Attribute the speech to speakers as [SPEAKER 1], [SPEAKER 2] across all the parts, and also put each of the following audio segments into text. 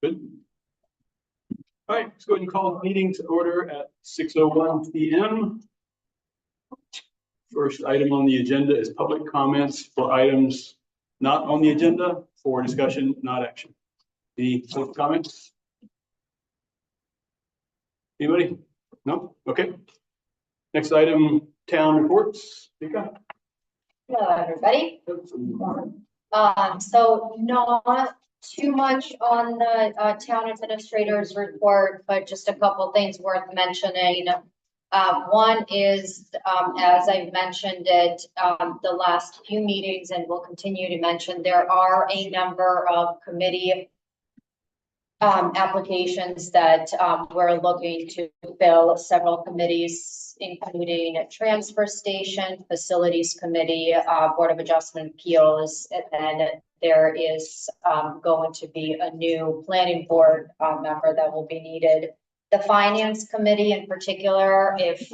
[SPEAKER 1] Good. All right, let's go ahead and call the meeting to order at 6:01 p.m. First item on the agenda is public comments for items not on the agenda for discussion, not action. Any public comments? Anybody? No? Okay. Next item, town reports. Mika?
[SPEAKER 2] Hello, everybody. So not too much on the town administrator's report, but just a couple things worth mentioning. One is, as I've mentioned it, the last few meetings, and will continue to mention, there are a number of committee applications that we're looking to fill. Several committees, including transfer station, facilities committee, board of adjustment appeals, and then there is going to be a new planning board member that will be needed. The finance committee in particular, if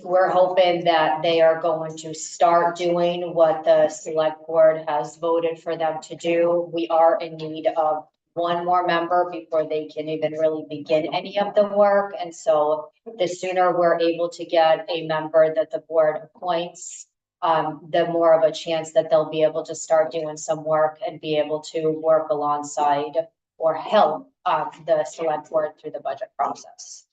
[SPEAKER 2] we're hoping that they are going to start doing what the select board has voted for them to do, we are in need of one more member before they can even really begin any of the work. And so the sooner we're able to get a member that the board appoints, the more of a chance that they'll be able to start doing some work and be able to work alongside or help the select board through the budget process.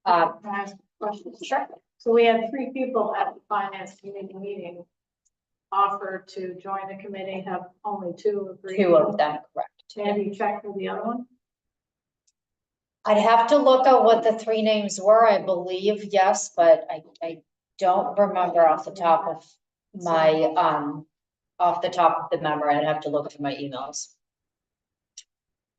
[SPEAKER 3] Can I ask a question?
[SPEAKER 2] Sure.
[SPEAKER 3] So we had 3 people at the finance committee meeting offer to join the committee, have only 2 agreed.
[SPEAKER 2] 2 of them, correct.
[SPEAKER 3] Have you checked with the other one?
[SPEAKER 2] I'd have to look at what the 3 names were. I believe yes, but I don't remember off the top of my off the top of the memory. I'd have to look through my emails.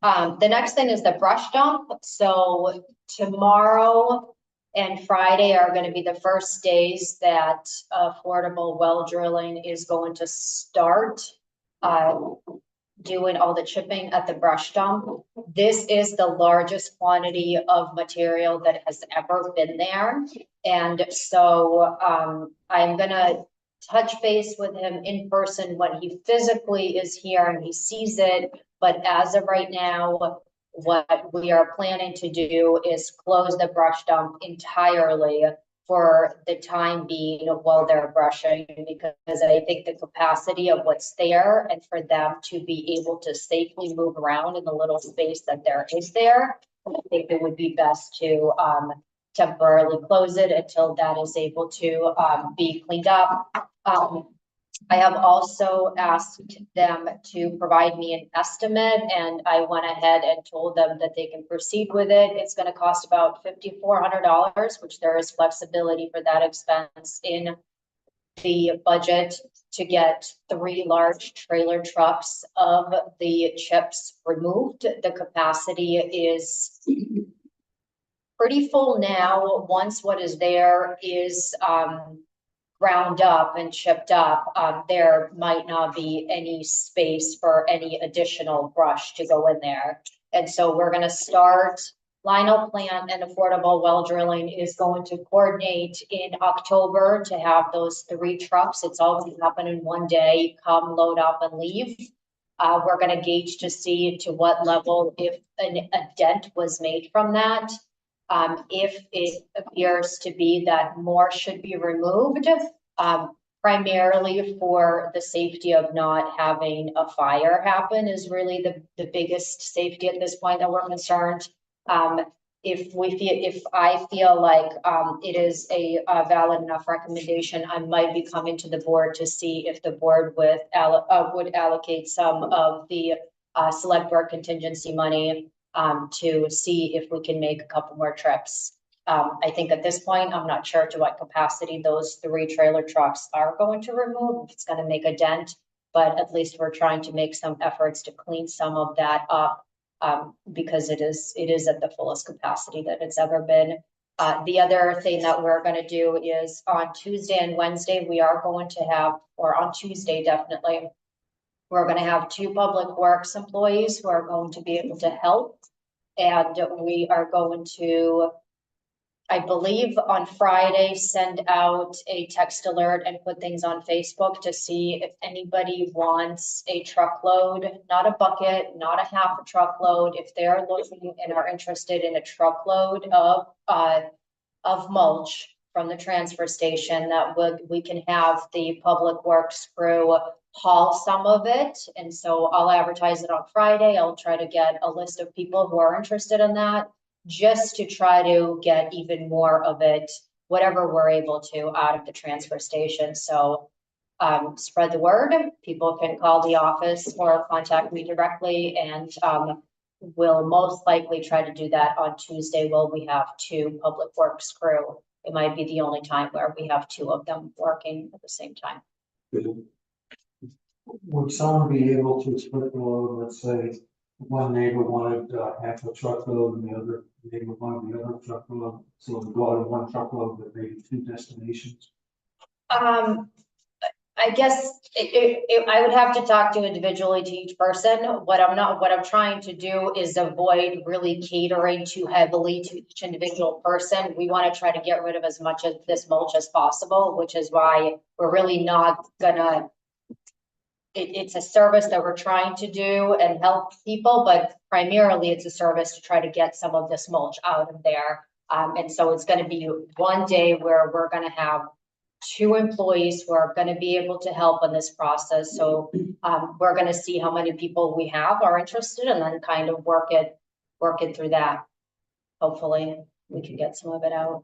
[SPEAKER 2] The next thing is the brush dump. So tomorrow and Friday are going to be the first days that affordable well drilling is going to start doing all the chipping at the brush dump. This is the largest quantity of material that has ever been there. And so I'm gonna touch base with him in person when he physically is here and he sees it. But as of right now, what we are planning to do is close the brush dump entirely for the time being while they're brushing, because I think the capacity of what's there and for them to be able to safely move around in the little space that there is there, I think it would be best to temporarily close it until that is able to be cleaned up. I have also asked them to provide me an estimate, and I went ahead and told them that they can proceed with it. It's going to cost about $5,400, which there is flexibility for that expense in the budget to get 3 large trailer trucks of the chips removed. The capacity is pretty full now. Once what is there is ground up and chipped up, there might not be any space for any additional brush to go in there. And so we're going to start. Lionel Plant and Affordable Well Drilling is going to coordinate in October to have those 3 trucks. It's all going to happen in one day, come, load up, and leave. We're going to gauge to see to what level, if a dent was made from that. If it appears to be that more should be removed, primarily for the safety of not having a fire happen is really the biggest safety at this point that we're concerned. If I feel like it is a valid enough recommendation, I might be coming to the board to see if the board would allocate some of the select board contingency money to see if we can make a couple more trips. I think at this point, I'm not sure to what capacity those 3 trailer trucks are going to remove, if it's going to make a dent, but at least we're trying to make some efforts to clean some of that up because it is at the fullest capacity that it's ever been. The other thing that we're going to do is on Tuesday and Wednesday, we are going to have, or on Tuesday definitely, we're going to have 2 public works employees who are going to be able to help. And we are going to I believe on Friday, send out a text alert and put things on Facebook to see if anybody wants a truckload, not a bucket, not a half a truckload. If they're looking and are interested in a truckload of mulch from the transfer station, that we can have the public works crew haul some of it. And so I'll advertise it on Friday. I'll try to get a list of people who are interested in that, just to try to get even more of it, whatever we're able to, out of the transfer station. So spread the word. People can call the office or contact me directly, and we'll most likely try to do that on Tuesday. Will we have 2 public works crew? It might be the only time where we have 2 of them working at the same time.
[SPEAKER 4] Would someone be able to split the load? Let's say one neighbor wanted half a truckload and the other neighbor wanted the other truckload. So we go out in one truckload, but maybe 2 destinations.
[SPEAKER 2] I guess I would have to talk to individually to each person. What I'm trying to do is avoid really catering too heavily to each individual person. We want to try to get rid of as much of this mulch as possible, which is why we're really not gonna, it's a service that we're trying to do and help people, but primarily it's a service to try to get some of this mulch out of there. And so it's gonna be one day where we're gonna have 2 employees who are going to be able to help in this process. So we're going to see how many people we have are interested, and then kind of work it through that. Hopefully we can get some of it out.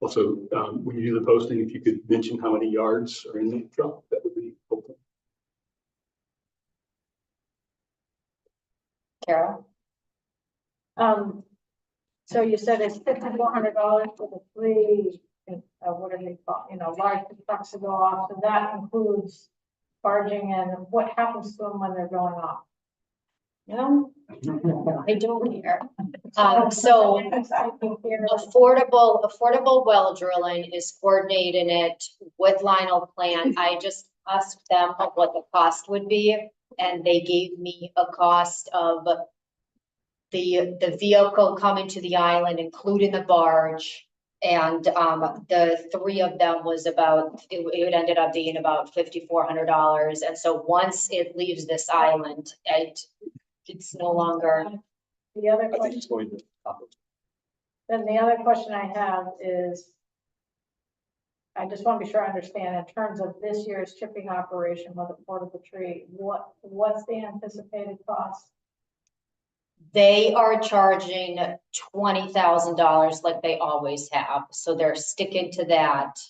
[SPEAKER 1] Also, when you do the posting, if you could mention how many yards are in the truck, that would be helpful.
[SPEAKER 2] Carol?
[SPEAKER 3] So you said it's $5,400 for the 3, what are they called, large trucks to go off, so that includes barging, and what happens to them when they're going off?
[SPEAKER 2] No, I don't care. So
[SPEAKER 3] I can hear
[SPEAKER 2] affordable well drilling is coordinating it with Lionel Plant. I just asked them what the cost would be, and they gave me a cost of the vehicle coming to the island, including the barge. And the 3 of them was about, it ended up being about $5,400. And so once it leaves this island, it's no longer.
[SPEAKER 3] the other
[SPEAKER 1] I think
[SPEAKER 3] question,
[SPEAKER 1] it's going to.
[SPEAKER 3] then the other question I have is, I just want to be sure I understand, in terms of this year's chipping operation with the portable tree, what's the anticipated cost?
[SPEAKER 2] They are charging $20,000 like they always have. So they're sticking to that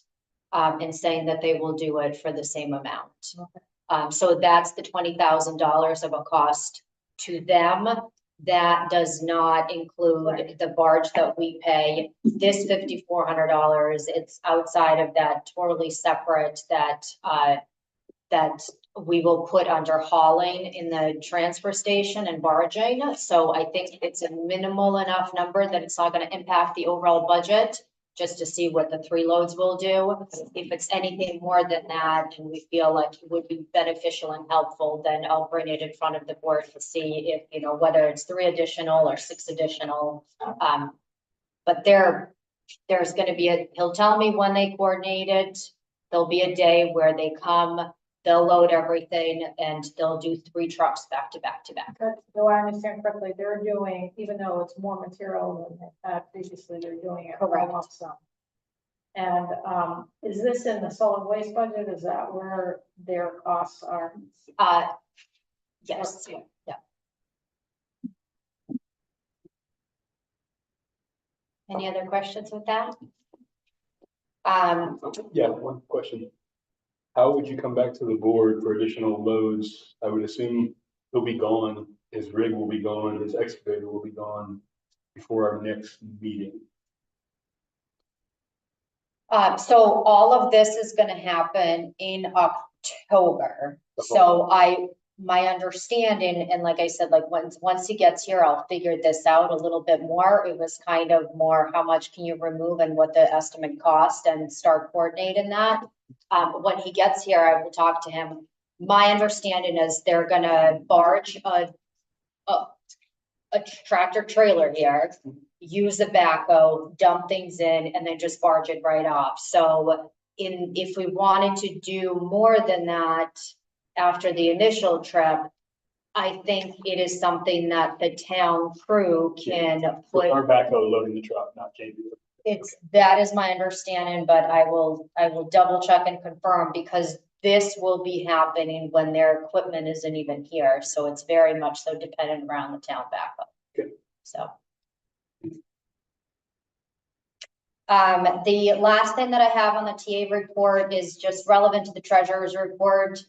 [SPEAKER 2] and saying that they will do it for the same amount.
[SPEAKER 3] Okay.
[SPEAKER 2] So that's the $20,000 of a cost to them. That does not include the barge that we pay. This $5,400, it's outside of that, totally separate, that we will put under hauling in the transfer station and barging. So I think it's a minimal enough number that it's not going to impact the overall budget, just to see what the 3 loads will do. If it's anything more than that, and we feel like it would be beneficial and helpful, then I'll bring it in front of the board to see if, whether it's 3 additional or 6 additional. But there's going to be he'll tell me when they coordinate it. There'll be a day where they come, they'll load everything, and they'll do 3 trucks back to back to back.
[SPEAKER 3] Do I understand correctly, they're doing, even though it's more material than they had previously, they're doing it all
[SPEAKER 2] Correct.
[SPEAKER 3] lump sum. And is this in the solid waste budget? Is that where their costs are?
[SPEAKER 2] Yes, yeah. Any other questions with that?
[SPEAKER 1] Yeah, one question. How would you come back to the board for additional loads? I would assume he'll be gone, his rig will be gone, his excavator will be gone before our next meeting.
[SPEAKER 2] So all of this is gonna happen in October. So my understanding, and like I said, like once he gets here, I'll figure this out a little bit more. It was kind of more, how much can you remove and what the estimate cost, and start coordinating that. When he gets here, I will talk to him. My understanding is they're gonna barge a tractor trailer here, use a backhoe, dump things in, and then just barge it right off. So if we wanted to do more than that after the initial trip, I think it is something that the town crew can put.
[SPEAKER 1] Our backhoe loading the truck, not Jamie.
[SPEAKER 2] That is my understanding, but I will double check and confirm, because this will be happening when their equipment isn't even here. So it's very much so dependent around the town backhoe.
[SPEAKER 1] Okay.
[SPEAKER 2] So. The last thing that I have on the TA report is just relevant to the treasurer's report.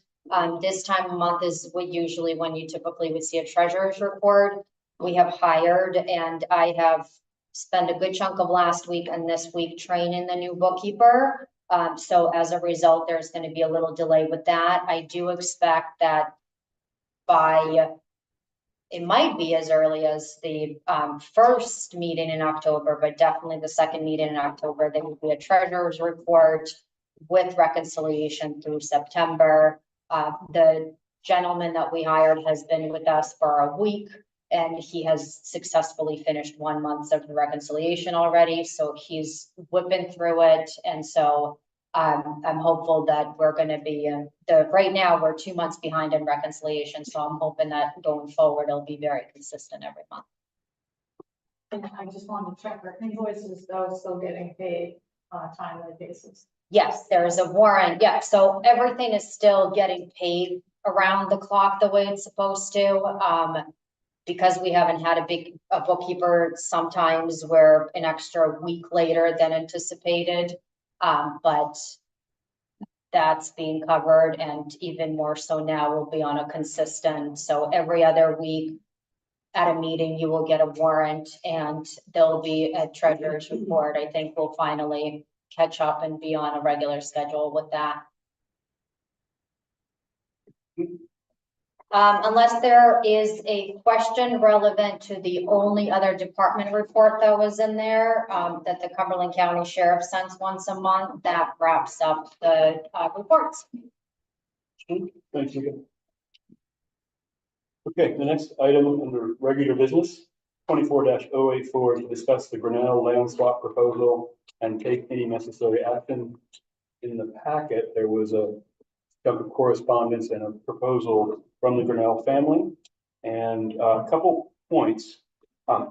[SPEAKER 2] This time of month is usually when you typically would see a treasurer's report. We have hired, and I have spent a good chunk of last week and this week training the new bookkeeper. So as a result, there's going to be a little delay with that. I do expect that it might be as early as the first meeting in October, but definitely the second meeting in October, there will be a treasurer's report with reconciliation through September. The gentleman that we hired has been with us for a week, and he has successfully finished 1 month of the reconciliation already. So he's whipping through it. And so I'm hopeful that we're going to be right now we're 2 months behind in reconciliation. So I'm hoping that going forward, it'll be very consistent every month.
[SPEAKER 3] And I just wanted to check our invoices, though, still getting paid on a timely basis.
[SPEAKER 2] Yes, there is a warrant. Yeah, so everything is still getting paid around the clock the way it's supposed to. Because we haven't had a bookkeeper, sometimes we're an extra week later than anticipated. But that's being covered, and even more so now we'll be on a consistent. So every other week at a meeting, you will get a warrant, and there'll be a treasurer's report. I think we'll finally catch up and be on a regular schedule with that. Unless there is a question relevant to the only other department report that was in there, that the Cumberland County Sheriff sends once a month, that wraps up the reports.
[SPEAKER 1] Thanks, Mika. Okay, the next item under regular business, 24-084, to discuss the Grinnell land swap proposal and take any necessary action. In the packet, there was a chunk of correspondence and a proposal from the Grinnell family, and a couple points.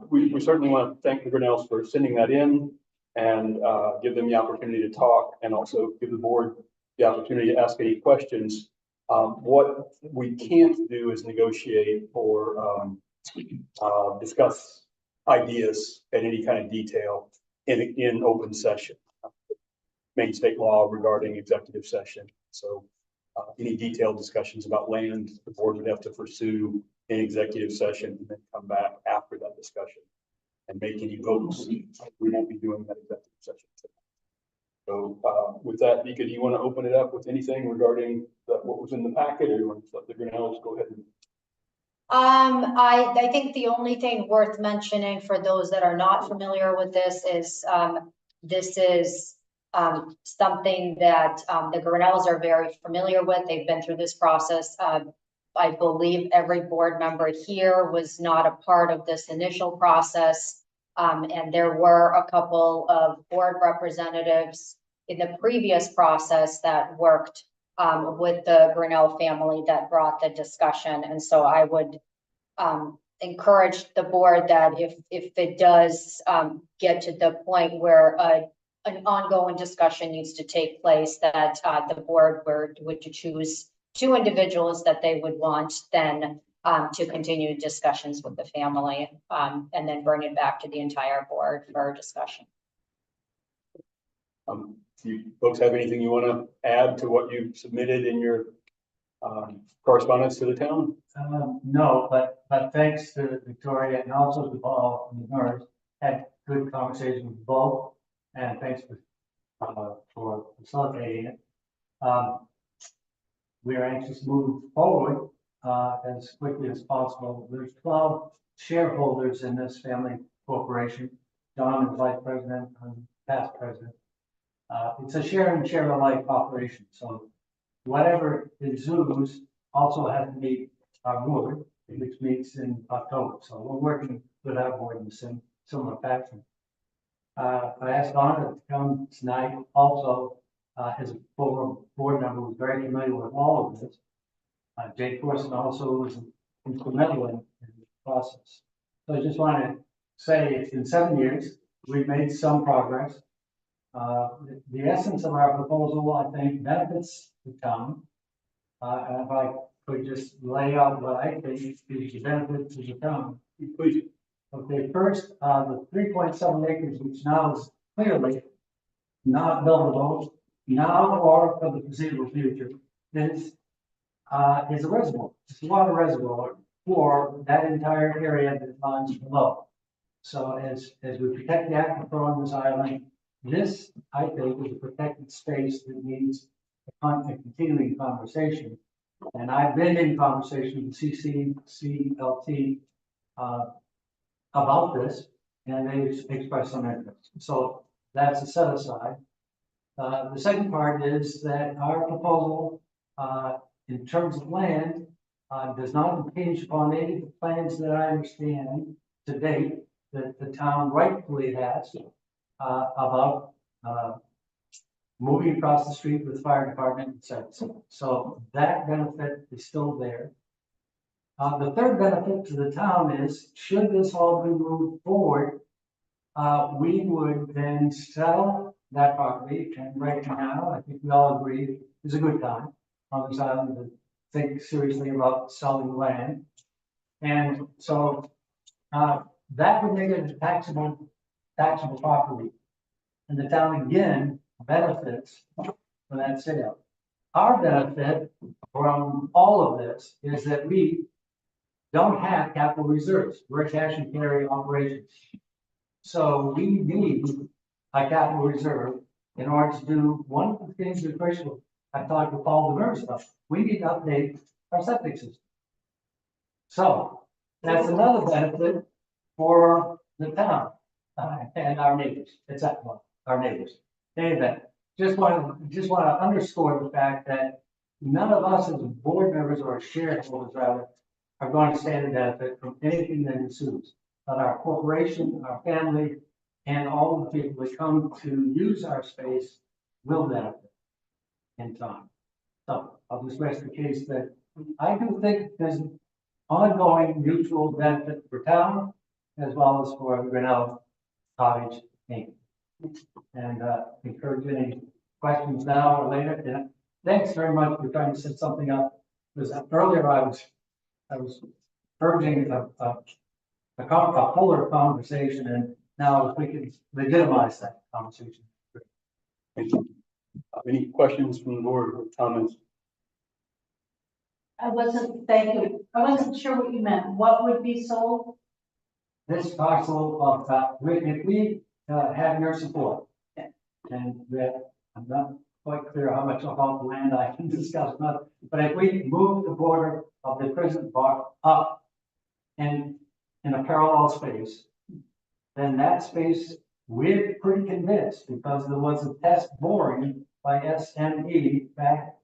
[SPEAKER 1] We certainly want to thank the Grinnells for sending that in, and give them the opportunity to talk, and also give the board the opportunity to ask any questions. What we can't do is negotiate or discuss ideas in any kind of detail in open session. Maine state law regarding executive session. So any detailed discussions about land, the board would have to pursue in executive session and then come back after that discussion and make any votes. We won't be doing that executive session today. So with that, Mika, do you want to open it up with anything regarding what was in the packet, or you want to let the Grinnells go ahead and?
[SPEAKER 2] I think the only thing worth mentioning for those that are not familiar with this is something that the Grinnells are very familiar with. They've been through this process. I believe every board member here was not a part of this initial process. And there were a couple of board representatives in the previous process that worked with the Grinnell family that brought the discussion. And so I would encourage the board that if it does get to the point where an ongoing discussion needs to take place, that the board would choose two individuals that they would want then to continue discussions with the family, and then bring it back to the entire board for discussion.
[SPEAKER 1] Do you folks have anything you want to add to what you submitted in your correspondence to the town?
[SPEAKER 4] No, but thanks to Victoria and also to Paul and the nurse, had good conversation with both, and thanks for facilitating it. We are anxious to move forward as quickly as possible. There's 12 shareholders in this family corporation. Don is vice president and past president. It's a share and share alike operation. So whatever ensues also has to meet our board, which meets in October. So we're working with our board in the similar fashion. I asked Donna to come tonight also, as a former board member who's very familiar with all of this. Jake Corson also was instrumental in the process. So I just want to say it's been 7 years. We've made some progress. The essence of our proposal, I think, benefits the town. And if I could just lay out what I think is the benefit to the town.
[SPEAKER 1] Please.
[SPEAKER 4] Okay, first, the 3.7 acres, which now is clearly not buildable, now or for the foreseeable future, is a reservoir. It's a water reservoir for that entire area that lies below. So as we protect the aquifer on this island, this, I think, is a protected space that needs a continuing conversation. And I've been in conversation with CLT about this, and they expressed some interest. So that's a set aside. The second part is that our proposal, in terms of land, does not impinge upon any of the plans that I understand to date that the town rightfully has about moving across the street with the fire department, etc. So that benefit is still there. The third benefit to the town is, should this all be moved forward, we would then sell that property. And right now, I think we all agree, is a good time on this island to think seriously about selling land. And so that would make it a taxable property. And the town again benefits from that sale. Our benefit from all of this is that we don't have capital reserves. We're a cash and carry operation. So we need a capital reserve in order to do one of the things that Rachel, I talked with Paul Demers about. We need to update our septic system. So that's another benefit for the town and our neighbors, except our neighbors. Anyway, just want to underscore the fact that none of us as board members or shareholders rather are going to stand to benefit from anything that ensues. But our corporation, our family, and all of the people that come to use our space will benefit in time. So I'll just rest the case that I do think there's ongoing mutual benefit for town as well as for Grinnell Cottage Inc. And encourage any questions now or later. And thanks very much for trying to set something up. Because earlier I was urging a fuller conversation, and now if we can legitimize that conversation.
[SPEAKER 1] Thank you. Any questions from the board or comments?
[SPEAKER 3] Thank you. I wasn't sure what you meant. What would be sold?
[SPEAKER 4] This parcel of, if we have your support, and that I'm not quite clear how much about the land I can discuss, but if we move the border of the prison bar up and in a parallel space, then that space, we're pretty convinced, because there was a test boring by SME back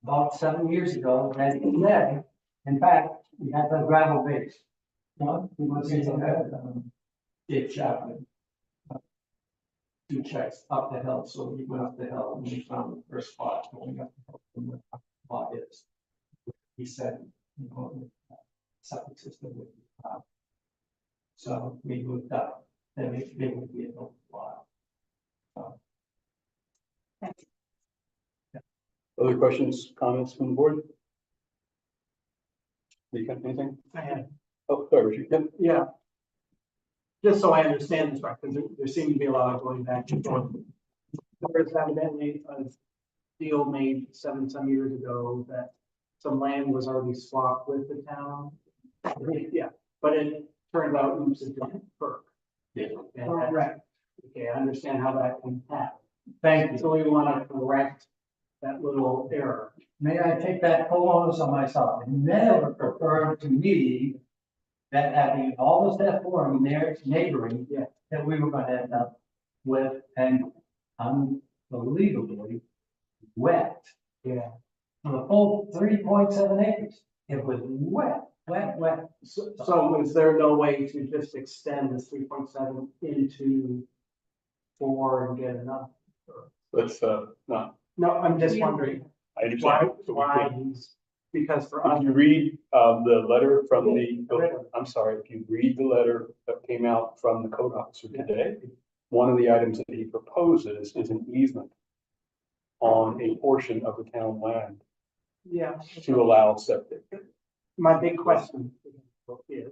[SPEAKER 4] about 7 years ago, that said, in fact, we had the gravel base. No, we want to say something. Dave Chapman. 2 checks up the hill, so we went up the hill and we found the first spot going up the hill from where the spot is. He said, you know, septic system would be top. So we moved up, then it would be an open lot. So,
[SPEAKER 1] Other questions, comments from the board? Do you have anything?
[SPEAKER 5] I had,
[SPEAKER 1] Oh, sorry, Richard. Yeah.
[SPEAKER 5] yeah. Just so I understand this right, because there seemed to be a lot of going back and forth. There's evidently a deal made some years ago that some land was already swapped with the town. Yeah, but it turned out it was a different perk.
[SPEAKER 4] Yeah.
[SPEAKER 5] Correct. Okay, I understand how that can happen.
[SPEAKER 4] Thank you.
[SPEAKER 5] So we want to correct that little error.
[SPEAKER 4] May I take that full onus on myself? It never occurred to me that having all this stuff for them there neighboring,
[SPEAKER 5] Yeah.
[SPEAKER 4] that we were going to end up with an unbelievably wet
[SPEAKER 5] Yeah.
[SPEAKER 4] for the full 3.7 acres. It was wet.
[SPEAKER 5] So is there no way to just extend this 3.7 into 4 and get enough?
[SPEAKER 1] Let's, not,
[SPEAKER 5] No, I'm just wondering
[SPEAKER 1] I understand.
[SPEAKER 5] why he's, because for us,
[SPEAKER 1] If you read, the letter from I'm sorry, if you read the letter that came out from the code officer today, one of the items that he proposes is an easement on a portion of the town land
[SPEAKER 5] yeah,
[SPEAKER 1] to allow septic.
[SPEAKER 5] my big question is,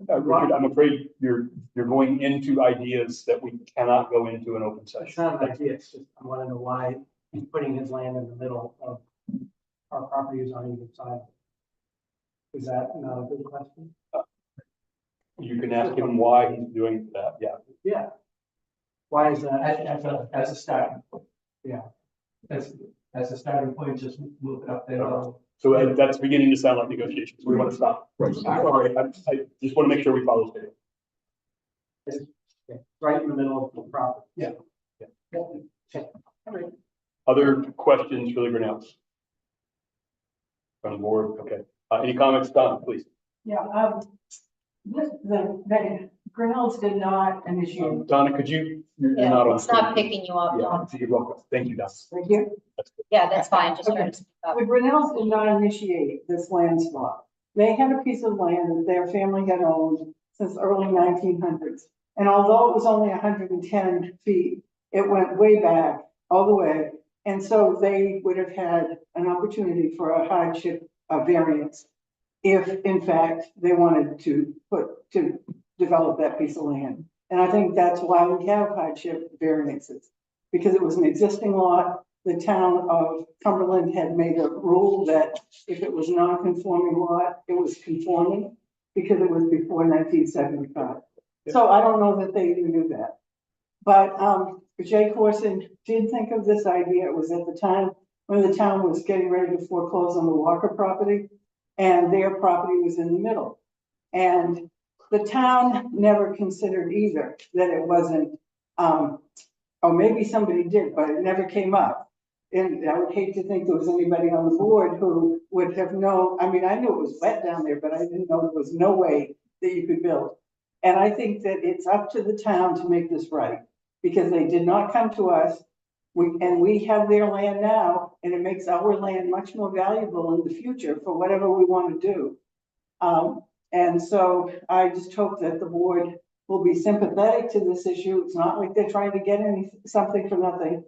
[SPEAKER 1] Richard, I'm afraid you're going into ideas that we cannot go into an open
[SPEAKER 5] it's
[SPEAKER 1] session.
[SPEAKER 5] not an idea, it's just, I want to know why he's putting his land in the middle of our properties on either side. Is that not a good question?
[SPEAKER 1] You can ask him why he's doing that, yeah.
[SPEAKER 5] Yeah. Why is that?
[SPEAKER 4] As a starting. point.
[SPEAKER 5] Yeah.
[SPEAKER 4] As a starting point, just move it up there.
[SPEAKER 1] So that's beginning to sound like negotiations. We want to stop. Right. Sorry, I just want to make sure we follow the schedule.
[SPEAKER 5] Right in the middle of the property.
[SPEAKER 1] Yeah.
[SPEAKER 5] Okay. All right.
[SPEAKER 1] Other questions for the Grinnells? From the board, okay. Any comments, Don, please?
[SPEAKER 6] Yeah, the Grinnells did not initiate.
[SPEAKER 1] Donna, could you, you're
[SPEAKER 2] Yeah,
[SPEAKER 1] not on.
[SPEAKER 2] it's not picking you up,
[SPEAKER 1] Yeah,
[SPEAKER 2] Dawn.
[SPEAKER 1] you're welcome. Thank you, Don.
[SPEAKER 6] Thank you.
[SPEAKER 2] Yeah, that's fine, just trying to speak up.
[SPEAKER 6] The Grinnells did not initiate this land swap. They had a piece of land that their family had owned since early 1900s. And although it was only 110 feet, it went way back, all the way. And so they would have had an opportunity for a hardship variance if in fact they wanted to develop that piece of land. And I think that's why we have hardship variances, because it was an existing lot. The town of Cumberland had made a rule that if it was non-conforming lot, it was conforming because it was before 1975. So I don't know that they even knew that. But Jay Corson did think of this idea. It was at the time when the town was getting ready to foreclose on the Walker property, and their property was in the middle. And the town never considered either that it wasn't, or maybe somebody did, but it never came up. And I would hate to think there was anybody on the board who would have known. I mean, I knew it was wet down there, but I didn't know there was no way that you could build. And I think that it's up to the town to make this right, because they did not come to us. We have their land now, and it makes our land much more valuable in the future for whatever we want to do. And so I just hope that the board will be sympathetic to this issue. It's not like they're trying to get something for nothing.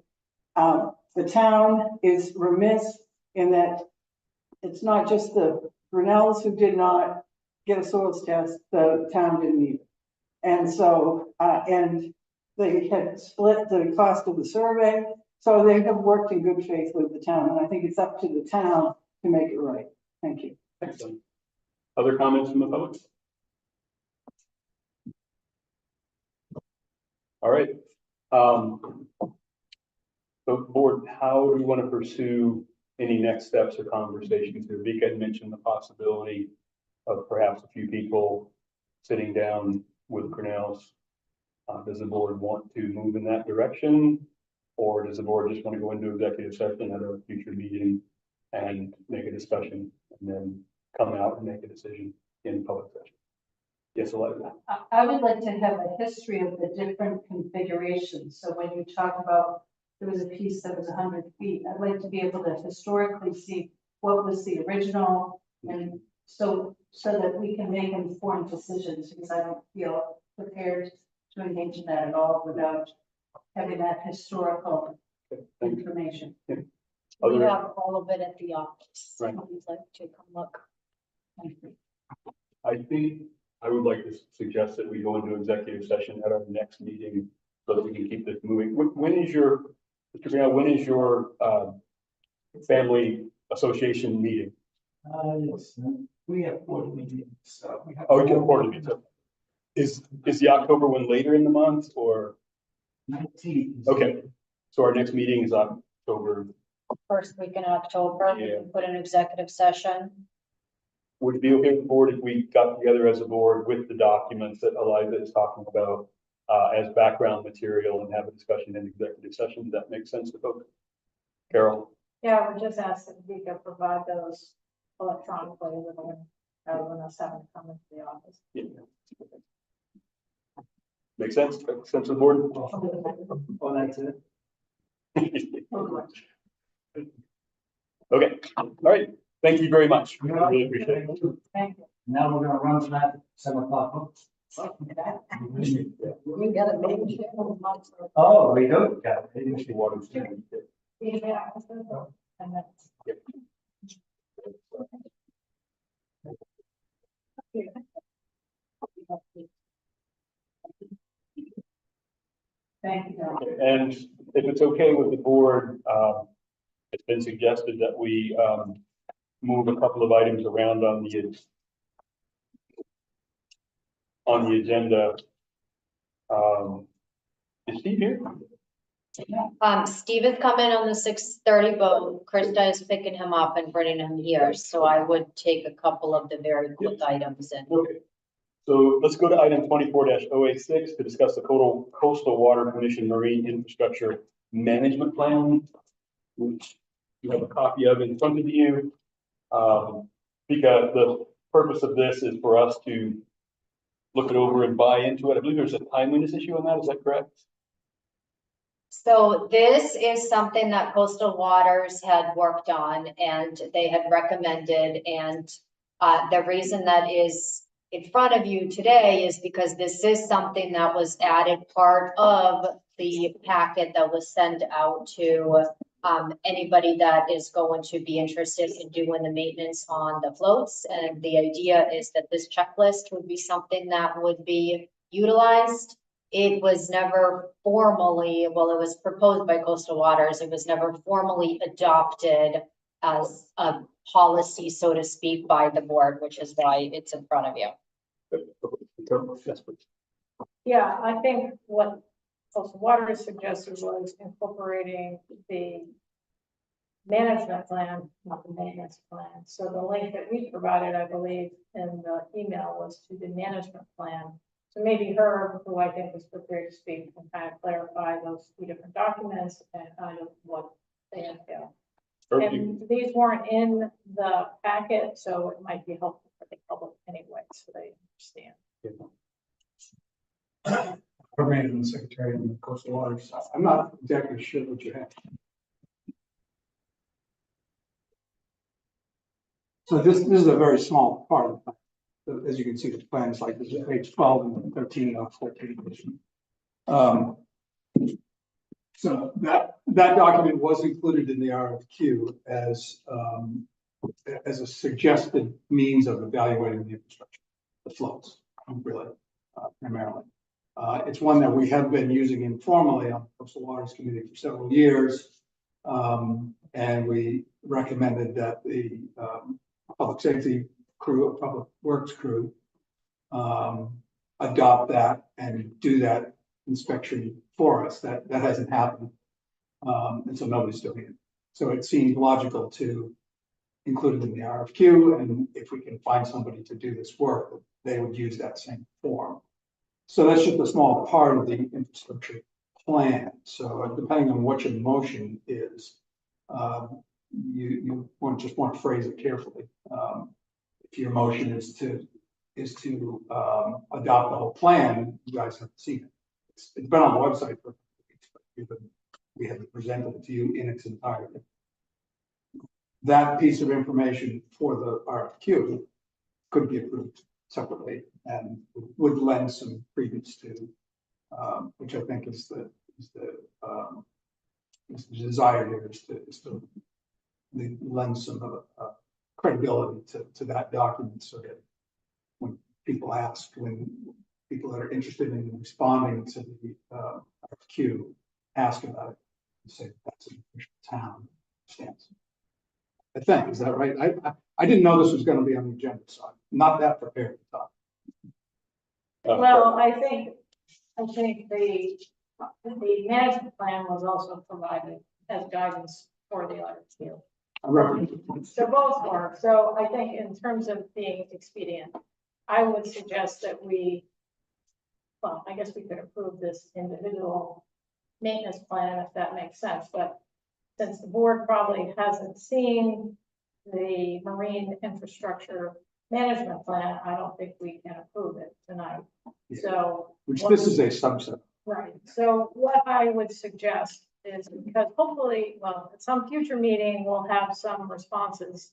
[SPEAKER 6] The town is remiss in that it's not just the Grinnells who did not get a soils test, the town didn't either. And so, and they had split the cost of the survey. So they have worked in good faith with the town, and I think it's up to the town to make it right. Thank you.
[SPEAKER 1] Excellent. Other comments from the public? All right. So board, how do we want to pursue any next steps or conversations here? Vika had mentioned the possibility of perhaps a few people sitting down with Grinnells. Does the board want to move in that direction? Or does the board just want to go into executive session at a future meeting and make a discussion and then come out and make a decision in public session? Yes, Alexa.
[SPEAKER 7] I would like to have a history of the different configurations. So when you talk about there was a piece that was 100 feet, I'd like to be able to historically see what was the original, and so that we can make informed decisions, because I don't feel prepared to engage in that at all without having that historical information.
[SPEAKER 2] We
[SPEAKER 1] Other-
[SPEAKER 2] have all of it at the office.
[SPEAKER 1] Right.
[SPEAKER 2] If you'd like to come look.
[SPEAKER 1] I think I would like to suggest that we go into executive session at our next meeting so that we can keep this moving. When is your, Mr. Grinnell, when is your family association meeting?
[SPEAKER 4] Yes, we have board meetings, so we have.
[SPEAKER 1] Oh, you have board meetings. Is the October one later in the month or?
[SPEAKER 4] 19.
[SPEAKER 1] Okay, so our next meeting is October.
[SPEAKER 2] First week in October, we
[SPEAKER 1] Yeah.
[SPEAKER 2] can put an executive session.
[SPEAKER 1] Would it be okay with the board if we got together as a board with the documents that Eliza is talking about as background material and have a discussion in executive session? Does that make sense to folks? Carol?
[SPEAKER 3] Yeah, we just asked if we could provide those electronically with them. rather than us having to come into the office.
[SPEAKER 1] Yeah. Makes sense? Makes sense to the board?
[SPEAKER 5] Oh, that's it.
[SPEAKER 1] Okay, all right. Thank you very much. Really appreciate it.
[SPEAKER 3] Thank you.
[SPEAKER 4] Now we're gonna run to that 7 o'clock.
[SPEAKER 3] We got a big.
[SPEAKER 4] Oh, we do? Yeah.
[SPEAKER 1] Mr. Waters.
[SPEAKER 3] Yeah. And that's.
[SPEAKER 7] Thank you.
[SPEAKER 1] And if it's okay with the board, it's been suggested that we move a couple of items around on the agenda. Is Steve here?
[SPEAKER 2] Steve is coming on the 6:30 boat. Krista is picking him up and bringing him here, so I would take a couple of the very quick items and.
[SPEAKER 1] Okay. So let's go to item 24-086 to discuss the Coastal Water Commission Marine Infrastructure Management Plan, which you have a copy of in front of you. Because the purpose of this is for us to look it over and buy into it. I believe there's a timeliness issue on that. Is that correct?
[SPEAKER 2] So this is something that Coastal Waters had worked on and they had recommended. And the reason that is in front of you today is because this is something that was added part of the packet that was sent out to anybody that is going to be interested in doing the maintenance on the floats. And the idea is that this checklist would be something that would be utilized. It was never formally, well, it was proposed by Coastal Waters. It was never formally adopted as a policy, so to speak, by the board, which is why it's in front of you.
[SPEAKER 1] Yes, please.
[SPEAKER 3] Yeah, I think what Coastal Waters suggested was incorporating the management plan, not the maintenance plan. So the link that we provided, I believe, in the email was to the management plan. So maybe her, who I think is prepared to speak, can kind of clarify those two different documents and kind of what they entail.
[SPEAKER 1] Perfect.
[SPEAKER 3] And these weren't in the packet, so it might be helpful for the public anyway, so they understand.
[SPEAKER 5] Permitted and Secretary of the Coastal Waters. I'm not exactly sure what you have. So this is a very small part of the plan. As you can see, the plan is like this is page 12 and 13 of 14 edition. So that document was included in the RFQ as a suggested means of evaluating the infrastructure, the floats, really, primarily. It's one that we have been using informally on the Coastal Waters Committee for several years. And we recommended that the public safety crew, public works crew, adopt that and do that inspection for us. That hasn't happened. And so nobody's doing it. So it seemed logical to include it in the RFQ. And if we can find somebody to do this work, they would use that same form. So that's just a small part of the infrastructure plan. So depending on what your motion is, you want to phrase it carefully. If your motion is to adopt the whole plan, you guys have seen it. It's been on the website for weeks, but we haven't presented it to you in its entirety. That piece of information for the RFQ could be approved separately and would lend some credence to, which I think is the desire here is to lend some credibility to that document, so that when people ask, when people that are interested in responding to the RFQ ask about it, and say that's an official town stance. I think, is that right? I didn't know this was going to be on the agenda, so I'm not that prepared to talk.
[SPEAKER 3] Well, I think the management plan was also provided as guidance for the RFQ. So both were. So I think in terms of being expedient, I would suggest that well, I guess we could approve this individual maintenance plan if that makes sense, but since the board probably hasn't seen the marine infrastructure management plan, I don't think we can approve it tonight. So.
[SPEAKER 4] Which this is a subset.
[SPEAKER 3] Right, so what I would suggest is, because hopefully, well, at some future meeting, we'll have some responses.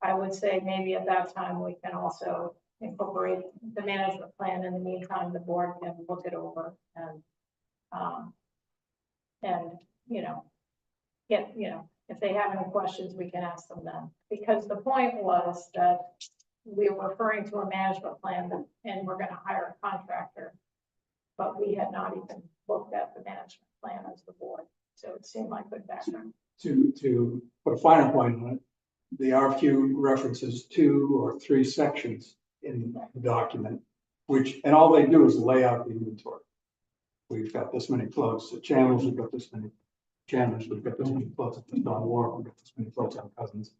[SPEAKER 3] I would say maybe at that time, we can also incorporate the management plan. In the meantime, the board can look it over and, you know, if they have any questions, we can ask them then. Because the point was that we were referring to a management plan and we're gonna hire a contractor. But we had not even looked at the management plan as the board, so it seemed like good background.
[SPEAKER 5] To put a finer point on it, the RFQ references 2 or 3 sections in the document, and all they do is lay out the inventory. We've got this many floats at Chandler's, we've got this many Chandler's, we've got this many floats at the Don War, we've got this many floats on Cousins.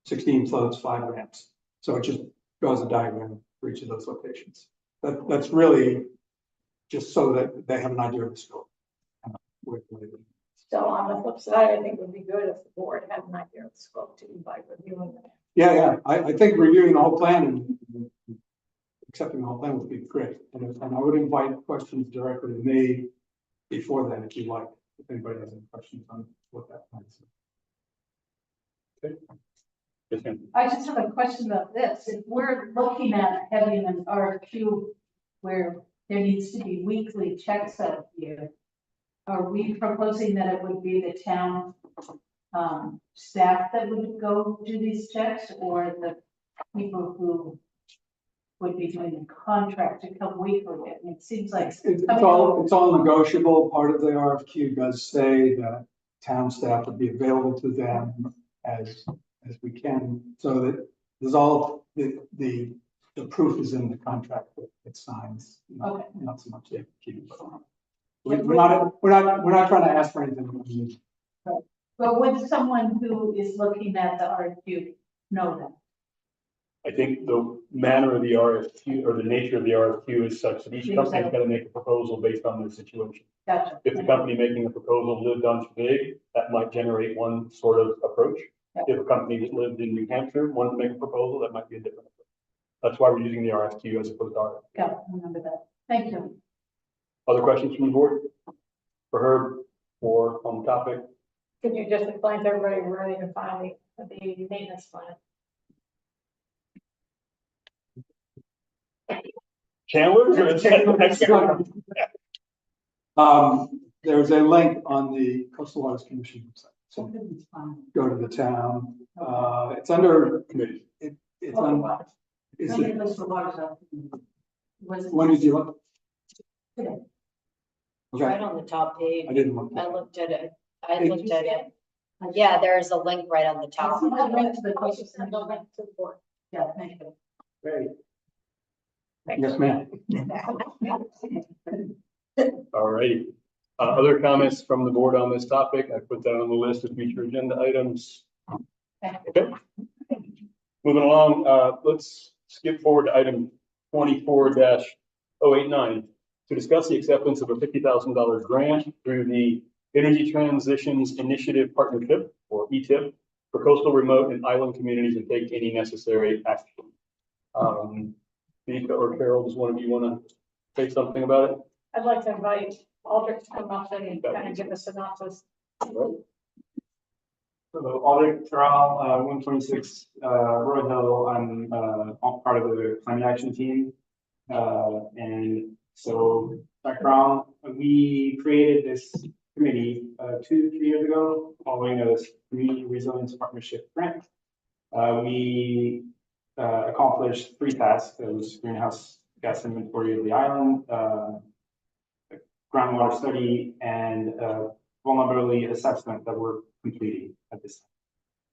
[SPEAKER 5] 16 floats, 5 ramps. So it just draws a diagram for each of those locations. That's really just so that they have an idea of the scope.
[SPEAKER 3] So on the flip side, I think it would be good if the board had an idea of the scope too by reviewing it.
[SPEAKER 5] Yeah, I think reviewing the whole plan and accepting the whole plan would be great. And I would invite questions directly to me before then, if you like, if anybody has any questions on what that plan is.
[SPEAKER 1] Okay. Yes, ma'am.
[SPEAKER 7] I just have a question about this. If we're looking at having an RFQ where there needs to be weekly checks out here, are we proposing that it would be the town staff that would go do these checks, or the people who would be doing the contract to come weekly? And it seems like
[SPEAKER 5] It's all negotiable. Part of the RFQ does say that town staff would be available to them as we can, so that there's all the proof is in the contract that it signs.
[SPEAKER 7] Okay.
[SPEAKER 5] Not so much the RFQ. We're not trying to ask for anything.
[SPEAKER 7] But would someone who is looking at the RFQ know that?
[SPEAKER 1] I think the manner of the RFQ or the nature of the RFQ is such that each company's got to make a proposal based on their situation.
[SPEAKER 7] Gotcha.
[SPEAKER 1] If the company making a proposal lived on Big, that might generate one sort of approach.
[SPEAKER 7] Yeah.
[SPEAKER 1] If a company that lived in New Hampshire wanted to make a proposal, that might be a different approach. That's why we're using the RFQ as opposed to RFQ.
[SPEAKER 7] Got it. Remember that. Thank you.
[SPEAKER 1] Other questions from the board? For Herb or on the topic?
[SPEAKER 3] Could you just explain to everybody where they can find the maintenance plan?
[SPEAKER 1] Chandler's or next year?
[SPEAKER 5] There's a link on the Coastal Waters Commission website. So
[SPEAKER 7] It's fine.
[SPEAKER 5] go to the town. It's under
[SPEAKER 1] Committee.
[SPEAKER 5] it's on. Is
[SPEAKER 7] When
[SPEAKER 5] it,
[SPEAKER 7] did Mr. Waters up? Was it
[SPEAKER 5] when did you look?
[SPEAKER 7] today?
[SPEAKER 2] It's right
[SPEAKER 5] Okay,
[SPEAKER 2] on the top page.
[SPEAKER 5] I didn't look.
[SPEAKER 2] I looked at it. I
[SPEAKER 5] Did
[SPEAKER 2] looked
[SPEAKER 7] you
[SPEAKER 2] at
[SPEAKER 7] see
[SPEAKER 2] it. Yeah, there's a link right on the top.
[SPEAKER 7] I'll link to the
[SPEAKER 3] I'll
[SPEAKER 7] question.
[SPEAKER 3] just send a link to the board.
[SPEAKER 7] Yeah, thank you.
[SPEAKER 5] Great. Yes, ma'am.
[SPEAKER 1] All right. Other comments from the board on this topic? I put that on the list of future agenda items. Okay. Moving along, let's skip forward to item 24-089 to discuss the acceptance of a $50,000 grant through the Energy Transitions Initiative Partnership, or ETIP, for coastal, remote, and island communities, and take any necessary action. Vika or Carol, does one of you want to say something about it?
[SPEAKER 3] I'd like to invite Aldrich to come up and kind of give a synopsis.
[SPEAKER 8] So Aldrich Terrell, 126 Royal Hill. I'm part of the climate action team. And so background, we created this committee 2-3 years ago following a community resilience partnership grant. We accomplished 3 tasks. There was greenhouse gas inventory of the island, groundwater study, and vulnerability assessment that we're completing at this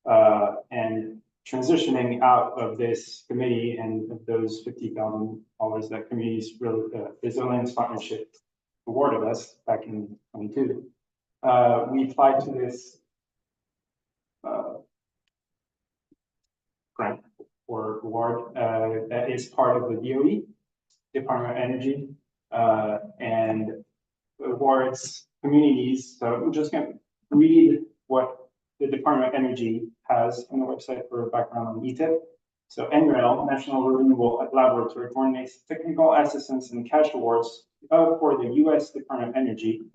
[SPEAKER 8] time. And transitioning out of this committee and of those $50,000 that communities resilience partnership awarded us back in 22, we applied to this grant or award that is part of the DOE, Department of Energy, and awards communities. So I'm just going to read what the Department of Energy has on the website for background on ETIP. So NREL, National Renewable Laboratory, coordinates technical assistance and cash awards for the U.S. Department of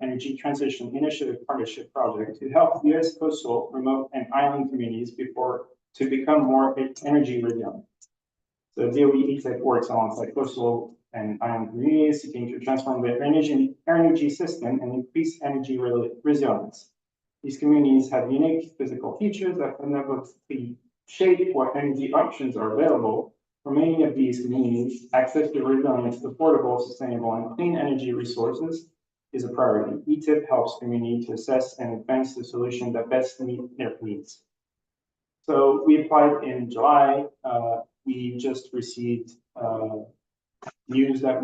[SPEAKER 8] Energy Transition Initiative Partnership Project to help U.S. coastal, remote, and island communities to become more energy resilient. So DOE ETEC works alongside coastal and island communities seeking to transform their energy system and increase energy resilience. These communities have unique physical features that fundamentally shape what energy options are available. For many of these communities, access to resilient, affordable, sustainable, and clean energy resources is a priority. ETIP helps communities to assess and advance the solution that best meet their needs. So we applied in July. We just received news that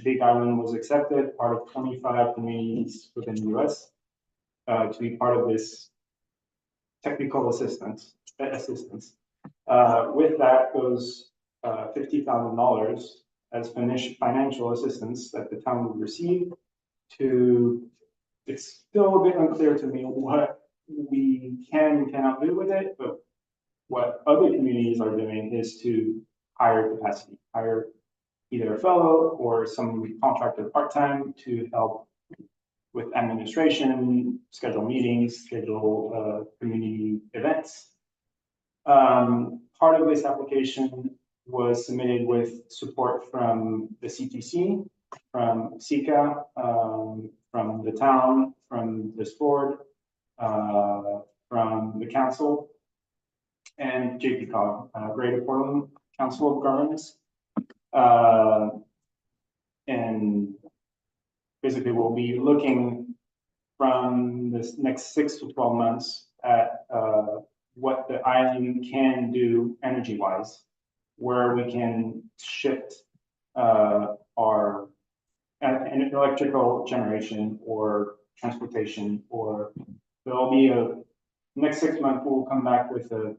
[SPEAKER 8] Big Island was accepted, part of 25 communities within the U.S. To be part of this technical assistance. With that goes $50,000 as financial assistance that the town would receive. It's still a bit unclear to me what we can and cannot do with it, but what other communities are doing is to hire capacity, hire either a fellow or some contractor part-time to help with administration, schedule meetings, schedule community events. Part of this application was submitted with support from the CTC, from SICA, from the town, from this board, from the council, and JPCOG, Greater Portland Council of Governments. And basically we'll be looking from this next 6 to 12 months at what the island can do energy-wise, where we can shift our electrical generation or transportation, or there'll be next 6 months, we'll come back with a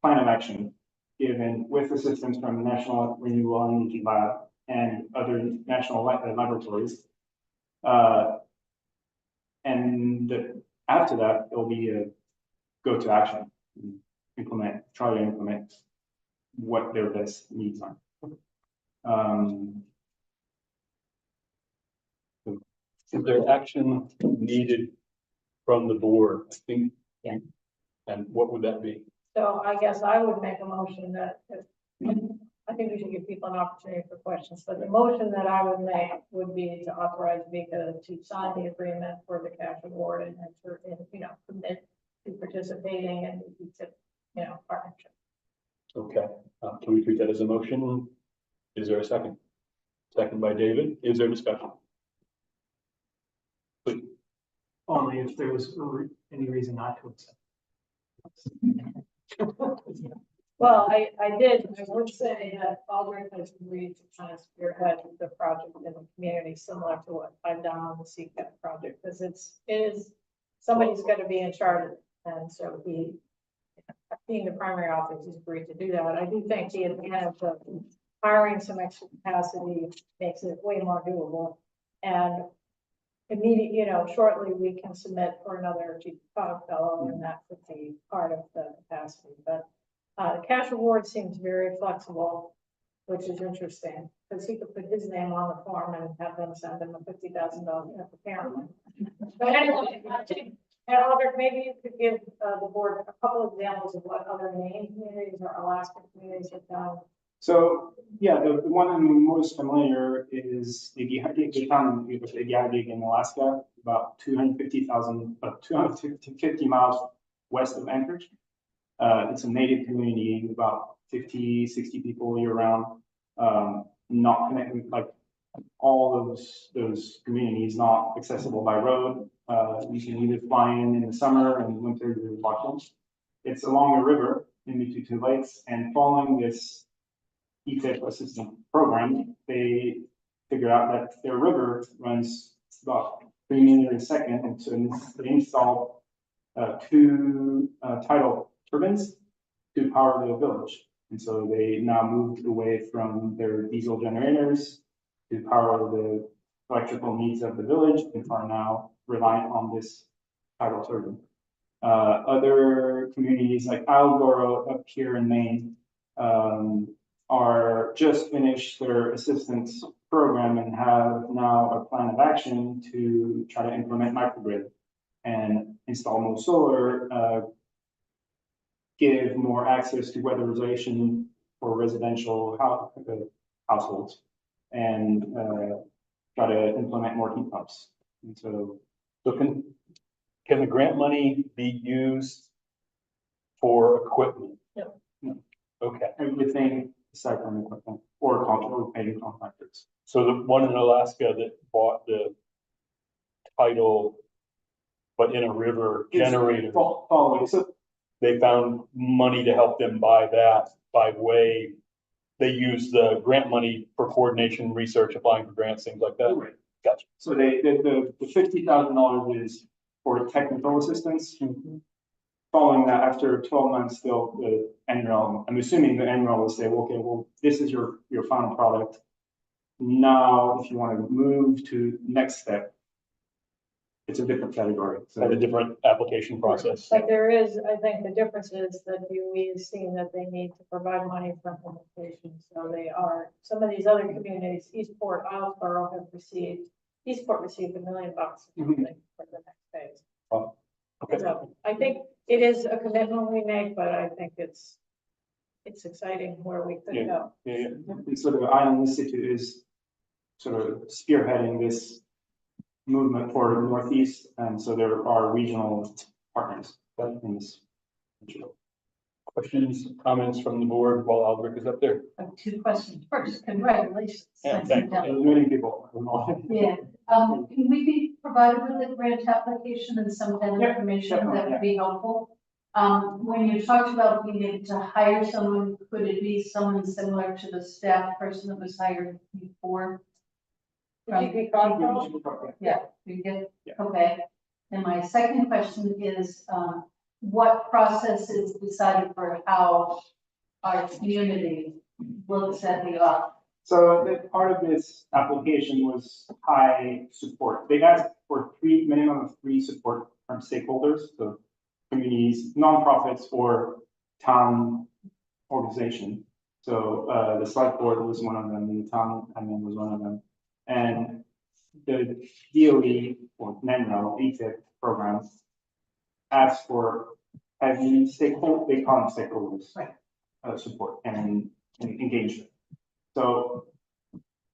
[SPEAKER 8] plan of action given with assistance from the National Renewable Energy Lab and other national laboratories. And after that, it'll be a go to action, try to implement what their best needs are.
[SPEAKER 1] Is there action needed from the board? I think.
[SPEAKER 2] Yeah.
[SPEAKER 1] And what would that be?
[SPEAKER 3] So I guess I would make a motion that, I think we should give people an opportunity for questions, but the motion that I would make would be to authorize Vika to sign the agreement for the cash award and enter in, commit to participating in the, partnership.
[SPEAKER 1] Okay, can we treat that as a motion? Is there a second? Second by David. Is there discussion? Please.
[SPEAKER 5] Only if there was any reason not to accept.
[SPEAKER 3] Well, I would say that Aldrich has agreed to kind of spearhead the project in the community, similar to what I've done on the CCAP project, because somebody's got to be in charge of it. And so being the primary office, he's agreed to do that. I do think the advantage of hiring some extra capacity makes it way more doable. And immediately, shortly we can submit for another GPOG fellow, and that would be part of the capacity. But the cash award seems very flexible, which is interesting, because he could put his name on the form and have them send him a $50,000 apparently. But anyway, Albert, maybe you could give the board a couple of examples of what other Maine communities or Alaskan communities have done.
[SPEAKER 8] So yeah, the one I'm most familiar is the town of Igiugig in Alaska, about 250 miles west of Anchorage. It's a native community, about 50, 60 people year round, not connected, like all those communities not accessible by road. You can either fly in the summer and winter to walk in. It's along a river in between two lakes, and following this ETIP assistance program, they figure out that their river runs about 3 meters a second, and so they install 2 tidal turbines to power the village. And so they now moved away from their diesel generators to power the electrical needs of the village, and are now reliant on this tidal turbine. Other communities like Islesboro up here in Maine, are just finished their assistance program and have now a plan of action to try to implement microgrid and install more solar, give more access to weatherization for residential households, and try to implement more heat pumps. And so,
[SPEAKER 1] Can the grant money be used for equipment?
[SPEAKER 5] Yep.
[SPEAKER 1] Okay,
[SPEAKER 8] everything aside from equipment or paying contractors.
[SPEAKER 1] so the one in Alaska that bought the title, but in a river generator,
[SPEAKER 8] Following, so
[SPEAKER 1] they found money to help them buy that by way. They use the grant money for coordination, research, applying for grants, things like that.
[SPEAKER 8] Right.
[SPEAKER 1] Gotcha.
[SPEAKER 8] So the $50,000 is for technical assistance. Following that, after 12 months, the NREL, I'm assuming the NREL will say, well, okay, well, this is your final product. Now, if you want to move to next step, it's a different category. So
[SPEAKER 1] Had a different application process.
[SPEAKER 3] But there is, I think the difference is that DOE has seen that they need to provide money for implementation. So they are, some of these other communities, Eastport, Islesboro have received, Eastport received $1 million or something for the next phase.
[SPEAKER 1] Oh, okay.
[SPEAKER 3] So I think it is a commitment we make, but I think it's exciting where we could go.
[SPEAKER 1] Yeah.
[SPEAKER 8] and so the Island Institute is sort of spearheading this movement for the Northeast, and so there are regional partners in this.
[SPEAKER 1] Questions, comments from the board while Aldrich is up there?
[SPEAKER 7] I have two questions. First, congratulations.
[SPEAKER 1] Yeah, thanks.
[SPEAKER 8] Many people.
[SPEAKER 7] Yeah, can we be provided with a grant application and some kind of
[SPEAKER 8] Yeah,
[SPEAKER 7] information that
[SPEAKER 8] definitely,
[SPEAKER 7] would be helpful? When you talked about being able to hire someone, could it be someone similar to the staff person that was hired before? Yeah, you get,
[SPEAKER 8] Yeah.
[SPEAKER 7] okay. And my second question is, what process is decided for how our community looks at the offer?
[SPEAKER 8] So that part of this application was high support. They asked for minimum of three support from stakeholders, so communities, nonprofits, or town organization. So the select board was one of them, and the town admin was one of them. And the DOE or NENRO, ETIP program asked for heavy stakeholder, they call them stakeholders, support and engagement. So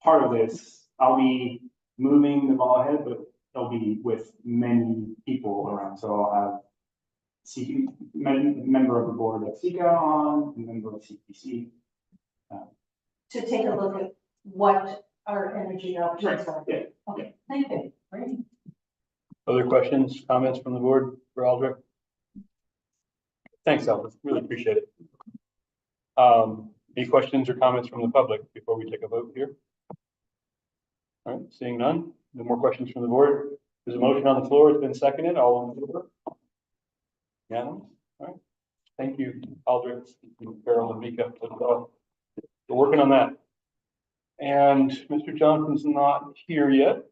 [SPEAKER 8] part of this, I'll be moving the ball ahead, but it'll be with many people around. So I'll have member of the board of SICA on, a member of CPC.
[SPEAKER 7] To take a look at what our energy options are.
[SPEAKER 8] Yeah.
[SPEAKER 7] Okay, thank you. Great.
[SPEAKER 1] Other questions, comments from the board for Aldrich? Thanks, Aldrich. Really appreciate it. Any questions or comments from the public before we take a vote here? All right, seeing none. No more questions from the board. There's a motion on the floor. It's been seconded. All in favor? Yeah. All right. Thank you, Aldrich, Carol, and Mika. We're working on that. And Mr. Johnson's not here yet.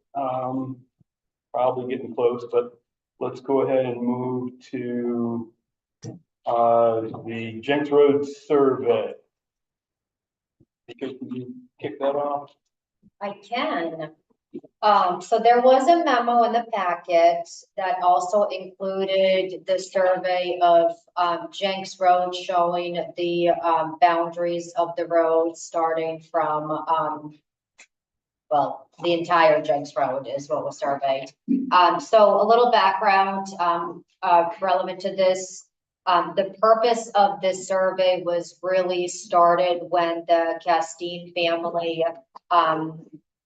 [SPEAKER 1] Probably getting close, but let's go ahead and move to the Jenks Road survey. Can you kick that off?
[SPEAKER 2] I can. So there was a memo in the packet that also included the survey of Jenks Road, showing the boundaries of the road starting from well, the entire Jenks Road is what was surveyed. So a little background relevant to this. The purpose of this survey was really started when the Castine family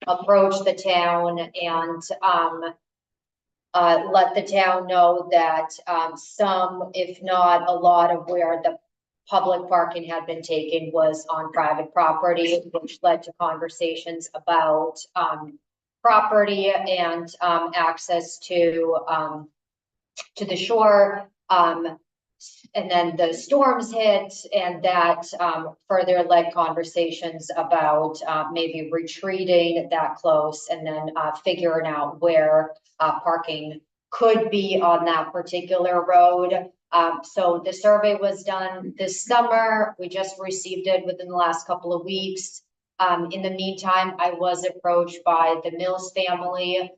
[SPEAKER 2] approached the town and let the town know that some, if not a lot of where the public parking had been taken was on private property, which led to conversations about property and access to the shore. And then the storms hit, and that further led conversations about maybe retreating that close and then figuring out where parking could be on that particular road. So the survey was done this summer. We just received it within the last couple of weeks. In the meantime, I was approached by the Mills family.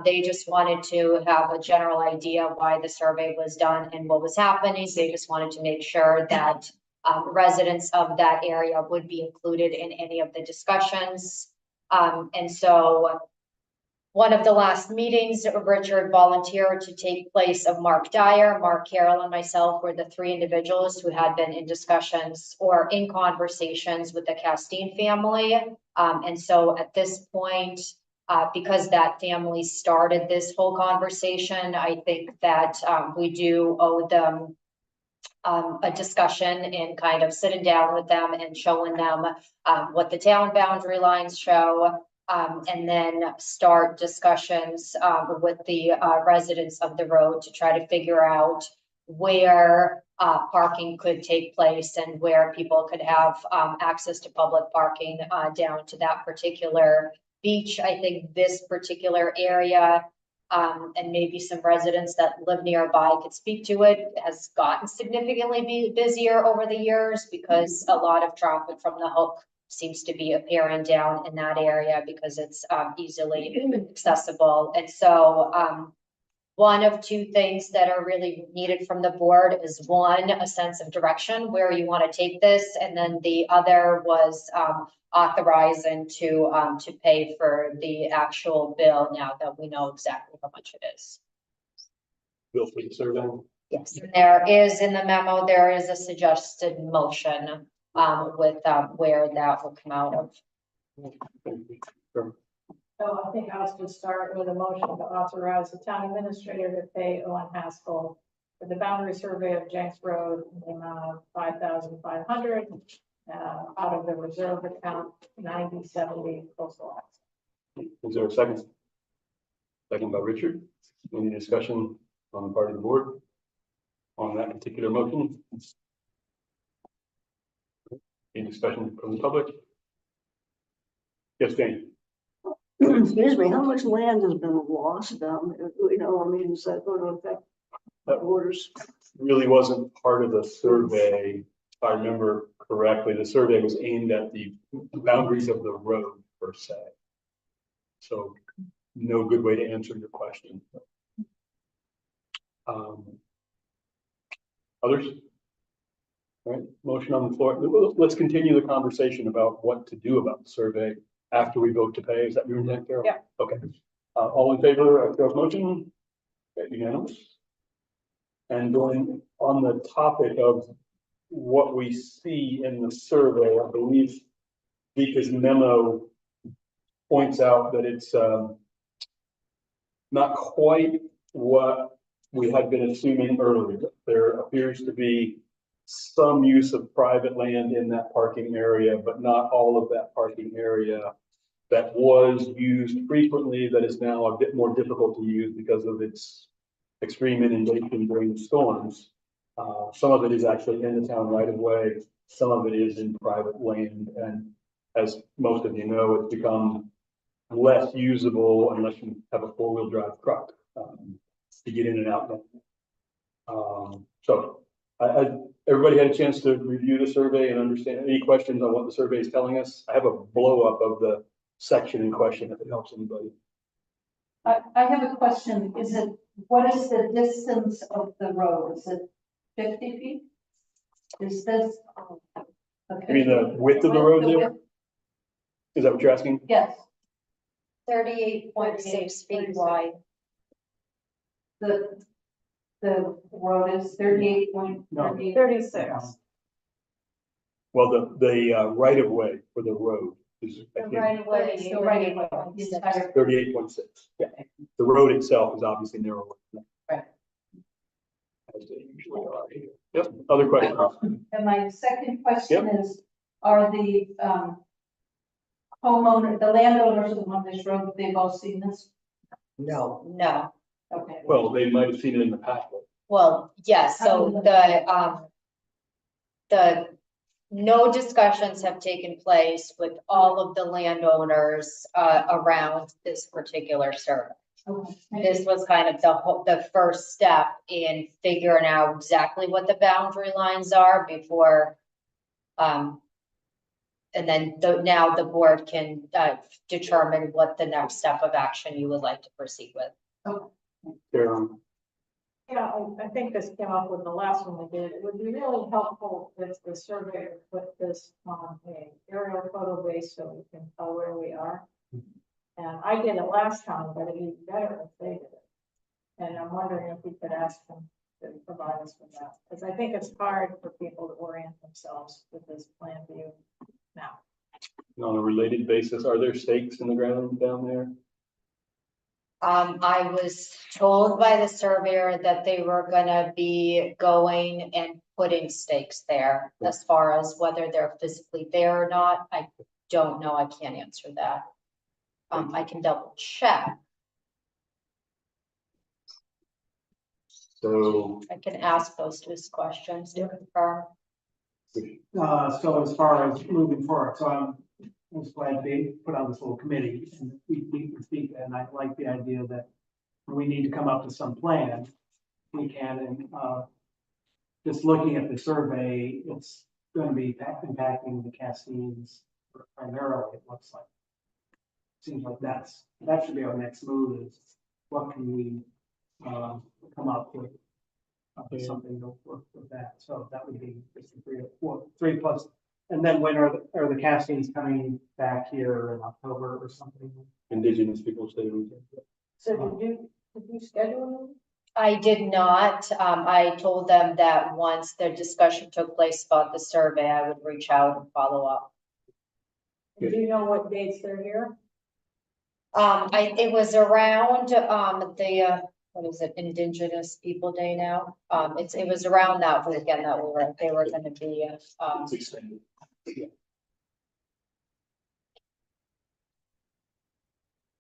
[SPEAKER 2] They just wanted to have a general idea why the survey was done and what was happening. They just wanted to make sure that residents of that area would be included in any of the discussions. And so one of the last meetings, Richard volunteered to take place of Mark Dyer. Mark Carroll and myself were the three individuals who had been in discussions or in conversations with the Castine family. And so at this point, because that family started this whole conversation, I think that we do owe them a discussion and kind of sitting down with them and showing them what the town boundary lines show. And then start discussions with the residents of the road to try to figure out where parking could take place and where people could have access to public parking down to that particular beach. I think this particular area and maybe some residents that live nearby could speak to it, has gotten significantly busier over the years because a lot of traffic from the Hook seems to be appearing down in that area because it's easily accessible. And so one of two things that are really needed from the board is one, a sense of direction where you want to take this. And then the other was authorizing to pay for the actual bill now that we know exactly how much it is.
[SPEAKER 1] Bill for the survey.
[SPEAKER 2] Yes, and there is in the memo, there is a suggested motion with where that will come out of.
[SPEAKER 1] Sure.
[SPEAKER 3] So I think I was to start with a motion to authorize the town administrator to pay Owen Haskell for the boundary survey of Jenks Road in the amount of $5,500 out of the reserve account 9070 coastal access.
[SPEAKER 1] Is there a second? Second by Richard. Any discussion on the part of the board on that particular motion? Any discussion from the public? Yes, Jane.
[SPEAKER 9] Excuse me, how much land has been lost down there? You know, I mean, is that going to affect the orders?
[SPEAKER 1] Really wasn't part of the survey. If I remember correctly, the survey was aimed at the boundaries of the road per se. So no good way to answer your question. Others? All right, motion on the floor. Let's continue the conversation about what to do about the survey after we vote to pay. Is that your intent, Carol?
[SPEAKER 3] Yeah.
[SPEAKER 1] Okay. All in favor of Carol's motion? Okay, unanimous. And going on the topic of what we see in the survey, I believe Vika's memo points out that it's not quite what we had been assuming earlier. There appears to be some use of private land in that parking area, but not all of that parking area that was used frequently, that is now a bit more difficult to use because of its extreme inundation during the storms. Some of it is actually in the town right of way. Some of it is in private land. And as most of you know, it's become less usable unless you have a four-wheel drive truck to get in and out. So everybody had a chance to review the survey and understand any questions on what the survey is telling us. I have a blow up of the section in question if it helps anybody.
[SPEAKER 7] I have a question. What is the distance of the road? Is it 50 feet? Is this?
[SPEAKER 1] I mean, the width of the road there? Is that what you're asking?
[SPEAKER 7] Yes,
[SPEAKER 2] 38.6 feet wide.
[SPEAKER 7] the road is 38.38.
[SPEAKER 3] 36.
[SPEAKER 1] Well, the right of way for the road is, I think,
[SPEAKER 2] Right away.
[SPEAKER 7] The right of way, the entire-
[SPEAKER 1] 38.6. Yeah. The road itself is obviously narrower.
[SPEAKER 7] Right.
[SPEAKER 1] As they usually are here. Yep, other questions?
[SPEAKER 7] And my second question is, are the homeowner, the landowners on this road, they've all seen this?
[SPEAKER 2] No.
[SPEAKER 7] Okay.
[SPEAKER 1] Well, they might have seen it in the packet.
[SPEAKER 2] Well, yes, so the no discussions have taken place with all of the landowners around this particular survey. This was kind of the first step in figuring out exactly what the boundary lines are before. And then now the board can determine what the next step of action you would like to proceed with.
[SPEAKER 1] Carolyn,
[SPEAKER 3] Yeah, I think this came up with the last one we did. It would be really helpful if the surveyor put this on a aerial photo base so we can tell where we are. And I did it last time, but it'd be better if they did it. And I'm wondering if we could ask them to provide us with that, because I think it's hard for people to orient themselves with this plan view now.
[SPEAKER 1] on a related basis, are there stakes in the ground down there?
[SPEAKER 2] I was told by the surveyor that they were gonna be going and putting stakes there. As far as whether they're physically there or not, I don't know. I can't answer that. I can double check.
[SPEAKER 1] So,
[SPEAKER 2] I can ask those two questions to confirm.
[SPEAKER 5] So as far as moving forward, so I'm just glad they put on this little committee and we can speak, and I like the idea that we need to come up with some plan. We can, and just looking at the survey, it's going to be impacting the Castines primarily, it looks like. Seems like that should be our next move, is what can we come up with something to work with that. So that would be just three plus. And then when are the castings coming back here in October or something?
[SPEAKER 1] Indigenous people stay with you.
[SPEAKER 3] So did you schedule them?
[SPEAKER 2] I did not. I told them that once the discussion took place about the survey, I would reach out and follow up.
[SPEAKER 3] Do you know what dates they're here?
[SPEAKER 2] It was around, what is it, Indigenous People Day now? It was around that weekend that they were gonna be,
[SPEAKER 1] It's extended.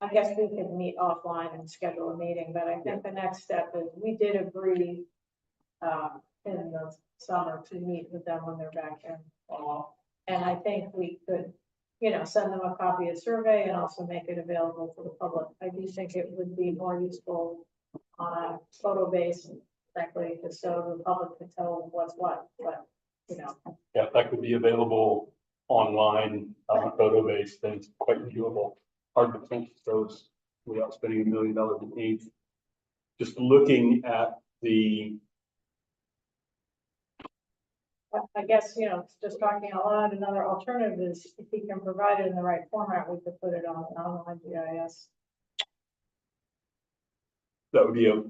[SPEAKER 3] I guess we could meet offline and schedule a meeting, but I think the next step is, we did agree in the summer to meet with them when they're back in fall. And I think we could, send them a copy of the survey and also make it available for the public. I do think it would be more useful on a photo base, frankly, just so the public can tell what's what, but,
[SPEAKER 1] Yeah, if that could be available online on a photo base, then it's quite viewable. Hard to think those without spending $1 million in ink. Just looking at the,
[SPEAKER 3] I guess, just talking out loud, another alternative is if he can provide it in the right format, we could put it on online GIS.
[SPEAKER 1] that would be a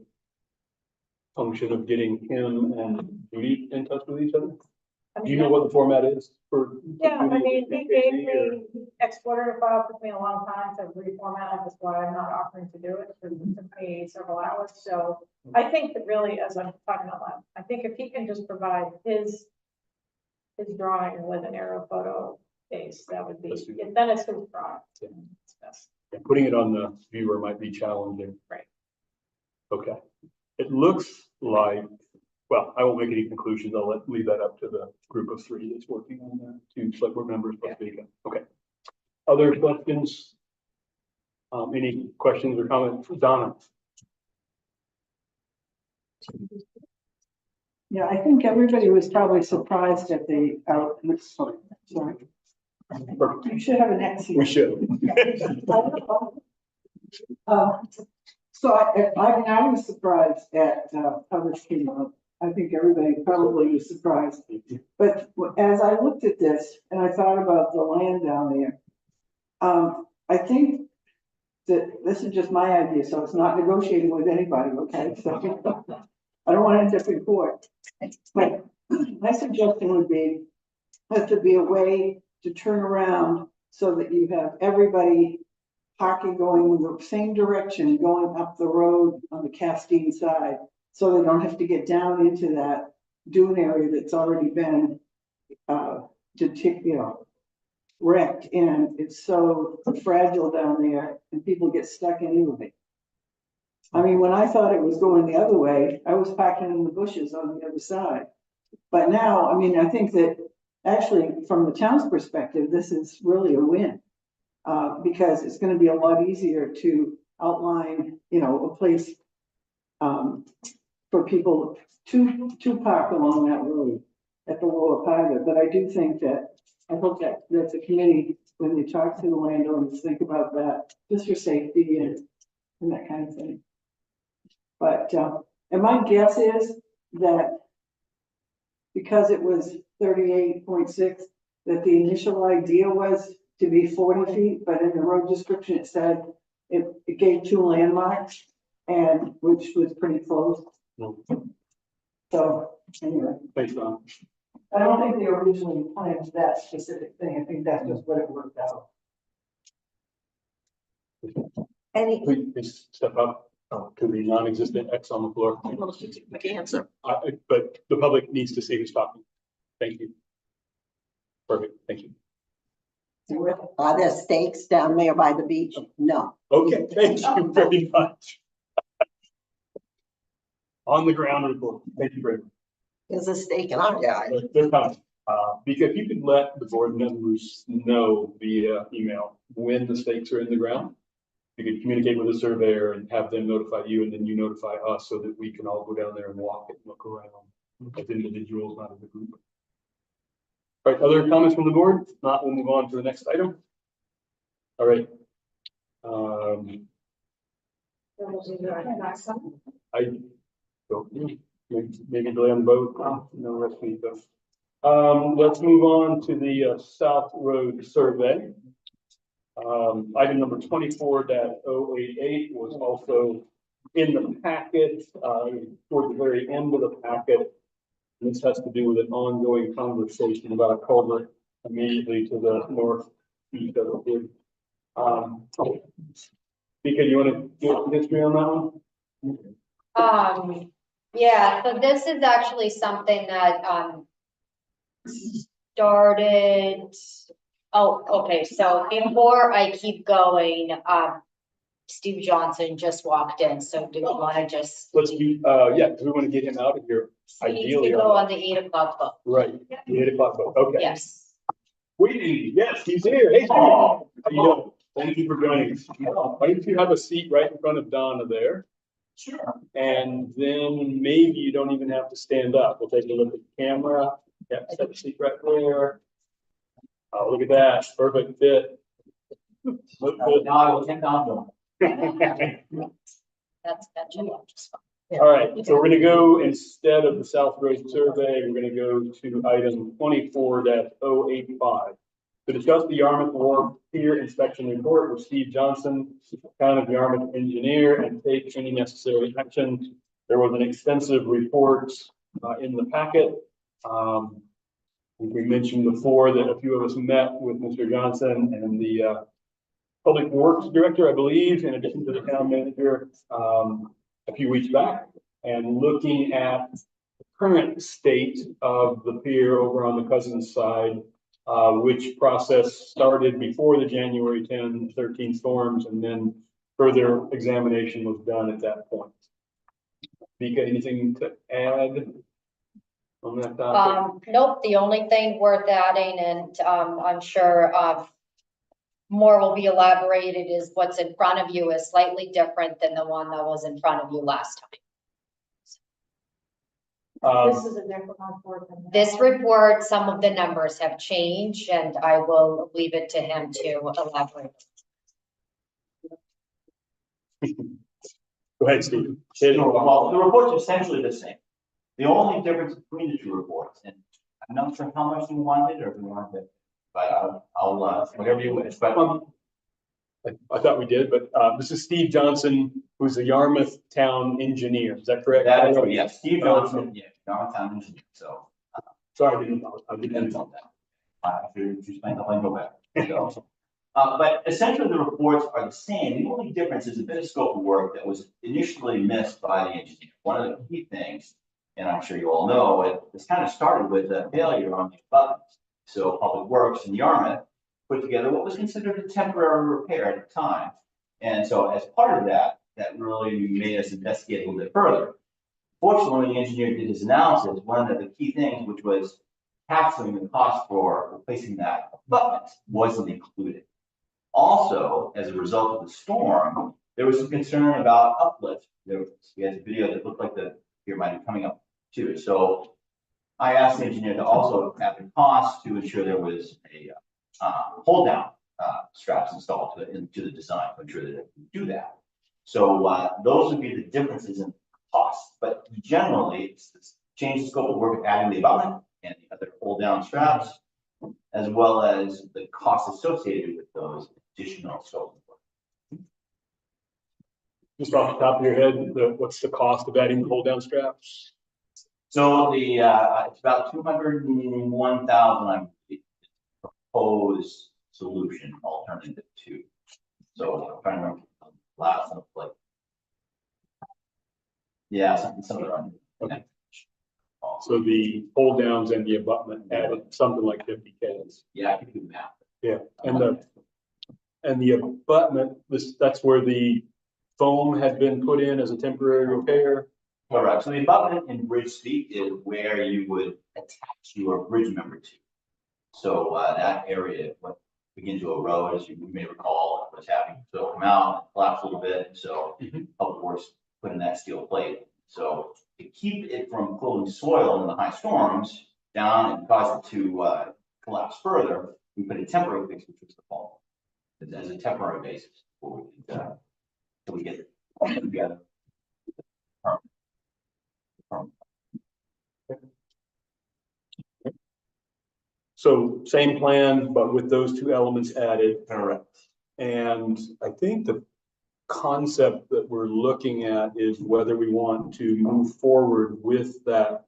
[SPEAKER 1] function of getting him and Judy in touch with each other. Do you know what the format is for?
[SPEAKER 3] Yeah, I
[SPEAKER 1] Judy
[SPEAKER 3] mean,
[SPEAKER 1] and
[SPEAKER 3] he gave
[SPEAKER 1] Casey, or-
[SPEAKER 3] me, he exported a file, took me a long time to reformat, that's why I'm not offering to do it, because it took me several hours, so I think that really, as I'm talking out loud, I think if he can just provide his drawing with an aerial photo base, that would be,
[SPEAKER 1] Let's do that.
[SPEAKER 3] then it's his drawing.
[SPEAKER 1] Yeah.
[SPEAKER 3] It's best.
[SPEAKER 1] And putting it on the viewer might be challenging.
[SPEAKER 3] Right.
[SPEAKER 1] Okay. It looks like, well, I won't make any conclusions. I'll leave that up to the group of three that's working on that, two select board members plus Vika. Okay. Other questions? Any questions or comments for Donna?
[SPEAKER 6] Yeah, I think everybody was probably surprised at the sorry. You should have an X here.
[SPEAKER 1] We should.
[SPEAKER 6] So I was surprised at how this came out. I think everybody probably was surprised. But as I looked at this and I thought about the land down there, I think that this is just my idea, so it's not negotiating with anybody, okay? So I don't want to end up in court. But my suggestion would be that there be a way to turn around so that you have everybody parking going in the same direction, going up the road on the Castine side, so they don't have to get down into that dune area that's already been, wrecked, and it's so fragile down there, and people get stuck anyway. I mean, when I thought it was going the other way, I was parking in the bushes on the other side. But now, I mean, I think that actually, from the town's perspective, this is really a win. Because it's going to be a lot easier to outline, a place for people to park along that road at the lower part of it. But I do think that, I hope that the committee, when they talk to the landowners, think about that, just for safety and that kind of thing. But, and my guess is that because it was 38.6, that the initial idea was to be 40 feet, but in the road description, it said it gave 2 landmarks, and which was pretty close. So anyway,
[SPEAKER 1] Thanks, Don.
[SPEAKER 6] I don't think they originally planned that specific thing. I think that's just what it worked out.
[SPEAKER 9] Any,
[SPEAKER 1] Please step up to the non-existent X on the floor.
[SPEAKER 9] answer.
[SPEAKER 1] But the public needs to see who's talking. Thank you. Perfect, thank you.
[SPEAKER 9] Are there stakes down there by the beach? No.
[SPEAKER 1] Okay, thank you very much. On the ground report, thank you very much.
[SPEAKER 9] There's a stake in our yard.
[SPEAKER 1] They're coming. Because you could let the board members know via email when the stakes are in the ground. You could communicate with the surveyor and have them notify you, and then you notify us so that we can all go down there and walk it and look around as individuals, not as a group. All right, other comments from the board? If not, we'll move on to the next item. All right. I don't know. Maybe delay on the vote. No rest of the let's move on to the South Road survey. Item number 24-088 was also in the packet, toward the very end of the packet. And this has to do with an ongoing conversation about a culvert immediately to the northeast of it. Vika, you want to give some history on that one?
[SPEAKER 2] Yeah, so this is actually something that, started, oh, okay, so before I keep going, Steve Johnson just walked in, so do you want to just?
[SPEAKER 1] Let's be, yeah, because we want to get him out of here.
[SPEAKER 2] He needs
[SPEAKER 1] Ideally,
[SPEAKER 2] to go on the 8 o'clock book.
[SPEAKER 1] right, the 8 o'clock vote, okay.
[SPEAKER 2] Yes.
[SPEAKER 1] Waiting, yes, he's here. Hey, Paul. How you doing? Thank you for joining us. Why don't you have a seat right in front of Donna there? Sure. And then maybe you don't even have to stand up. We'll take a look at the camera. Yeah, set the seat right there. Oh, look at that, perfect fit. Look good.
[SPEAKER 2] That should be just fine.
[SPEAKER 1] All right, so we're gonna go, instead of the South Road survey, we're gonna go to item 24-085. To discuss the Yarmouth Wharf Pier Inspection Report with Steve Johnson, Town of Yarmouth engineer, and take any necessary action. There was an extensive report in the packet. We mentioned before that a few of us met with Mr. Johnson and the Public Works Director, I believe, in addition to the town manager, a few weeks back, and looking at the current state of the pier over on the Cousins side, which process started before the January 10-13 storms, and then further examination was done at that point. Vika, anything to add on that topic?
[SPEAKER 2] Nope, the only thing worth adding, and I'm sure more will be elaborated, is what's in front of you is slightly different than the one that was in front of you last time.
[SPEAKER 3] This is a different report than that.
[SPEAKER 2] This report, some of the numbers have changed, and I will leave it to him to elaborate.
[SPEAKER 1] Go ahead, Steve.
[SPEAKER 10] Sure. Well, the report's essentially the same. The only difference between the two reports, and I'm not sure how much you wanted, or if you wanted it, but I'll whatever you wish, but.
[SPEAKER 1] I thought we did, but this is Steve Johnson, who's the Yarmouth Town engineer. Is that correct?
[SPEAKER 10] That is, yes, Steve Johnson, yeah, Yarmouth engineer, so.
[SPEAKER 1] Sorry, I didn't know that.
[SPEAKER 10] I should explain the lingo better. So, but essentially the reports are the same. The only difference is a bit of scope of work that was initially missed by the engineer. One of the key things, and I'm sure you all know, it kind of started with a failure on the abutments. So Public Works in Yarmouth put together what was considered a temporary repair at the time. And so as part of that, that really made us investigate a little bit further. Fortunately, when the engineer did his analysis, one of the key things, which was capturing the cost for replacing that abutment, wasn't included. Also, as a result of the storm, There was some concern about uplift. We had a video that looked like the pier might be coming up too. So I asked the engineer to also add the cost to ensure there was a hold down straps installed into the design to ensure that it can do that. So those would be the differences in cost, but generally it's change the scope of work of adding the abutment and the other hold down straps, as well as the cost associated with those additional scope of work.
[SPEAKER 1] Just off the top of your head, what's the cost of adding the hold down straps?
[SPEAKER 10] So the it's about 201,000, I believe, proposed solution alternative to. So I'm trying to remember the last one, like, yeah, something around.
[SPEAKER 1] Okay. So the hold downs and the abutment added something like 50K.
[SPEAKER 10] Yeah, I can do the math.
[SPEAKER 1] Yeah, and the abutment, that's where the foam had been put in as a temporary repair.
[SPEAKER 10] Correct. So the abutment in bridge speak is where you would attach your bridge member to. So that area went begins to erode, as you may recall, what's happening. So it'll come out, collapse a little bit. So Public Works put in that steel plate. So to keep it from pulling soil in the high storms down and cause it to collapse further, we put a temporary fix, which was the foam, as a temporary basis before we could, till we get it together.
[SPEAKER 1] So same plan, but with those two elements added.
[SPEAKER 10] Correct.
[SPEAKER 1] And I think the concept that we're looking at is whether we want to move forward with that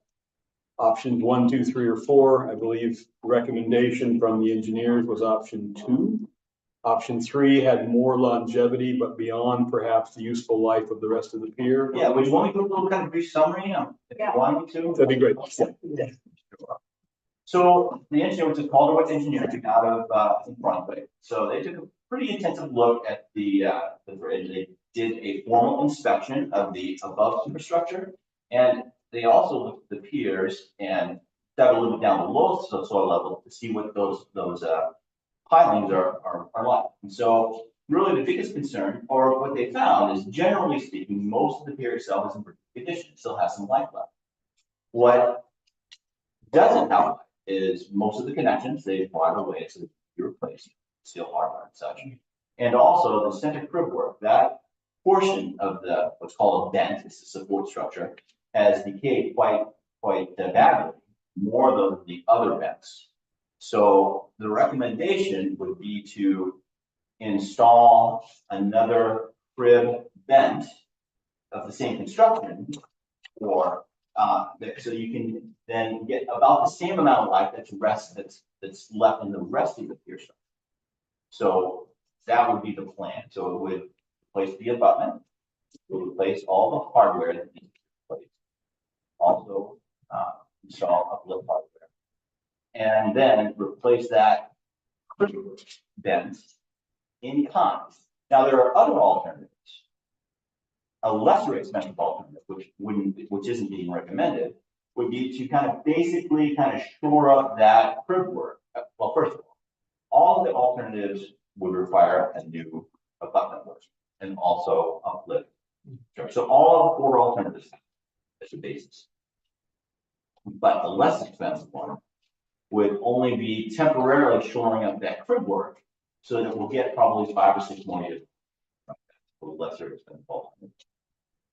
[SPEAKER 1] options 1, 2, 3, or 4. I believe recommendation from the engineers was option 2. Option 3 had more longevity, but beyond perhaps the useful life of the rest of the pier.
[SPEAKER 10] Yeah, would you want me to do a little kind of brief summary? If you want me to?
[SPEAKER 1] That'd be great.
[SPEAKER 10] Yeah. So the engineer was called with engineering out of in Brunswick. So they took a pretty intensive look at the bridge. They did a formal inspection of the above superstructure, and they also looked at the piers and dug a little bit down below soil level to see what those pilings are like. And so really the biggest concern, or what they found, is generally speaking, most of the pier itself is in pretty good condition. It still has some life left. What doesn't have life is most of the connections they've brought away, so you replace steel hardware and such. And also the center crib work, that portion of the what's called a vent, it's a support structure, has decayed quite badly, more than the other vents. So the recommendation would be to install another crib vent of the same construction, or so you can then get about the same amount of life that's left in the rest of the pier structure. So that would be the plan. So it would replace the abutment, it would replace all the hardware that needs to be replaced, also install uplift hardware, and then replace that vent in kind. Now there are other alternatives. A lesser expensive alternative, which isn't being recommended, would be to basically shore up that crib work. Well, first of all of the alternatives would require a new abutment work and also uplift. So all of the 4 alternatives as a basis. But the less expensive one would only be temporarily shoring up that crib work, so that we'll get probably 5 or 6 more years for the lesser expensive alternative.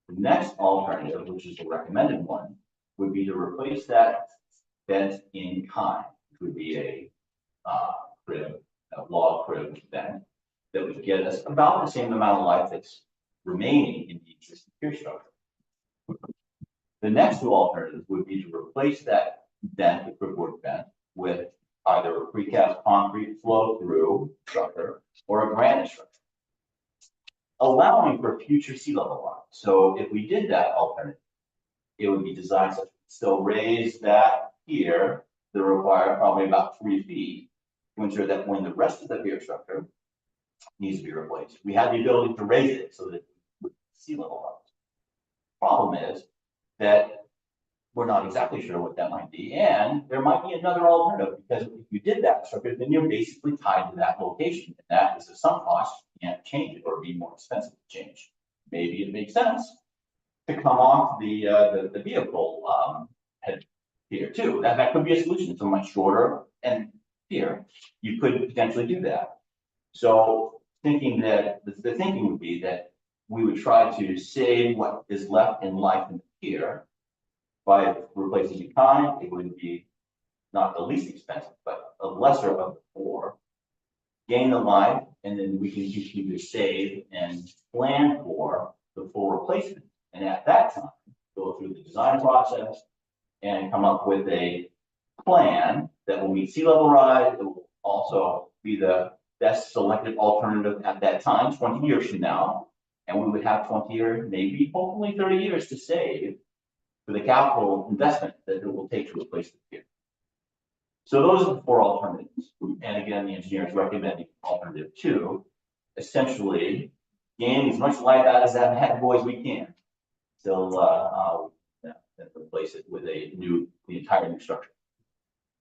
[SPEAKER 10] The next alternative, which is the recommended one, would be to replace that vent in kind, which would be a log crib vent that would get us about the same amount of life that's remaining in the existing pier structure. The next 2 alternatives would be to replace that vent, the cribwork vent, with either a precast concrete flow-through structure or a granite structure, allowing for future sea level rise. So if we did that alternative, it would be designed such that it still raise that pier that require probably about 3 feet to ensure that when the rest of the pier structure needs to be replaced, we have the ability to raise it so that it would sea level rise. Problem is that we're not exactly sure what that might be, and there might be another alternative, because if you did that structure, then you're basically tied to that location, and that is at some cost, you can't change it or be more expensive to change. Maybe it makes sense to come off the vehicle head here too. That could be a solution. It's a much shorter and here you could potentially do that. So thinking that the thinking would be that we would try to save what is left in life in the pier by replacing the kind. It would be not the least expensive, but a lesser of the four. Gain the life, and then we can either save and plan for the full replacement. And at that time, go through the design process and come up with a plan that will meet sea level rise. It will also be the best selected alternative at that time, 20 years from now. And we would have 20 years, maybe hopefully 30 years to save for the capital investment that it will take to replace the pier. So those are the four alternatives. And again, the engineer is recommending alternative 2, essentially gain as much life out of that bad boy as we can. Still replace it with the entire new structure.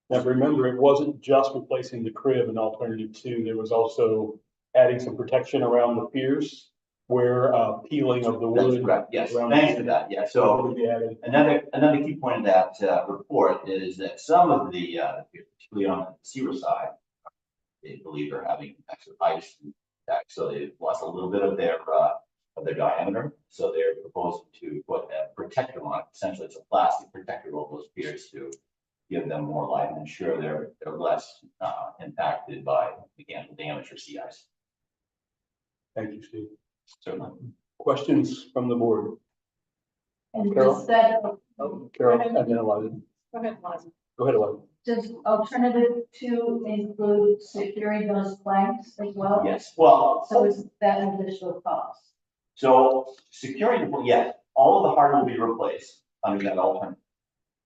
[SPEAKER 1] Now, remember, it wasn't just replacing the crib in alternative 2. There was also adding some protection around the piers where peeling of the
[SPEAKER 10] That's
[SPEAKER 1] wood.
[SPEAKER 10] correct. Yes,
[SPEAKER 1] around
[SPEAKER 10] thanks
[SPEAKER 1] the-
[SPEAKER 10] for that. Yeah, so
[SPEAKER 1] would be added.
[SPEAKER 10] another key point of that report is that some of the, particularly on the Seaward side, they believe are having extra ice attack, so they've lost a little bit of their diameter. So they're proposing to put a protector on it. Essentially, it's a plastic protector over those piers to give them more life and ensure they're less impacted by mechanical damage or sea ice.
[SPEAKER 1] Thank you, Steve.
[SPEAKER 10] Certainly.
[SPEAKER 1] Questions from the board?
[SPEAKER 7] And
[SPEAKER 1] Carol?
[SPEAKER 7] does that,
[SPEAKER 1] Carol, and then Eliza.
[SPEAKER 3] Go ahead, Liza.
[SPEAKER 1] Go ahead, Eliza.
[SPEAKER 7] does alternative 2 include securing those planks as well?
[SPEAKER 10] Yes, well,
[SPEAKER 7] So is that an additional cost?
[SPEAKER 10] so securing, yes, all of the hardware will be replaced under that alternative.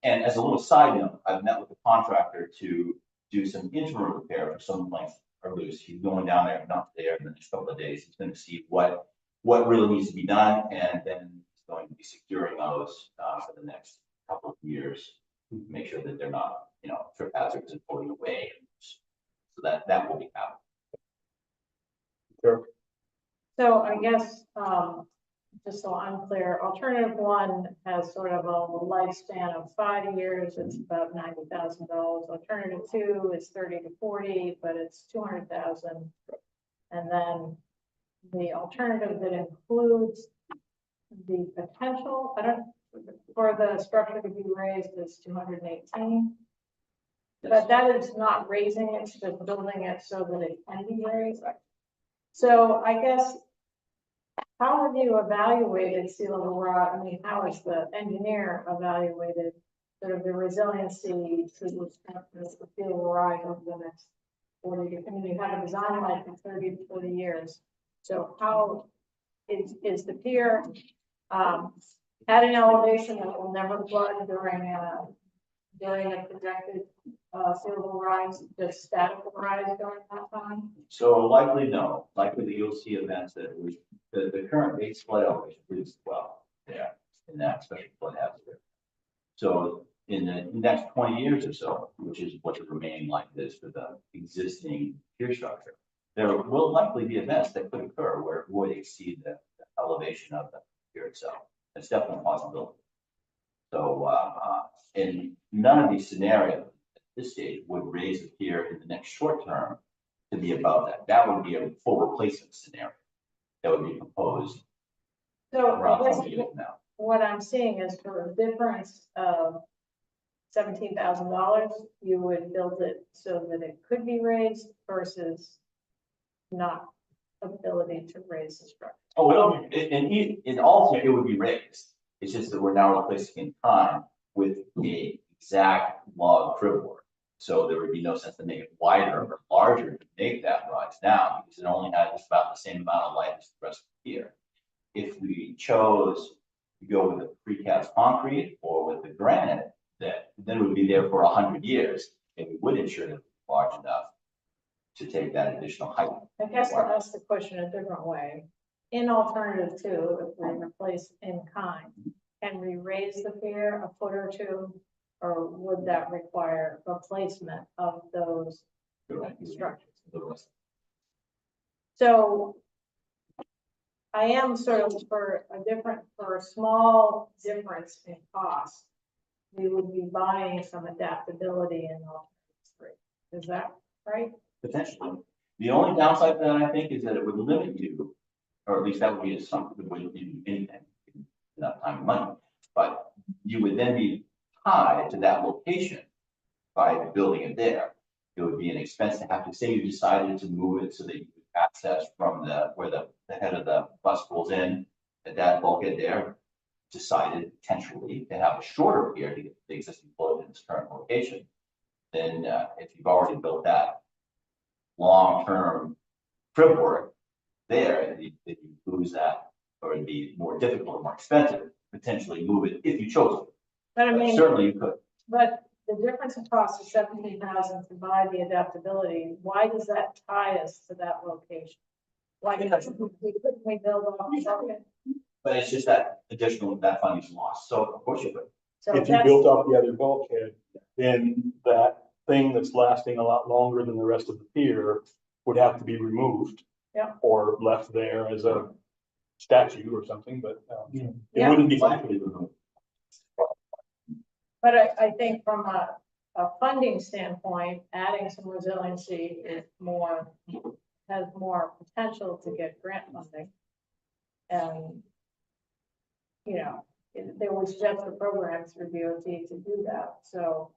[SPEAKER 10] And as a little side note, I've met with the contractor to do some interim repair for some planks that are loose. He's going down there, not there in the next couple of days. He's going to see what really needs to be done, and then he's going to be securing those for the next couple of years to make sure that they're not, trip hazards and floating away. So that will be happening.
[SPEAKER 1] Carol?
[SPEAKER 3] So I guess, just so I'm clear, alternative 1 has sort of a lifespan of 5 years. It's about $90,000. Alternative 2 is 30 to 40, but it's 200,000. And then the alternative that includes the potential, for the structure to be raised is 218. But that is not raising it, it's just building it so that it can be raised. So I guess, how have you evaluated sea level rise? I mean, how has the engineer evaluated sort of the resiliency to the sea level rise over the next 40 years? I mean, you have a design life of 30 to 40 years. So how is the pier at an elevation that will never flood during a projected sea level rise, just static rise during that time?
[SPEAKER 10] So likely no, likely that you'll see events that the current base flood elevation is well there in that special flood hazard. So in the next 20 years or so, which is what the remaining life is for the existing pier structure, there will likely be events that could occur where it would exceed the elevation of the pier itself. It's definitely a possibility. So in none of these scenarios at this stage would raise the pier in the next short term to be above that. That would be a full replacement scenario that would be proposed
[SPEAKER 3] So
[SPEAKER 10] around
[SPEAKER 3] I guess
[SPEAKER 10] 20 years now.
[SPEAKER 3] what I'm seeing is for a difference of $17,000, you would build it so that it could be raised versus not ability to raise the structure.
[SPEAKER 10] Oh, in all, it would be raised. It's just that we're now replacing in time with a exact log crib work. So there would be no sense to make it wider or larger to make that rise down, because it only has just about the same amount of life as the rest of the pier. If we chose to go with the precast concrete or with the granite, then it would be there for 100 years, and we would ensure that it's large enough to take that additional height.
[SPEAKER 3] I guess to ask the question a different way, in alternative 2, if we replace in kind, can we raise the pier a foot or two? Or would that require replacement of those structures? So I am sort of for a small difference in cost, we would be buying some adaptability in alternative three. Is that right?
[SPEAKER 10] Potentially. The only downside to that, I think, is that it would limit you, or at least that would be something that wouldn't do anything, enough time and money. But you would then be tied to that location by building it there. It would be an expense to have to say you decided to move it so that you could access from where the head of the bus pulls in, at that bulkhead there, decided potentially to have a shorter pier to get the existing float in its current location. Then if you've already built that long-term crib work there, if you lose that, or it'd be more difficult and more expensive, potentially move it if you chose to.
[SPEAKER 3] But I
[SPEAKER 10] But
[SPEAKER 3] mean,
[SPEAKER 10] certainly you could.
[SPEAKER 3] but the difference in cost is 17,000 to buy the adaptability. Why does that tie us to that location? Why couldn't we build off the bucket?
[SPEAKER 10] But it's just that additional, that funding is lost. So of course you could.
[SPEAKER 3] So
[SPEAKER 1] If you
[SPEAKER 3] that's,
[SPEAKER 1] built off the other bulkhead, then that thing that's lasting a lot longer than the rest of the pier would have to be removed.
[SPEAKER 3] Yeah.
[SPEAKER 1] Or left there as a statue or something, but, it
[SPEAKER 3] Yeah.
[SPEAKER 1] wouldn't be.
[SPEAKER 10] Likely removed.
[SPEAKER 3] but I think from a funding standpoint, adding some resiliency is has more potential to get grant funding. And, there was just a program through DOT to do that, so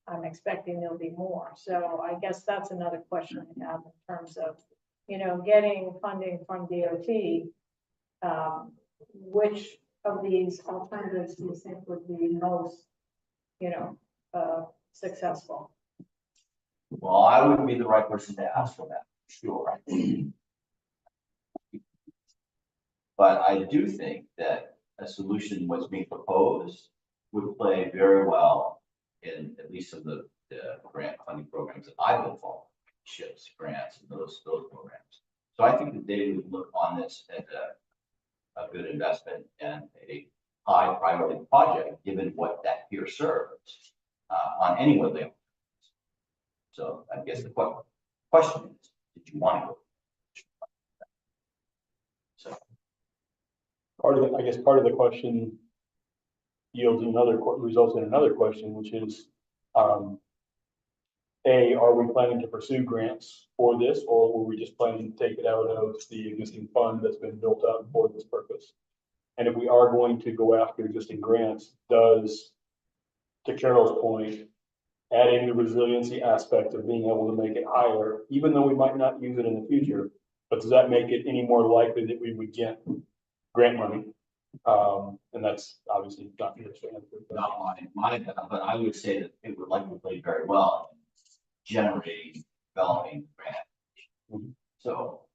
[SPEAKER 3] I'm expecting there'll be more. So I guess that's another question I have in terms of, getting funding from DOT. Which of these alternatives do you think would be most, successful?
[SPEAKER 10] Well, I wouldn't be the right person to ask for that, sure. But I do think that a solution what's being proposed would play very well in at least some of the grant funding programs that I've been involved in, ships, grants, and those programs. So I think that they would look on this as a good investment and a high priority project, given what that pier serves on any one level. So I guess the question is, did you want to go? So
[SPEAKER 1] Part of the question yields results in another question, which is, are we planning to pursue grants for this, or were we just planning to take it out of the existing fund that's been built up for this purpose? And if we are going to go after existing grants, does, to Carol's point, adding the resiliency aspect of being able to make it higher, even though we might not use it in the future, but does that make it any more likely that we would get grant money? And that's obviously not your answer.
[SPEAKER 10] not mine, but I would say that it would likely play very well in generating, developing grant.
[SPEAKER 1] Mhm.
[SPEAKER 10] So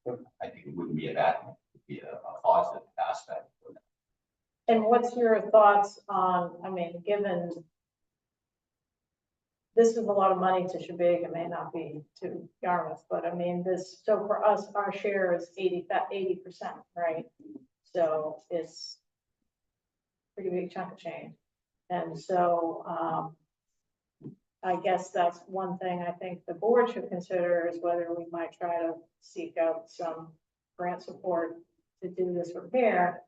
[SPEAKER 10] I think it wouldn't be a bad thing, it would be a positive aspect for that.
[SPEAKER 3] And what's your thoughts on, given this is a lot of money to Shabig, it may not be to Yarmouth, but so for us, our share is 80%, right? So it's a pretty big chunk of change. And so, I guess that's one thing I think the board should consider is whether we might try to seek out some grant support to do this repair.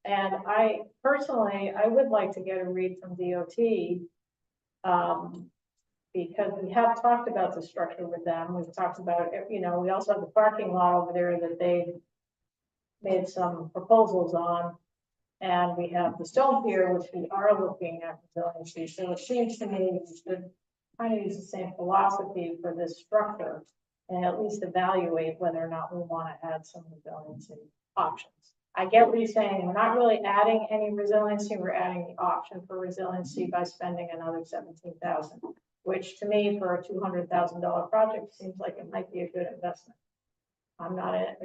[SPEAKER 3] And I personally, I would like to get a read from DOT. Because we have talked about the structure with them. We've talked about, we also have the parking lot over there that they made some proposals on. And we have the stone pier, which we are looking at resiliency. So it seems to me we should kind of use the same philosophy for this structure and at least evaluate whether or not we want to add some resiliency options. I get what you're saying. We're not really adding any resiliency. We're adding the option for resiliency by spending another 17,000, which to me for a $200,000 project seems like it might be a good investment. I'm not,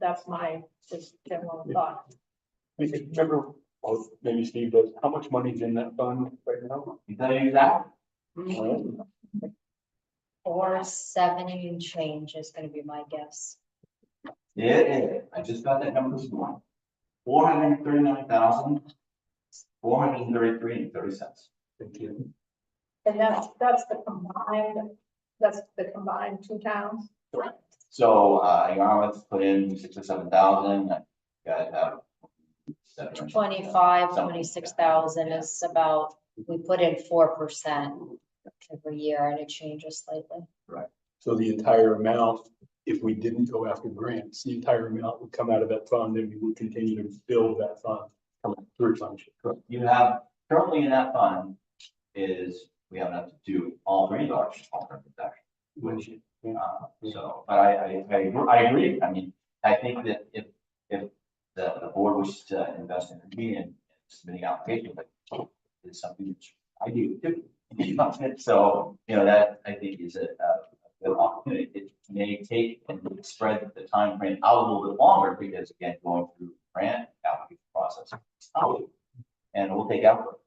[SPEAKER 3] that's my just general thought.
[SPEAKER 1] Remember, or maybe Steve does, how much money is in that fund right now?
[SPEAKER 10] You tell you that?
[SPEAKER 1] Well,
[SPEAKER 2] 470 and change is gonna be my guess.
[SPEAKER 10] It is. I just got that number this morning. 439,000 $433.30.
[SPEAKER 1] Thank you.
[SPEAKER 3] And that's the combined two towns?
[SPEAKER 10] So, Yarmouth put in 6 or 7,000, guys have 7 or
[SPEAKER 2] 25, 26,000 is about, we put in 4% every year and it changes slightly.
[SPEAKER 1] So the entire amount, if we didn't go after grants, the entire amount would come out of that fund and we would continue to build that fund through township.
[SPEAKER 10] You have currently in that fund is, we have enough to do all 3 large alternative actions, which, so, but I agree. I mean, I think that if the board wishes to invest in me and submitting application, but it's something which I do too. So, that I think is a good opportunity. It may take and spread the time frame out a little bit longer because again, going through grant application process. And we'll take effort.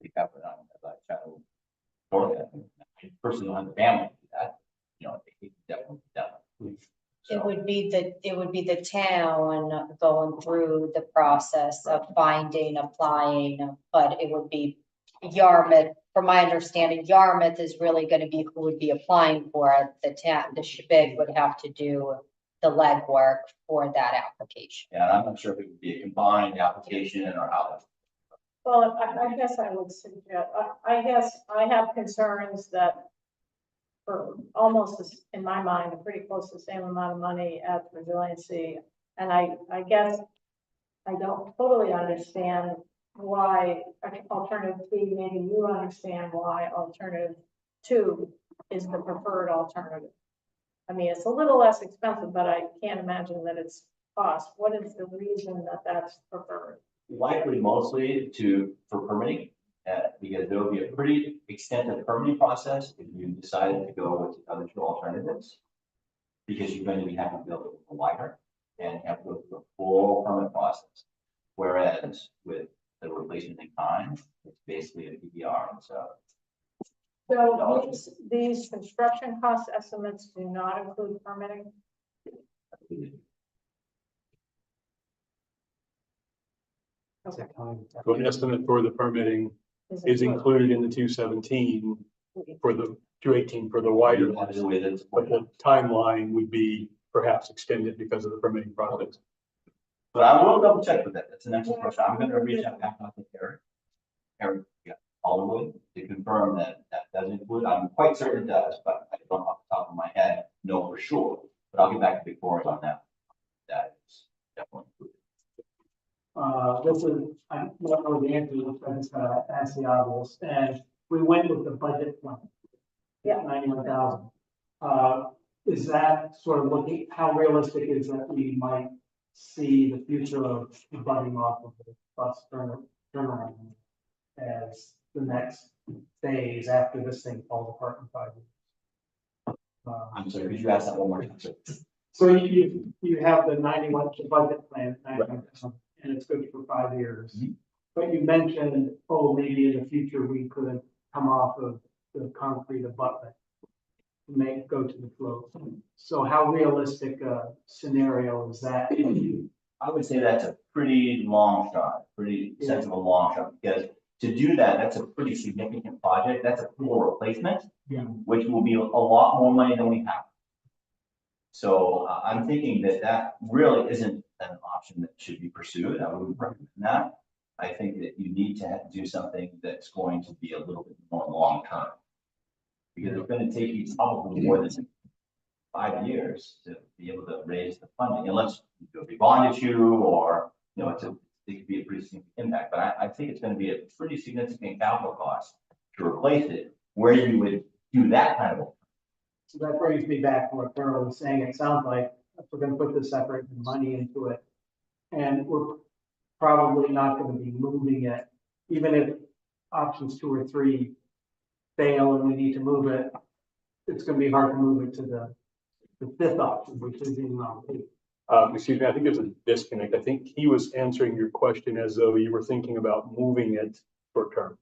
[SPEAKER 10] Take effort on it as I try to sort that. Personally, on the family do that, it definitely.
[SPEAKER 2] It would be the town going through the process of finding, applying, but it would be Yarmouth, from my understanding, Yarmouth is really gonna be who would be applying for it. The town, the Shebig would have to do the legwork for that application.
[SPEAKER 10] Yeah, I'm not sure if it would be a combined application or how that.
[SPEAKER 3] Well, I guess I would suggest, I guess I have concerns that for almost, in my mind, pretty close to the same amount of money as resiliency. And I guess I don't totally understand why alternative B, maybe you understand why alternative 2 is the preferred alternative. I mean, it's a little less expensive, but I can't imagine that it's cost. What is the reason that that's preferred?
[SPEAKER 10] Likely mostly for permitting, because there will be a pretty extensive permitting process if you decided to go with the other 2 alternatives. Because you're going to be having to build it wider and have to go through a full permit process. Whereas with the replacement in kind, it's basically a PBR, and so.
[SPEAKER 3] So these construction cost estimates do not include permitting? Okay.
[SPEAKER 1] So an estimate for the permitting is included in the 217 for the 218 for the wider
[SPEAKER 10] That is the
[SPEAKER 1] ones.
[SPEAKER 10] way that it's.
[SPEAKER 1] But the timeline would be perhaps extended because of the permitting process.
[SPEAKER 10] But I will double check with that. That's an excellent question. I'm gonna reach out back to Eric, Hollywood to confirm that does include. I'm quite certain it does, but I don't off the top of my head know for sure. But I'll get back to Victoria on that. That is definitely included.
[SPEAKER 5] I don't know the answer, but it's ask the obvious, and we went with the budget plan.
[SPEAKER 3] Yeah.
[SPEAKER 5] 91,000. Is that sort of looking, how realistic is that we might see the future of budding off of the bus turnaround as the next phase after this thing falls apart in 5 years?
[SPEAKER 10] I'm sorry, could you ask that one more time?
[SPEAKER 5] So you have the 91, the budget plan, 91,000, and it's good for 5 years.
[SPEAKER 10] Mhm.
[SPEAKER 5] But you mentioned, maybe in the future we could come off of the concrete abutment, go to the float. So how realistic a scenario is that?
[SPEAKER 10] I would say that's a pretty long shot, pretty sensible long shot, because to do that, that's a pretty significant project. That's a full replacement,
[SPEAKER 5] Yeah.
[SPEAKER 10] which will be a lot more money than we have. So I'm thinking that really isn't an option that should be pursued. I wouldn't recommend that. I think that you need to do something that's going to be a little bit more long term. Because it's going to take you probably more than 5 years to be able to raise the funding, unless you do a bond issue or, it could be a pretty significant impact. But I think it's going to be a pretty significant capital cost to replace it, where you would do that kind of.
[SPEAKER 5] So that brings me back to what Carol was saying. It sounds like if we're gonna put this effort and money into it, and we're probably not gonna be moving it, even if options 2 or 3 fail and we need to move it, it's gonna be hard to move it to the 5th option, which is in round 8.
[SPEAKER 1] Excuse me, I think there's a disconnect. I think he was answering your question as though you were thinking about moving it short term.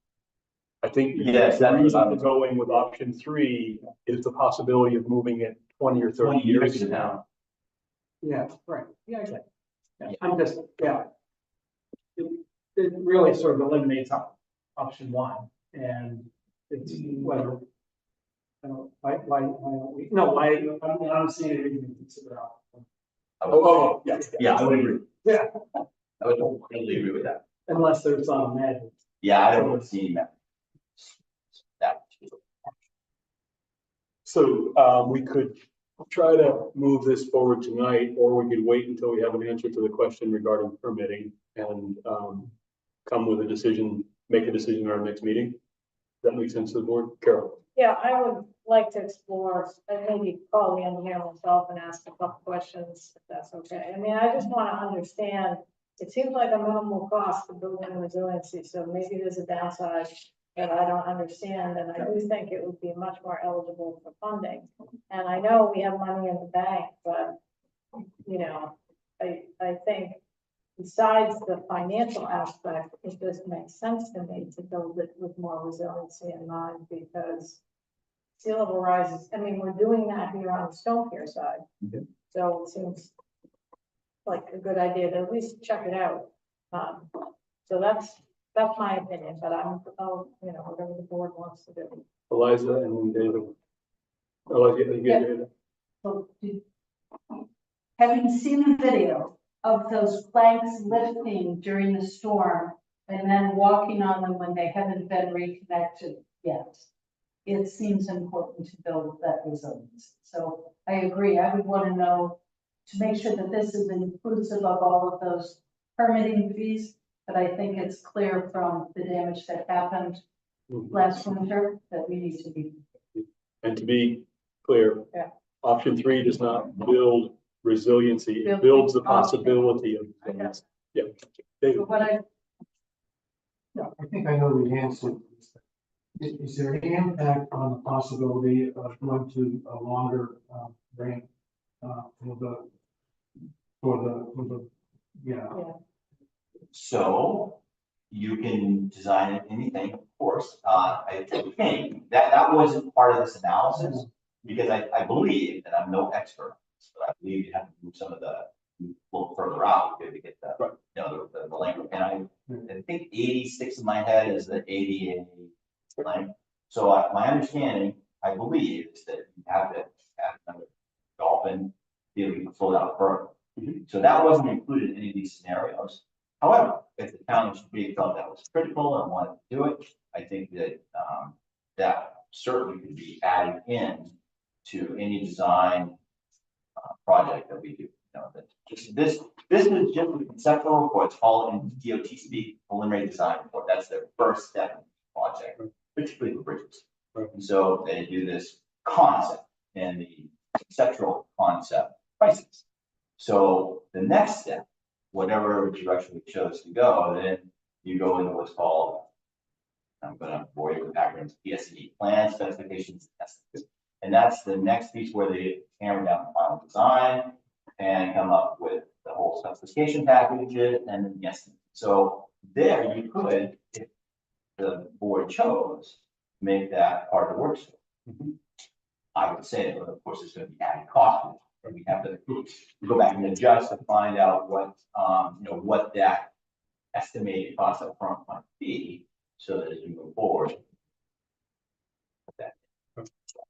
[SPEAKER 1] I think
[SPEAKER 10] Yes,
[SPEAKER 1] the
[SPEAKER 10] that's
[SPEAKER 1] reason
[SPEAKER 10] what I
[SPEAKER 1] for
[SPEAKER 10] was-
[SPEAKER 1] going with option 3 is the possibility of moving it 20 or 30
[SPEAKER 10] 20 years from now.
[SPEAKER 5] Yeah, right. Yeah, exactly. Yeah, I'm just, yeah. It it really sort of eliminates option one, and it's whether. I don't, why don't we, no, why, I don't see any reason to consider option one.
[SPEAKER 1] Oh, yeah.
[SPEAKER 10] Yeah, I would agree.
[SPEAKER 5] Yeah.
[SPEAKER 10] I would totally agree with that.
[SPEAKER 5] Unless there's some magic.
[SPEAKER 10] Yeah, I don't see that. That.
[SPEAKER 1] So, we could try to move this forward tonight, or we could wait until we have an answer to the question regarding permitting and, come with a decision, make a decision at our next meeting. Does that make sense to the board? Carol?
[SPEAKER 3] Yeah, I would like to explore, and maybe call the engineer myself and ask a couple questions, if that's okay. I mean, I just want to understand, it seems like a minimal cost to build in resiliency, so maybe there's a downside that I don't understand, and I do think it would be much more eligible for funding. And I know we have money in the bank, but, you know, I think besides the financial aspect, it just makes sense to me to build it with more resiliency in mind, because sea level rises, I mean, we're doing that here on the Stone Pier side. So it seems like a good idea to at least check it out. So that's my opinion, but I'll, you know, whatever the board wants to do.
[SPEAKER 1] Eliza and David. Eliza, you get it?
[SPEAKER 7] So, having seen the video of those planks lifting during the storm and then walking on them when they haven't been reconnected yet, it seems important to build that resilience. So I agree. I would want to know, to make sure that this is inclusive of all of those permitting fees, but I think it's clear from the damage that happened last winter that we need to be.
[SPEAKER 1] And to be clear,
[SPEAKER 3] Yeah.
[SPEAKER 1] option 3 does not build resiliency, it
[SPEAKER 7] Build
[SPEAKER 1] builds the
[SPEAKER 7] the option.
[SPEAKER 1] possibility of. Yeah. David?
[SPEAKER 7] But what I,
[SPEAKER 4] Yeah, I think I know the answer. Is there any impact on the possibility of going to a longer, ramp, for the, yeah.
[SPEAKER 10] So you can design anything, of course. I think that wasn't part of this analysis, because I believe, and I'm no expert, but I believe you have to move some of the, a little further out to get the,
[SPEAKER 1] Right.
[SPEAKER 10] you know, the length. And I think 86 in my head is the ADA length. So my understanding, I believe, is that you have to have another dolphin be able to float out further. So that wasn't included in any of these scenarios. However, if the town felt that was critical and wanted to do it, I think that that certainly could be added in to any design project that we do. You know, that just this is just the conceptual report. It's all in DOT speak, preliminary design report. That's their first step in the project, particularly for bridges. And so they do this concept and the conceptual concept prices. So the next step, whatever direction we chose to go, then you go into what's called, I'm going to bore you with acronyms, PSE, plan specifications, estimates. And that's the next piece where they hammer down the final design and come up with the whole specification package and then the estimate. So there you could, if the board chose, make that part of the work scope. I would say, but of course, it's going to be added cost, and we have to go back and adjust to find out what, you know, what that estimated cost up front might be, so that as you move forward.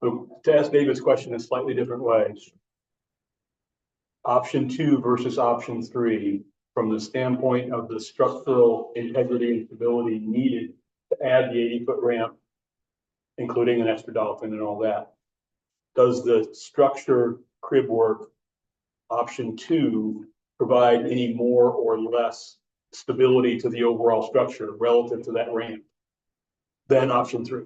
[SPEAKER 1] So to ask David's question in a slightly different way. Option 2 versus option 3, from the standpoint of the structural integrity and stability needed to add the 80-foot ramp, including an extra dolphin and all that. Does the structure crib work, option 2, provide any more or less stability to the overall structure relative to that ramp than option 3?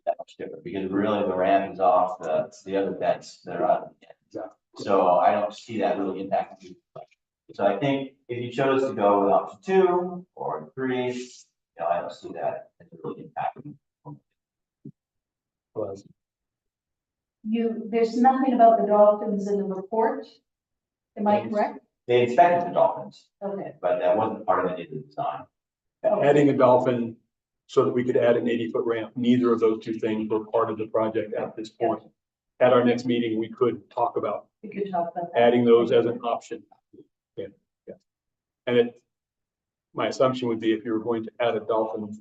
[SPEAKER 10] That much different, because really the ramp is off the other beds that are out.
[SPEAKER 1] Exactly.
[SPEAKER 10] So I don't see that really impacting you. So I think if you chose to go with option 2 or 3, you know, I don't see that as really impacting.
[SPEAKER 7] there's nothing about the dolphins in the report. Am I correct?
[SPEAKER 10] They inspected the dolphins,
[SPEAKER 7] Okay.
[SPEAKER 10] but that wasn't part of any of the design.
[SPEAKER 1] Adding a dolphin so that we could add an 80-foot ramp, neither of those two things were part of the project at this point. At our next meeting, we could talk about
[SPEAKER 7] We could talk about that.
[SPEAKER 1] adding those as an option. Yeah. And my assumption would be if you were going to add a dolphin,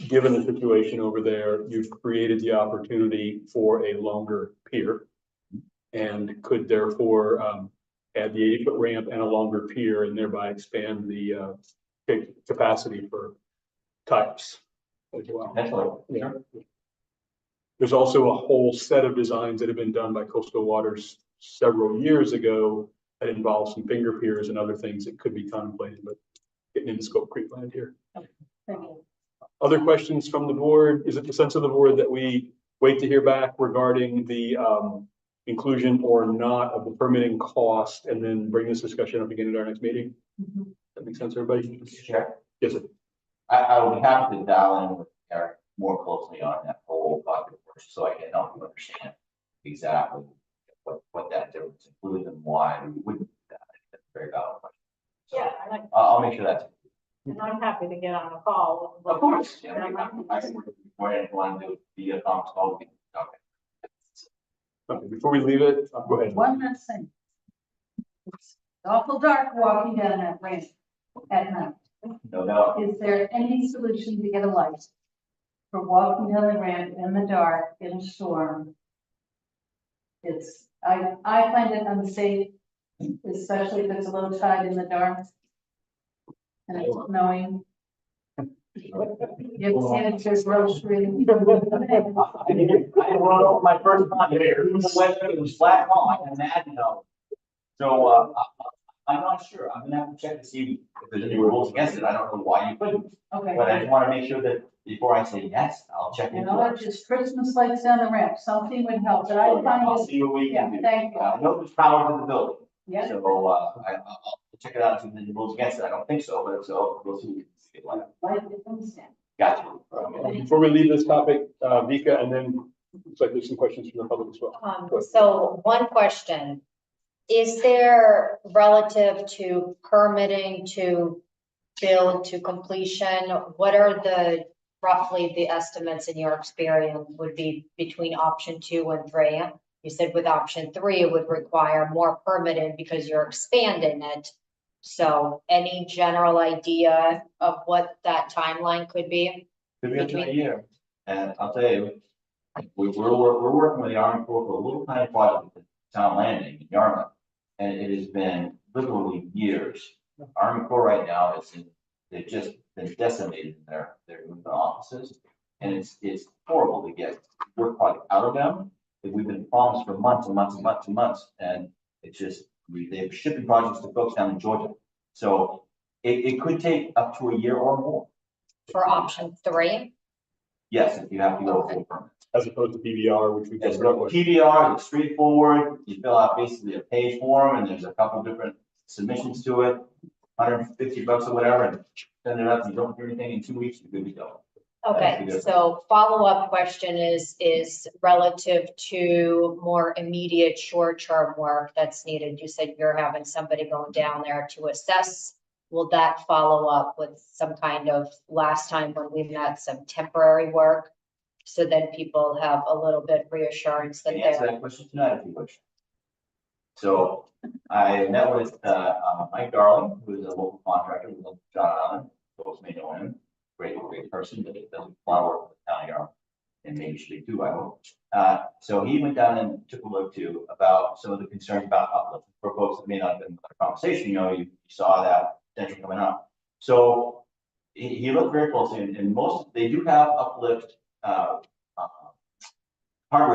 [SPEAKER 1] given the situation over there, you've created the opportunity for a longer pier and could therefore add the 80-foot ramp and a longer pier and thereby expand the capacity for types as well.
[SPEAKER 10] That's like,
[SPEAKER 1] Yeah. There's also a whole set of designs that have been done by Coastal Waters several years ago that involve some finger piers and other things that could be contemplated, but getting into scope creep land here.
[SPEAKER 7] Thank you.
[SPEAKER 1] Other questions from the board? Is it the sense of the board that we wait to hear back regarding the inclusion or not of the permitting cost and then bring this discussion up again at our next meeting? That makes sense, everybody?
[SPEAKER 10] Mr. Chair,
[SPEAKER 1] Yes, sir.
[SPEAKER 10] I would be happy to dial in with Eric more closely on that whole bucket first, so I can help you understand exactly what that difference includes and why we wouldn't do that. That's a very valid question. So,
[SPEAKER 3] Yeah, I like,
[SPEAKER 10] I'll make sure that's.
[SPEAKER 3] and I'm happy to get on a call.
[SPEAKER 10] Of course. Yeah, I can work before I want to do via conference call. Okay.
[SPEAKER 1] Okay, before we leave it, go ahead.
[SPEAKER 7] One last thing. It's awful dark walking down that ramp at night.
[SPEAKER 10] No doubt.
[SPEAKER 7] Is there any solution to get a light for walking down the ramp in the dark in a storm? I find it unsafe, especially if it's a low tide in the dark. And it's snowing. You've seen it to grocery.
[SPEAKER 10] I wrote off my first time here. It was flat home. I can imagine how. So, I'm not sure. I'm gonna have to check to see if there's any rules against it. I don't know why you couldn't.
[SPEAKER 7] Okay.
[SPEAKER 10] But I just want to make sure that before I say yes, I'll check
[SPEAKER 7] You
[SPEAKER 10] into
[SPEAKER 7] know,
[SPEAKER 10] it.
[SPEAKER 7] just Christmas lights down the ramp, something would help, but I
[SPEAKER 10] I'll
[SPEAKER 7] find it,
[SPEAKER 10] see what we
[SPEAKER 7] yeah,
[SPEAKER 10] can do.
[SPEAKER 7] thank you.
[SPEAKER 10] I know there's power to the building.
[SPEAKER 7] Yeah.
[SPEAKER 10] So, I'll check it out and see if there's any rules against it. I don't think so, but so we'll see. What we can see.
[SPEAKER 7] Light, understand.
[SPEAKER 10] Gotcha.
[SPEAKER 1] Before we leave this topic, Vika, and then looks like there's some questions from the public as well.
[SPEAKER 2] So one question, is there relative to permitting to build to completion, what are the roughly the estimates in your experience would be between option 2 and 3? You said with option 3, it would require more permitting because you're expanding it. So any general idea of what that timeline could be?
[SPEAKER 10] Could be up to a year. And I'll tell you, we're working with the Army Corps for a little tiny project at Town Landing in Yarmouth. And it has been literally years. Army Corps right now they've just been decimated in their offices. And it's horrible to get work product out of them. We've been promised for months and months and months and months. And it's just, they're shipping projects to folks down in Georgia. So it could take up to a year or more.
[SPEAKER 2] For option 3?
[SPEAKER 10] Yes, if you have to go for a permit.
[SPEAKER 1] As opposed to PBR, which we
[SPEAKER 10] As
[SPEAKER 1] just
[SPEAKER 10] no
[SPEAKER 1] wrote.
[SPEAKER 10] PBR, it's straightforward. You fill out basically a page form and there's a couple different submissions to it. $150 or whatever, and send it up. You don't do anything in 2 weeks, you're good to go.
[SPEAKER 2] Okay, so follow-up question is relative to more immediate short-term work that's needed. You said you're having somebody going down there to assess. Will that follow up with some kind of, last time when we met, some temporary work? So then people have a little bit reassurance
[SPEAKER 10] I
[SPEAKER 2] that
[SPEAKER 10] can answer
[SPEAKER 2] they're,
[SPEAKER 10] that question tonight if you wish. So I met with Mike Darling, who is a local contractor with John Allen. Folks may know him. Great person that does a lot of work with the county, and maybe should too, I hope. So he went down and took a look too about some of the concerns about uplift. For folks that may not have been in the conversation, you saw that potential coming up. So he looked very closely, and most, they do have uplift hardware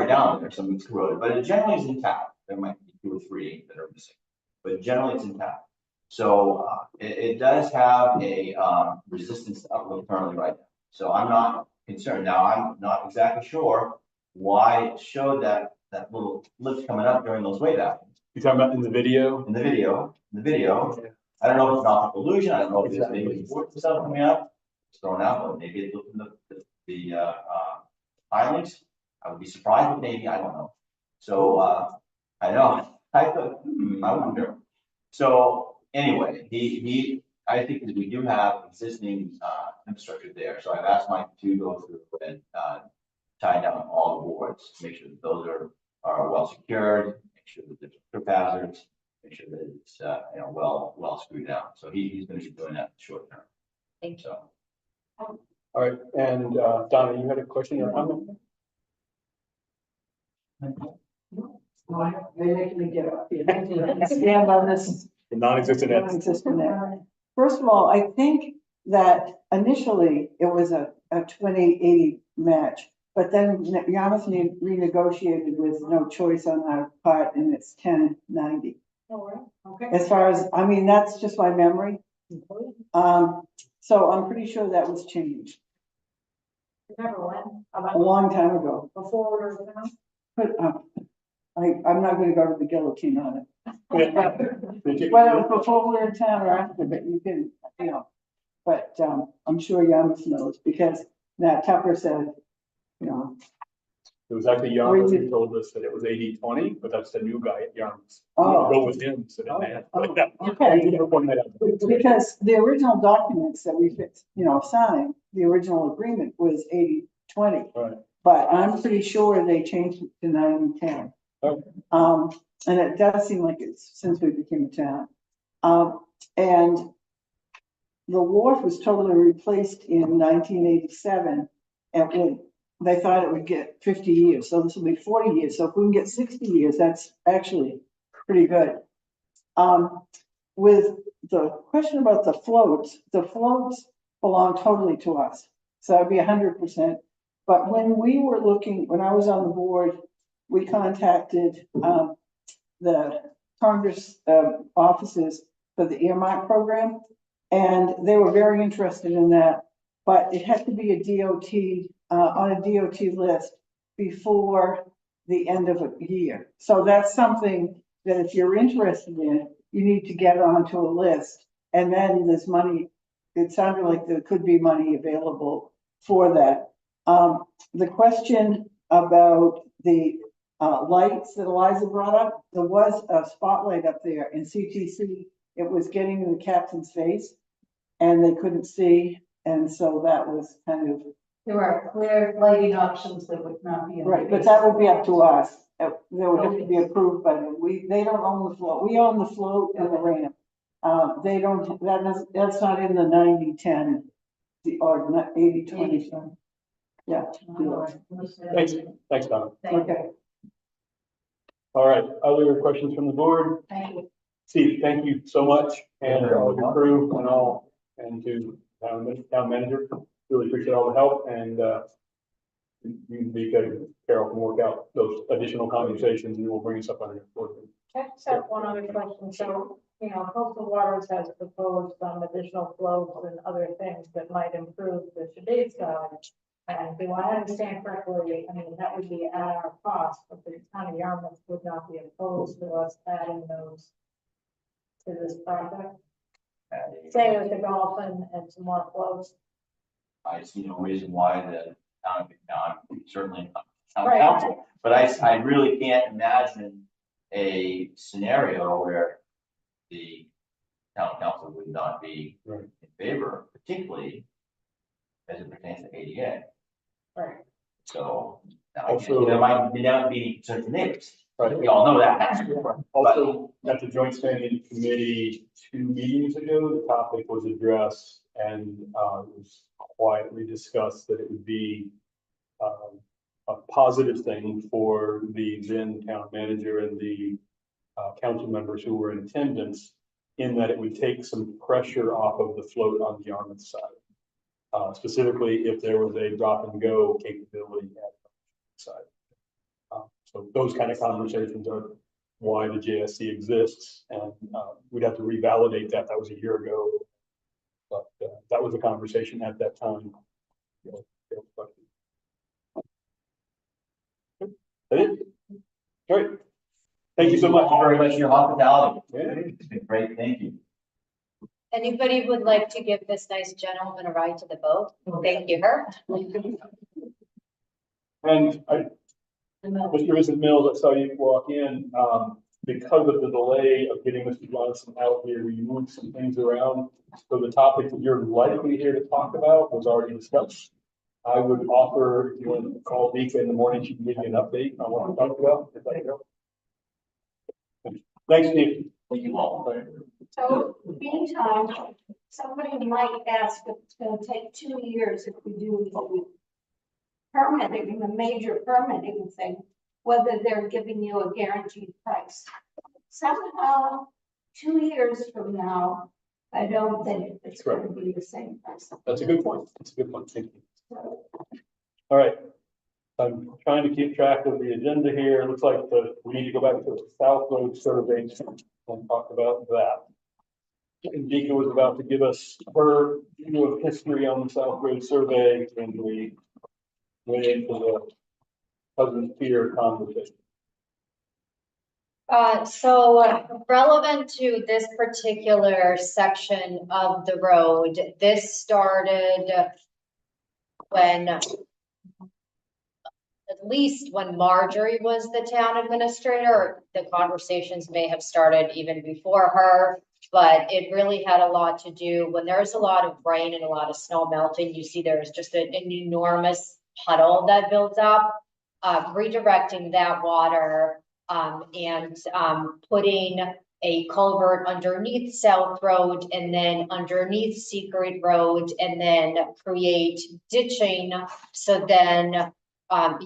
[SPEAKER 10] down there, some of it's corroded, but it generally is intact. There might be 2 or 3 that are missing, but generally it's intact. So it does have a resistance to uplift currently right now. So I'm not concerned. Now, I'm not exactly sure why it showed that little lift coming up during those wave actions.
[SPEAKER 1] You talking about in the video?
[SPEAKER 10] In the video, I don't know if it's an optical illusion. I don't know if it's maybe stuff coming up. It's thrown out, but maybe it's looking the filings. I would be surprised, but maybe, I don't know. So, I know, I thought, I wonder. So anyway, I think that we do have existing, infrastructure there. So I've asked Mike to go through and, tie down all the boards, make sure that those are well secured, make sure that there's trip hazards, make sure that it's, well screwed out. So he's gonna be doing that in the short term.
[SPEAKER 2] Thank you.
[SPEAKER 10] So,
[SPEAKER 1] All right, and Donna, you had a question or comment?
[SPEAKER 6] They're making me get up here. Stand on this.
[SPEAKER 1] The non-existent entities.
[SPEAKER 6] non-existent entity. First of all, I think that initially it was a 2080 match, but then Yarmouth renegotiated with no choice on our part, and it's 1090.
[SPEAKER 3] Okay.
[SPEAKER 6] As far as, I mean, that's just my memory. So I'm pretty sure that was changed
[SPEAKER 3] Remember when?
[SPEAKER 6] a
[SPEAKER 3] About
[SPEAKER 6] long time ago.
[SPEAKER 3] before or now?
[SPEAKER 6] But I'm not gonna go to the guillotine on it.
[SPEAKER 1] Yeah.
[SPEAKER 6] Whether it's before we're in town or after, but you can, but, I'm sure Yarmouth knows, because Nat Tupper said,
[SPEAKER 1] It was actually Yarmouth who told us that it was 80-20, but that's the new guy at Yarmouth.
[SPEAKER 6] Oh.
[SPEAKER 1] Go with him, so that.
[SPEAKER 6] Okay.
[SPEAKER 1] You never pointed that out.
[SPEAKER 6] because the original documents that we signed, the original agreement was 80-20.
[SPEAKER 1] Right.
[SPEAKER 6] But I'm pretty sure they changed it to 90-10.
[SPEAKER 1] Okay.
[SPEAKER 6] And it does seem like it's since we became a town. And the wharf was totally replaced in 1987, and they thought it would get 50 years, so this will be 40 years. So if we can get 60 years, that's actually pretty good. With the question about the floats belong totally to us, so that'd be 100%. But when I was on the board, we contacted the Congress offices for the earmark program, and they were very interested in that. But it had to be a DOT on a DOT list before the end of a year. So that's something that if you're interested in, you need to get onto a list. And then there's money. It sounded like there could be money available for that. The question about the lights that Eliza brought up, there was a spotlight up there in CTC. It was getting in the captain's face and they couldn't see. And so that was kind of.
[SPEAKER 7] There are clear lighting options that would not be.
[SPEAKER 6] Right, but that would be up to us. They would have to be approved by them. They don't own the float. We own the float and the ramp. They don't, that's not in the 90-10, or not 80-20. Yeah.
[SPEAKER 1] Thanks, Donna.
[SPEAKER 6] Okay.
[SPEAKER 1] All right, other questions from the board?
[SPEAKER 7] Thank you.
[SPEAKER 1] Steve, thank you so much, and all your crew and all, and to town manager. Really appreciate all the help, and you be good. Carol can work out those additional conversations, and we'll bring us up on it.
[SPEAKER 3] I just have one other question. So, Coastal Waters has proposed some additional floats and other things that might improve the Shadid side. And do I understand correctly? I mean, that would be at our cost, but the town of Yarmouth would not be opposed to us adding those to this project. Say with the dolphin and some more floats.
[SPEAKER 10] I see no reason why the town, I'm certainly not town
[SPEAKER 3] Right.
[SPEAKER 10] council, but I really can't imagine a scenario where the town council would not be
[SPEAKER 1] Right.
[SPEAKER 10] in favor, particularly as it pertains to ADA.
[SPEAKER 3] Right.
[SPEAKER 10] So,
[SPEAKER 1] Also-
[SPEAKER 10] there might be certain neighbors,
[SPEAKER 1] Right.
[SPEAKER 10] we all know that.
[SPEAKER 1] Also, at the joint standing committee 2 meetings ago, the topic was addressed and it was quietly discussed that it would be a positive thing for the then town manager and the council members who were in attendance, in that it would take some pressure off of the float on the Yarmouth side. Specifically, if there was a drop and go capability at the side. So those kind of conversations are why the JSC exists, and we'd have to revalidate that. That was a year ago, but that was a conversation at that time. That it? Great. Thank you so much.
[SPEAKER 10] Thank you very much for your hospitality.
[SPEAKER 1] Yeah.
[SPEAKER 10] It's been great, thank you.
[SPEAKER 2] Anybody would like to give this nice gentleman a ride to the boat? Thank you, her.
[SPEAKER 1] And Mr. and Mrs. Mills, I saw you walk in, because of the delay of getting Mr. Johnson out here, we moved some things around. So the topic that you're likely here to talk about was already discussed. I would offer, if you want to call Vika in the morning, she can give you an update on what we're talking about. If I go. Thanks, Steve.
[SPEAKER 10] Well, you won't.
[SPEAKER 9] So meantime, somebody might ask if it's gonna take 2 years if we do the permitting, the major permitting thing, whether they're giving you a guaranteed price. Somehow, 2 years from now, I don't think it's gonna be the same price.
[SPEAKER 1] That's a good point. That's a good point. Thank you.
[SPEAKER 9] So,
[SPEAKER 1] All right. I'm trying to keep track of the agenda here. It looks like we need to go back to the South Road survey and talk about that. And Dika was about to give us her view of history on the South Road survey, and we went into the Cousins Pier conversation.
[SPEAKER 2] So relevant to this particular section of the road, this started when, at least when Marjorie was the town administrator. The conversations may have started even before her, but it really had a lot to do when there's a lot of rain and a lot of snow melting. You see there's just an enormous puddle that builds up. Redirecting that water and putting a culvert underneath South Road and then underneath Secret Road, and then create ditching. So then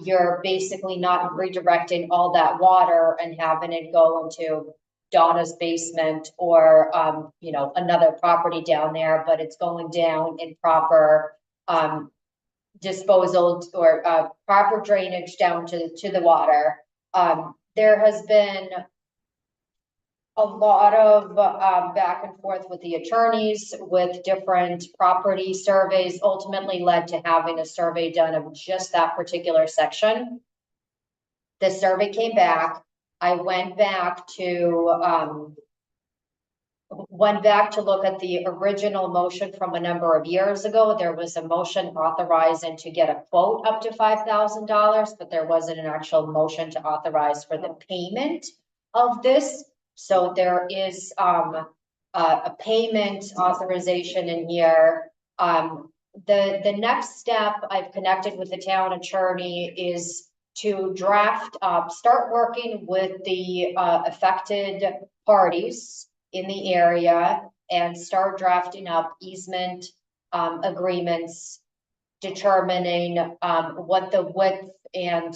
[SPEAKER 2] you're basically not redirecting all that water and having it go into Donna's basement or another property down there, but it's going down in proper disposal or proper drainage down to the water. There has been a lot of back and forth with the attorneys, with different property surveys, ultimately led to having a survey done of just that particular section. The survey came back. I went back to look at the original motion from a number of years ago. There was a motion authorizing to get a quote up to $5,000, but there wasn't an actual motion to authorize for the payment of this. So there is a payment authorization in here. The next step, I've connected with the town attorney, is to draft up, start working with the affected parties in the area and start drafting up easement agreements, determining what the width and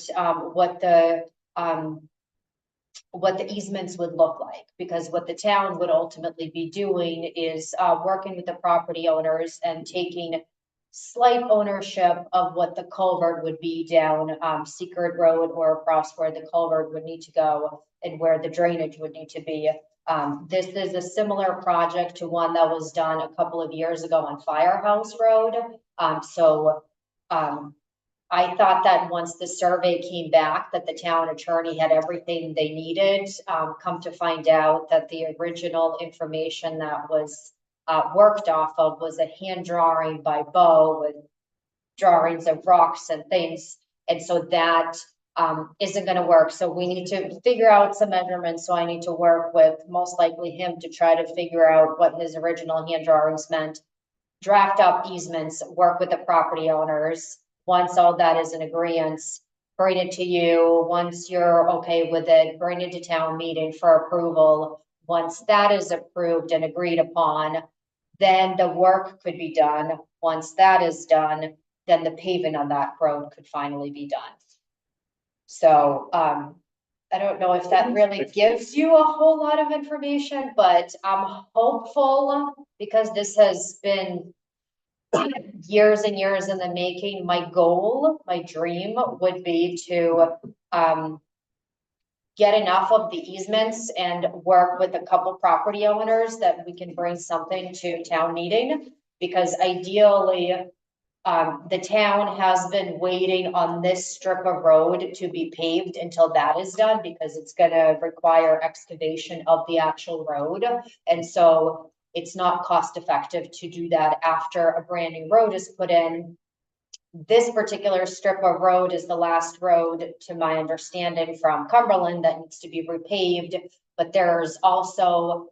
[SPEAKER 2] what the easements would look like. Because what the town would ultimately be doing is working with the property owners and taking slight ownership of what the culvert would be down Secret Road or across where the culvert would need to go and where the drainage would need to be. This is a similar project to one that was done a couple of years ago on Firehouse Road. I thought that once the survey came back, that the town attorney had everything they needed. Come to find out that the original information that was worked off of was a hand drawing by Bo with drawings of rocks and things. And so that isn't going to work. So we need to figure out some measurements. So I need to work with most likely him to try to figure out what his original hand drawings meant, draft up easements, work with the property owners. Once all that is in agreement, bring it to you. Once you're okay with it, bring it to town meeting for approval. Once that is approved and agreed upon, then the work could be done. Once that is done, then the paving on that road could finally be done. So I don't know if that really gives you a whole lot of information, but I'm hopeful, because this has been years and years in the making. My goal, my dream would be to get enough of the easements and work with a couple property owners that we can bring something to town meeting, because ideally the town has been waiting on this strip of road to be paved until that is done, because it's going to require excavation of the actual road. And so it's not cost effective to do that after a brand new road is put in. This particular strip of road is the last road, to my understanding, from Cumberland that needs to be repaved, but there's also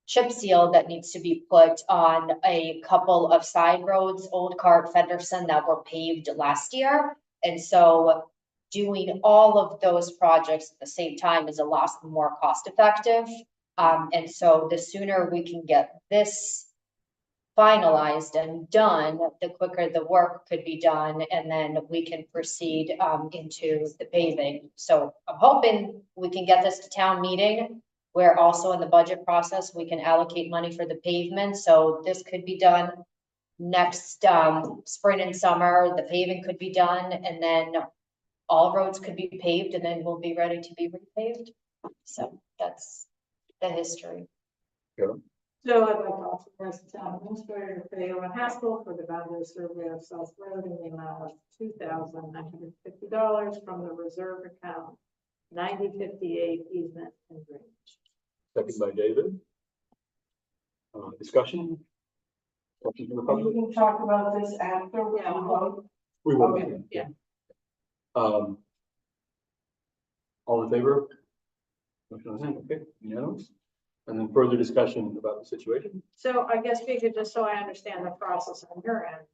[SPEAKER 2] chip seal that needs to be put on a couple of side roads, Old Cart, Fenderson, that were paved last year. And so doing all of those projects at the same time is a lot more cost effective. And so the sooner we can get this finalized and done, the quicker the work could be done, and then we can proceed into the paving. So I'm hoping we can get this to town meeting, where also in the budget process, we can allocate money for the pavement, so this could be done next spring and summer, the paving could be done, and then all roads could be paved, and then we'll be ready to be repaved. So that's the history.
[SPEAKER 3] So I'd like to authorize the town administrator to pay Owen Haskell for the boundary survey of South Road in the amount of $2,950 from the reserve account 9058 easement and drainage.
[SPEAKER 1] Second by David. Discussion? Questions from the
[SPEAKER 6] We
[SPEAKER 1] public?
[SPEAKER 6] can talk about this after we vote.
[SPEAKER 1] We will.
[SPEAKER 3] Okay, yeah.
[SPEAKER 1] All in favor? Motion on hand, okay, unanimous. And then further discussion about the situation.
[SPEAKER 3] So I guess we could, just so I understand the process on your end.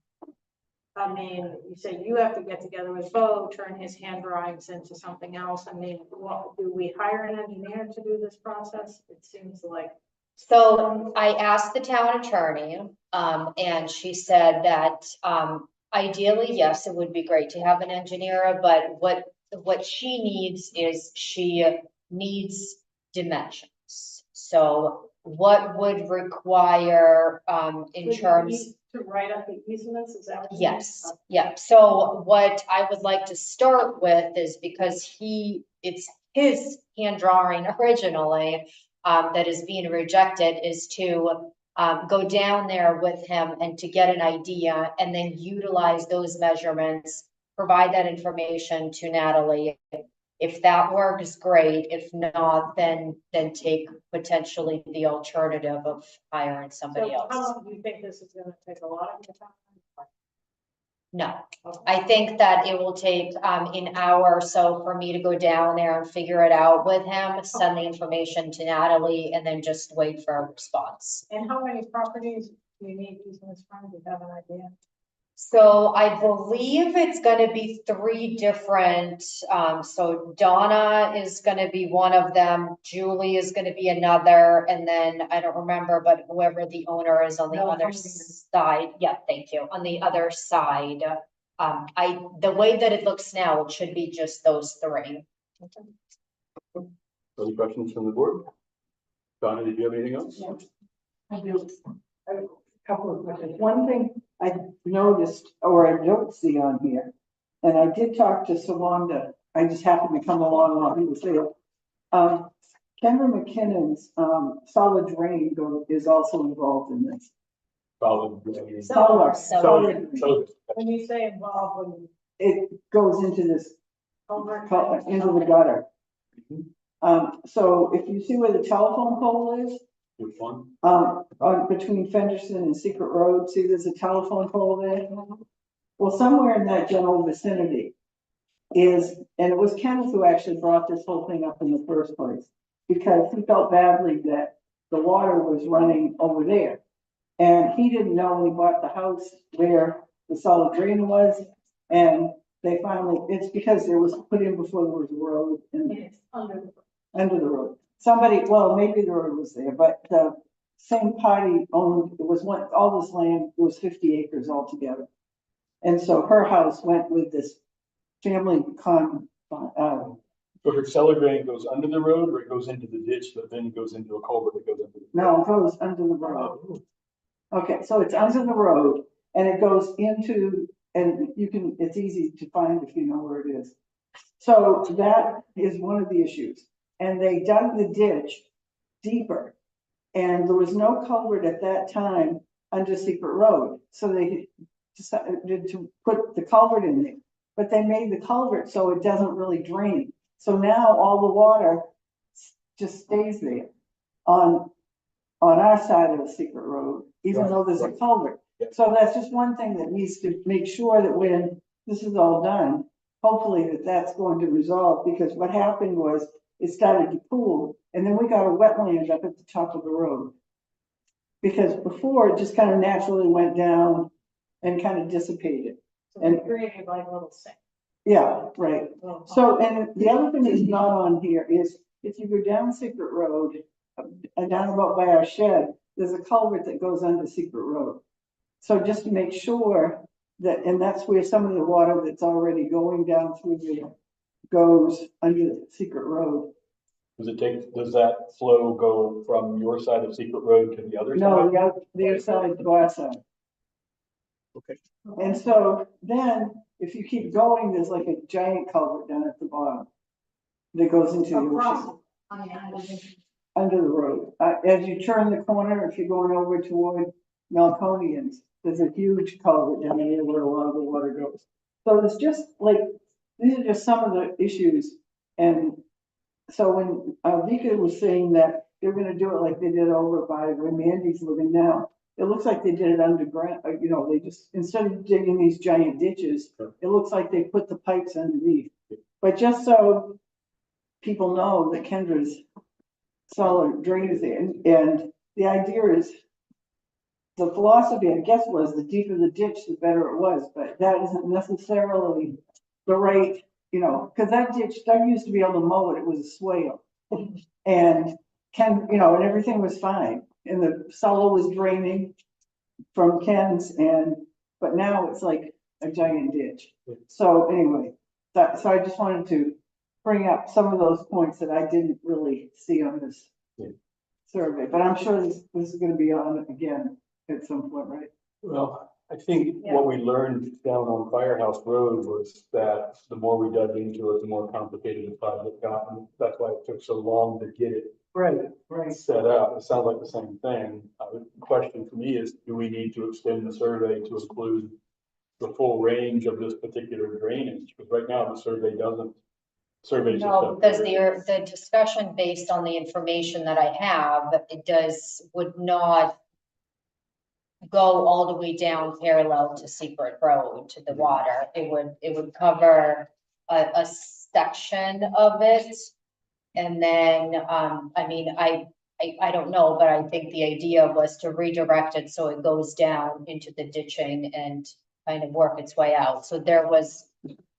[SPEAKER 3] I mean, you say you have to get together with Bo, turn his hand drawings into something else. I mean, what, do we hire an engineer to do this process? It seems like.
[SPEAKER 2] So I asked the town attorney, and she said that, ideally, yes, it would be great to have an engineer, but what she needs is she needs dimensions. So what would require, in terms.
[SPEAKER 3] To write up the easements, is that what? you mean?
[SPEAKER 2] Yes, yeah. So what I would like to start with is, because it's his hand drawing originally, that is being rejected, is to go down there with him and to get an idea, and then utilize those measurements, provide that information to Natalie. If that works, great. If not, then take potentially the alternative of hiring somebody
[SPEAKER 3] So how
[SPEAKER 2] else.
[SPEAKER 3] long do you think this is gonna take? A lot of your time?
[SPEAKER 2] No,
[SPEAKER 3] Okay.
[SPEAKER 2] I think that it will take an hour or so for me to go down there and figure it out with him, send the information to Natalie, and then just wait for a response.
[SPEAKER 3] And how many properties do you need easements from? Do you have an idea?
[SPEAKER 2] So I believe it's gonna be 3 different, so Donna is gonna be one of them, Julie is gonna be another, and then I don't remember, but whoever the owner is on the other side, yeah, thank you, on the other side. The way that it looks now, it should be just those 3.
[SPEAKER 1] Any questions from the board? Donna, did you have anything else?
[SPEAKER 6] Yeah. I do. I have a couple of questions. One thing I noticed, or I don't see on here, and I did talk to Sawanda, I just happened to come along while he was there. Kendra McKinnon's, solid drain is also involved in this.
[SPEAKER 1] Solid.
[SPEAKER 6] Solar.
[SPEAKER 1] So,
[SPEAKER 3] When you say involved, when you.
[SPEAKER 6] It goes into this,
[SPEAKER 3] Over.
[SPEAKER 6] into the gutter.
[SPEAKER 1] Mhm.
[SPEAKER 6] So if you see where the telephone pole is,
[SPEAKER 1] which one?
[SPEAKER 6] between Fenderson and Secret Road, see there's a telephone pole there? Well, somewhere in that general vicinity is, and it was Kenneth who actually brought this whole thing up in the first place, because he felt badly that the water was running over there. And he didn't know when he bought the house where the solid drain was, and they finally, it's because it was put in before there was a road and
[SPEAKER 3] It's under the.
[SPEAKER 6] under the road. Somebody, well, maybe the road was there, but the same party owned, it was one, all this land, it was 50 acres altogether. And so her house went with this family
[SPEAKER 1] So her cellar drain goes under the road, or it goes into the ditch, but then goes into a culvert that goes under the.
[SPEAKER 6] no, it goes under the road. Okay, so it's under the road and it goes into, and you can, it's easy to find if you know where it is. So that is one of the issues. And they dug the ditch deeper. And there was no culvert at that time under Secret Road. So they decided to put the culvert in there. But they made the culvert so it doesn't really drain. So now all the water just stays there on our side of the Secret Road, even though there's a culvert.
[SPEAKER 1] Yeah.
[SPEAKER 6] So that's just one thing that needs to make sure that when this is all done, hopefully that's going to resolve, because what happened was it started to pool, and then we got a wetland up at the top of the road. Because before it just kind of naturally went down and kind of dissipated.
[SPEAKER 3] So they created like a little sink.
[SPEAKER 6] Yeah, right.
[SPEAKER 3] little pond.
[SPEAKER 6] So, and the other thing that's not on here is if you go down Secret Road, down about by our shed, there's a culvert that goes under Secret Road. So just to make sure that, and that's where some of the water that's already going down through there goes under Secret Road.
[SPEAKER 1] Does that flow go from your side of Secret Road to the other side?
[SPEAKER 6] No, the other side to our side.
[SPEAKER 1] Okay.
[SPEAKER 6] And so then, if you keep going, there's like a giant culvert down at the bottom that goes into the ocean, under the road. As you turn the corner, if you're going over toward Melconians, there's a huge culvert down there where a lot of the water goes. So it's just like, these are just some of the issues. And so when Vika was saying that they're gonna do it like they did over by where Mandy's living now, it looks like they did it underground, they just, instead of digging these giant ditches, it looks like they put the pipes underneath. But just so people know that Kendra's solid drain is there, and the idea is, the philosophy, I guess, was the deeper the ditch, the better it was, but that isn't necessarily the right, because that ditch, Doug used to be able to mow it, it was a swale. And and everything was fine, and the cellar was draining from Ken's, but now it's like a giant ditch. So anyway, so I just wanted to bring up some of those points that I didn't really see on this survey, but I'm sure this is gonna be on again at some point, right?
[SPEAKER 1] Well, I think what we learned down on Firehouse Road was that the more we dug into it, the more complicated the project got. And that's why it took so long to get it set up. It sounds like the same thing. The question for me is, do we need to extend the survey to include the full range of this particular drainage? Because right now the survey doesn't. Survey.
[SPEAKER 2] No, because the discussion based on the information that I have, would not go all the way down parallel to Secret Road to the water. It would cover a section of it. And then, I don't know, but I think the idea was to redirect it so it goes down into the ditching and kind of work its way out. So there was,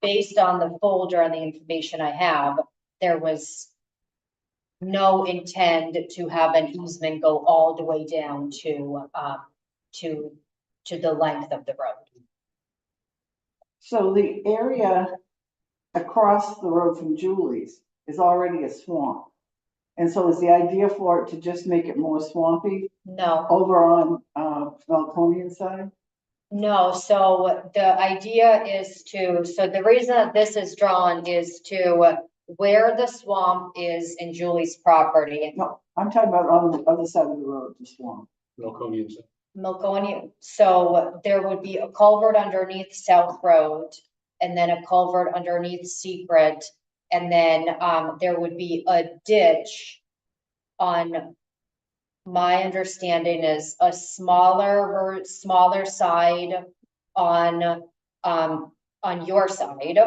[SPEAKER 2] based on the folder and the information I have, there was no intent to have an easement go all the way down to the length of the road.
[SPEAKER 6] So the area across the road from Julie's is already a swamp. And so is the idea for it to just make it more swampy
[SPEAKER 2] No,
[SPEAKER 6] over on Melconian side?
[SPEAKER 2] no, so the idea is so the reason that this is drawn is to where the swamp is in Julie's property.
[SPEAKER 6] No, I'm talking about on the other side of the road, the swamp.
[SPEAKER 2] Melconian, so there would be a culvert underneath South Road, and then a culvert underneath Secret, and then there would be a ditch on, my understanding is a smaller side on your side.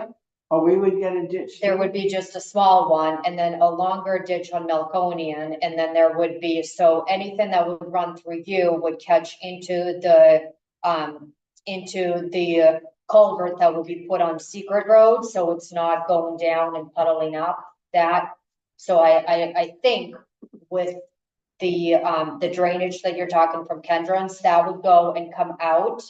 [SPEAKER 6] Oh, we would get a ditch.
[SPEAKER 2] There would be just a small one, and then a longer ditch on Melconian, and then there would be, so anything that would run through you would catch into the culvert that would be put on Secret Road, so it's not going down and puddling up that. So I think with the drainage that you're talking from Kendron's, that would go and come out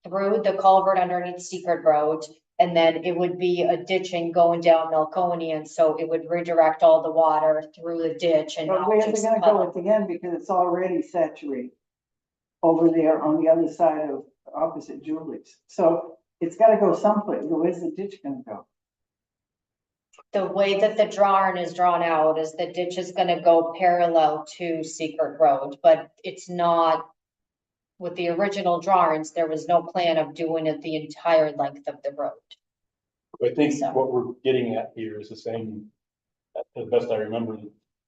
[SPEAKER 2] through the culvert underneath Secret Road. And then it would be a ditching going down Melconian, so it would redirect all the water through the ditch and
[SPEAKER 6] But
[SPEAKER 2] not
[SPEAKER 6] where's it
[SPEAKER 2] just
[SPEAKER 6] gonna go
[SPEAKER 2] puddle.
[SPEAKER 6] at the end, because it's already saturated over there on the other side of opposite Julie's. So it's gotta go someplace. Where's the ditch gonna go?
[SPEAKER 2] The way that the drawing is drawn out is the ditch is gonna go parallel to Secret Road, but it's not. With the original drawings, there was no plan of doing it the entire length of the road.
[SPEAKER 1] I think what we're getting at here is the same, as best I remember,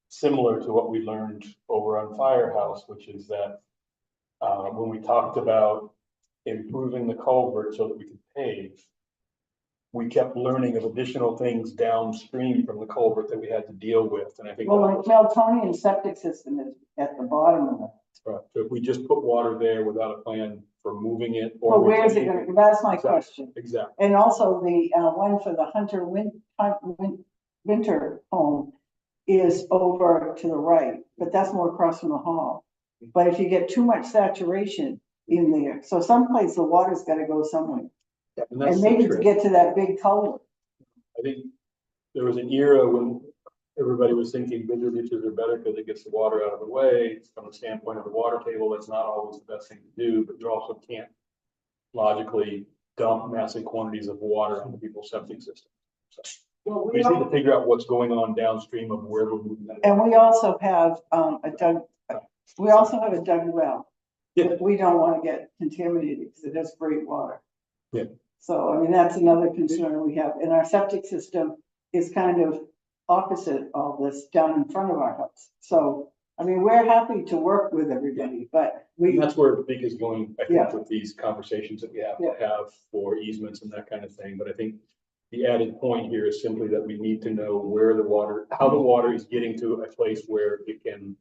[SPEAKER 1] similar to what we learned over on Firehouse, which is that when we talked about improving the culvert so that we could pave, we kept learning of additional things downstream from the culvert that we had to deal with. And I think
[SPEAKER 6] Well, like Melconian septic system is at the bottom of it.
[SPEAKER 1] right. So if we just put water there without a plan for moving it or.
[SPEAKER 6] Well, where is it gonna, that's my
[SPEAKER 1] Exactly.
[SPEAKER 6] question.
[SPEAKER 1] Exactly.
[SPEAKER 6] And also the one for the Winter home, is over to the right, but that's more across from the hall. But if you get too much saturation in there, so someplace the water's gotta go somewhere.
[SPEAKER 1] And that's
[SPEAKER 6] And
[SPEAKER 1] the
[SPEAKER 6] maybe to
[SPEAKER 1] trick.
[SPEAKER 6] get to that big culvert.
[SPEAKER 1] I think there was an era when everybody was thinking bigger ditches are better because it gets the water out of the way. From the standpoint of the water table, that's not always the best thing to do, but you also can't logically dump massive quantities of water onto people's septic systems. So
[SPEAKER 5] Well,
[SPEAKER 1] we just need to figure out what's going on downstream of where we're moving that.
[SPEAKER 6] And we also have, we also have a dug well.
[SPEAKER 1] Yeah.
[SPEAKER 6] We don't want to get contaminated because it has great water.
[SPEAKER 1] Yeah.
[SPEAKER 6] So, I mean, that's another concern we have. And our septic system is kind of opposite all this down in front of our house. So, I mean, we're happy to work with everybody, but
[SPEAKER 1] And
[SPEAKER 6] we,
[SPEAKER 1] that's where Vic is going, I
[SPEAKER 6] Yeah.
[SPEAKER 1] think, with these conversations that we have to
[SPEAKER 6] Yeah.
[SPEAKER 1] have for easements and that kind of thing. But I think the added point here is simply that we need to know where the water, how the water is getting to a place where it can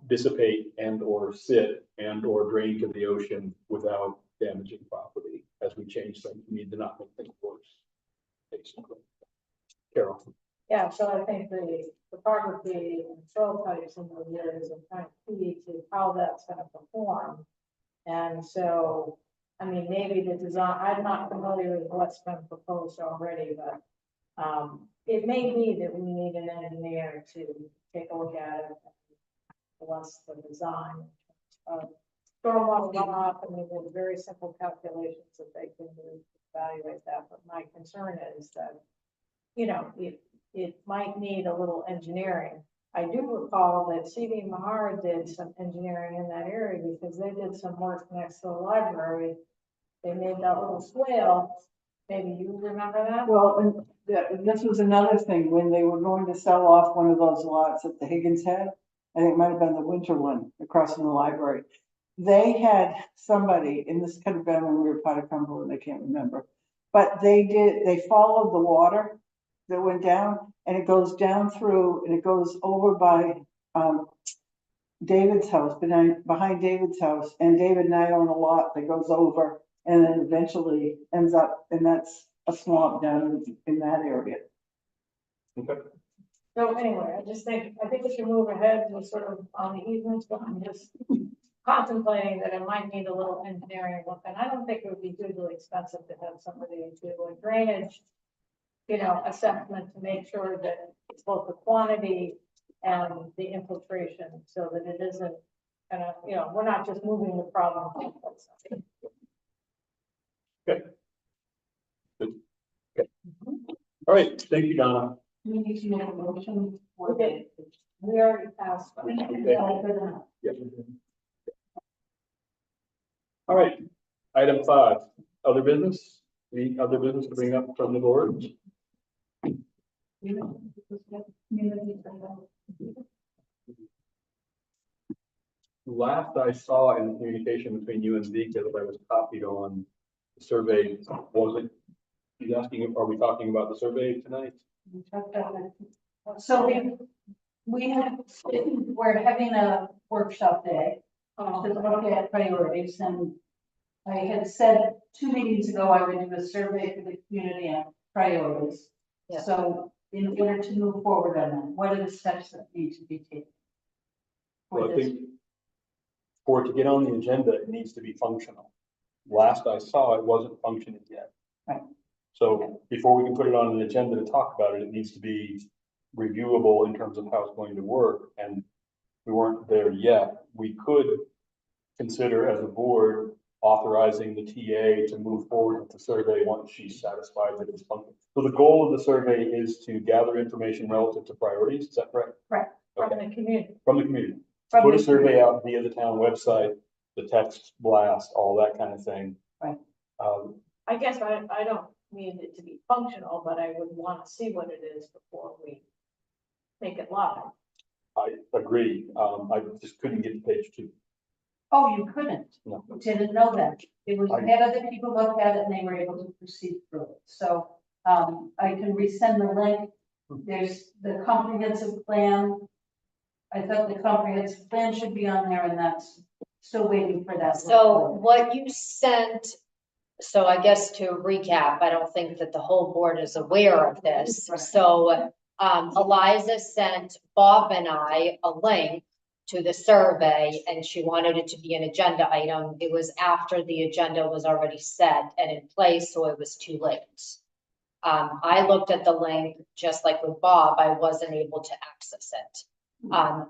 [SPEAKER 1] dissipate and or sit and or drain to the ocean without damaging property. As we change things, we need to not make things worse. Basically. Carol.
[SPEAKER 3] Yeah, so I think the topography and soil types in those areas are kind of key to how that's gonna perform. And so, I mean, maybe the design, I'm not familiar with what's been proposed already, but it may be that we need an engineer to take a look at it. Plus the design. Stormwater runoff, I mean, there's very simple calculations that they can do to evaluate that, but my concern is that, you know, it might need a little engineering. I do recall that C.V. Mahar did some engineering in that area because they did some work next to the library. They made that little swale. Maybe you remember that?
[SPEAKER 6] well, and this was another thing, when they were going to sell off one of those lots that the Higgins had, I think it might have been the winter one across from the library. They had somebody, and this could have been when we were part of Cumberland, I can't remember. But they followed the water that went down, and it goes down through, and it goes over by David's house, behind David's house, and David and I own a lot that goes over, and then eventually ends up, and that's a swamp down in that area.
[SPEAKER 1] Okay.
[SPEAKER 3] So anyway, I think we should move ahead with sort of on the easements, but I'm just contemplating that it might need a little engineering look, and I don't think it would be hugely expensive to have somebody do a drainage, you know, assessment to make sure that it's both the quantity and the infiltration, so that it isn't kind of, you know, we're not just moving the problem.
[SPEAKER 1] Okay. Good. Okay. All right, thank you, Donna.
[SPEAKER 7] We need to make a motion for
[SPEAKER 3] Okay. We already passed. but-
[SPEAKER 1] Okay. Yeah. All right, item 5, other business, any other business to bring up from the board? Last I saw in the communication between you and Zeke, that I was copied on the survey, wasn't, he's asking, are we talking about the survey tonight?
[SPEAKER 7] So we're having a workshop day to look at priorities, and I had said 2 meetings ago, I would do a survey for the community on priorities.
[SPEAKER 2] Yeah.
[SPEAKER 7] So in order to move forward on that, what are the steps that need to be taken?
[SPEAKER 1] Well, I think for it to get on the agenda, it needs to be functional. Last I saw, it wasn't functioning yet.
[SPEAKER 7] Right.
[SPEAKER 1] So before we can put it on an agenda to talk about it, it needs to be reviewable in terms of how it's going to work, and we weren't there yet. We could consider as a board authorizing the TA to move forward with the survey once she's satisfied that it's functional. So the goal of the survey is to gather information relative to priorities, is that correct?
[SPEAKER 7] Right.
[SPEAKER 3] From
[SPEAKER 1] Okay,
[SPEAKER 3] the community.
[SPEAKER 1] from the community.
[SPEAKER 7] From
[SPEAKER 1] Put a
[SPEAKER 7] the
[SPEAKER 1] survey out via the town website, the text blast, all that kind of thing.
[SPEAKER 7] Right.
[SPEAKER 3] I guess I don't need it to be functional, but I would want to see what it is before we make it live.
[SPEAKER 1] I agree. I just couldn't get to page 2.
[SPEAKER 7] Oh, you couldn't?
[SPEAKER 1] No.
[SPEAKER 7] Didn't know that. It was,
[SPEAKER 1] I-
[SPEAKER 7] had other people look at it and they were able to proceed through it. So, I can resend the link. There's the comprehensive plan. I thought the comprehensive plan should be on there, and that's still waiting for that.
[SPEAKER 2] So what you sent, so I guess to recap, I don't think that the whole board is aware of this.
[SPEAKER 7] Right.
[SPEAKER 2] So Eliza sent Bob and I a link to the survey and she wanted it to be an agenda item. It was after the agenda was already set and in place, so it was too late. I looked at the link, just like with Bob, I wasn't able to access it.
[SPEAKER 1] But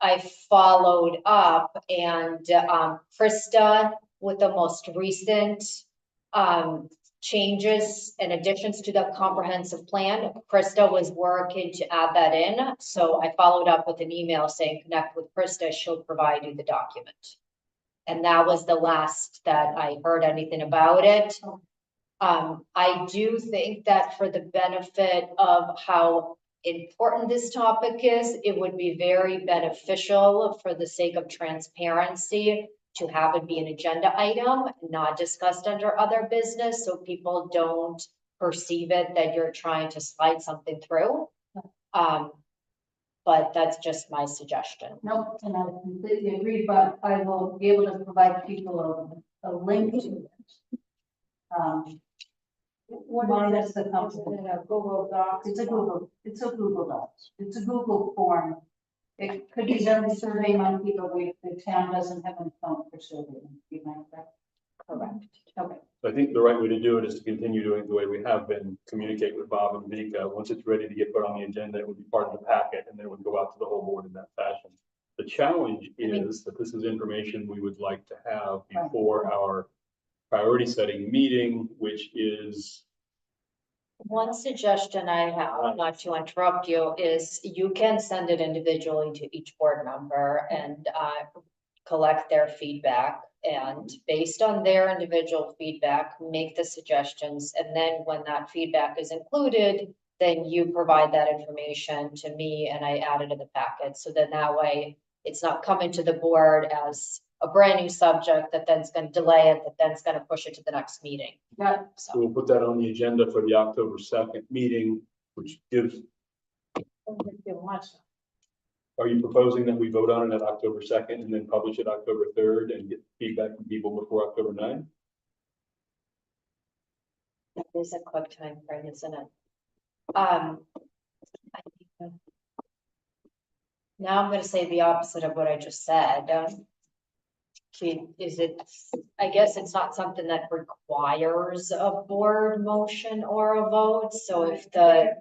[SPEAKER 2] I followed up and, Krista with the most recent, changes and additions to the comprehensive plan. Krista was working to add that in, so I followed up with an email saying, connect with Krista, she'll provide you the document. And that was the last that I heard anything about it. I do think that for the benefit of how important this topic is, it would be very beneficial for the sake of transparency to have it be an agenda item, not discussed under other business, so people don't perceive it that you're trying to slide something through. But that's just my suggestion.
[SPEAKER 7] No, and I completely agree, but I will be able to provide people a link to it. Mine is the company.
[SPEAKER 3] Google Docs.
[SPEAKER 7] It's a Google Docs. It's a Google form. It could be done survey monkey, but the town doesn't have a phone for survey monkey, am I correct?
[SPEAKER 2] Correct.
[SPEAKER 7] Okay.
[SPEAKER 1] I think the right way to do it is to continue doing the way we have been, communicate with Bob and Vika. Once it's ready to get put on the agenda, it would be part of the packet and then it would go out to the whole board in that fashion. The challenge is that this is information we would like to have before our priority setting meeting, which is.
[SPEAKER 2] One suggestion I have, not to interrupt you, is you can send it individually to each board member and collect their feedback. And based on their individual feedback, make the suggestions. And then when that feedback is included, then you provide that information to me and I add it to the packet. So then that way it's not coming to the board as a brand new subject that then's going to delay it, that then's going to push it to the next meeting.
[SPEAKER 7] Yeah.
[SPEAKER 1] So we'll put that on the agenda for the October 2nd meeting, which gives, are you proposing that we vote on it at October 2nd and then publish it October 3rd and get feedback from people before October 9th?
[SPEAKER 2] That is a quick time frame, isn't it? Now I'm going to say the opposite of what I just said. Is it, I guess it's not something that requires a board motion or a vote, so if the.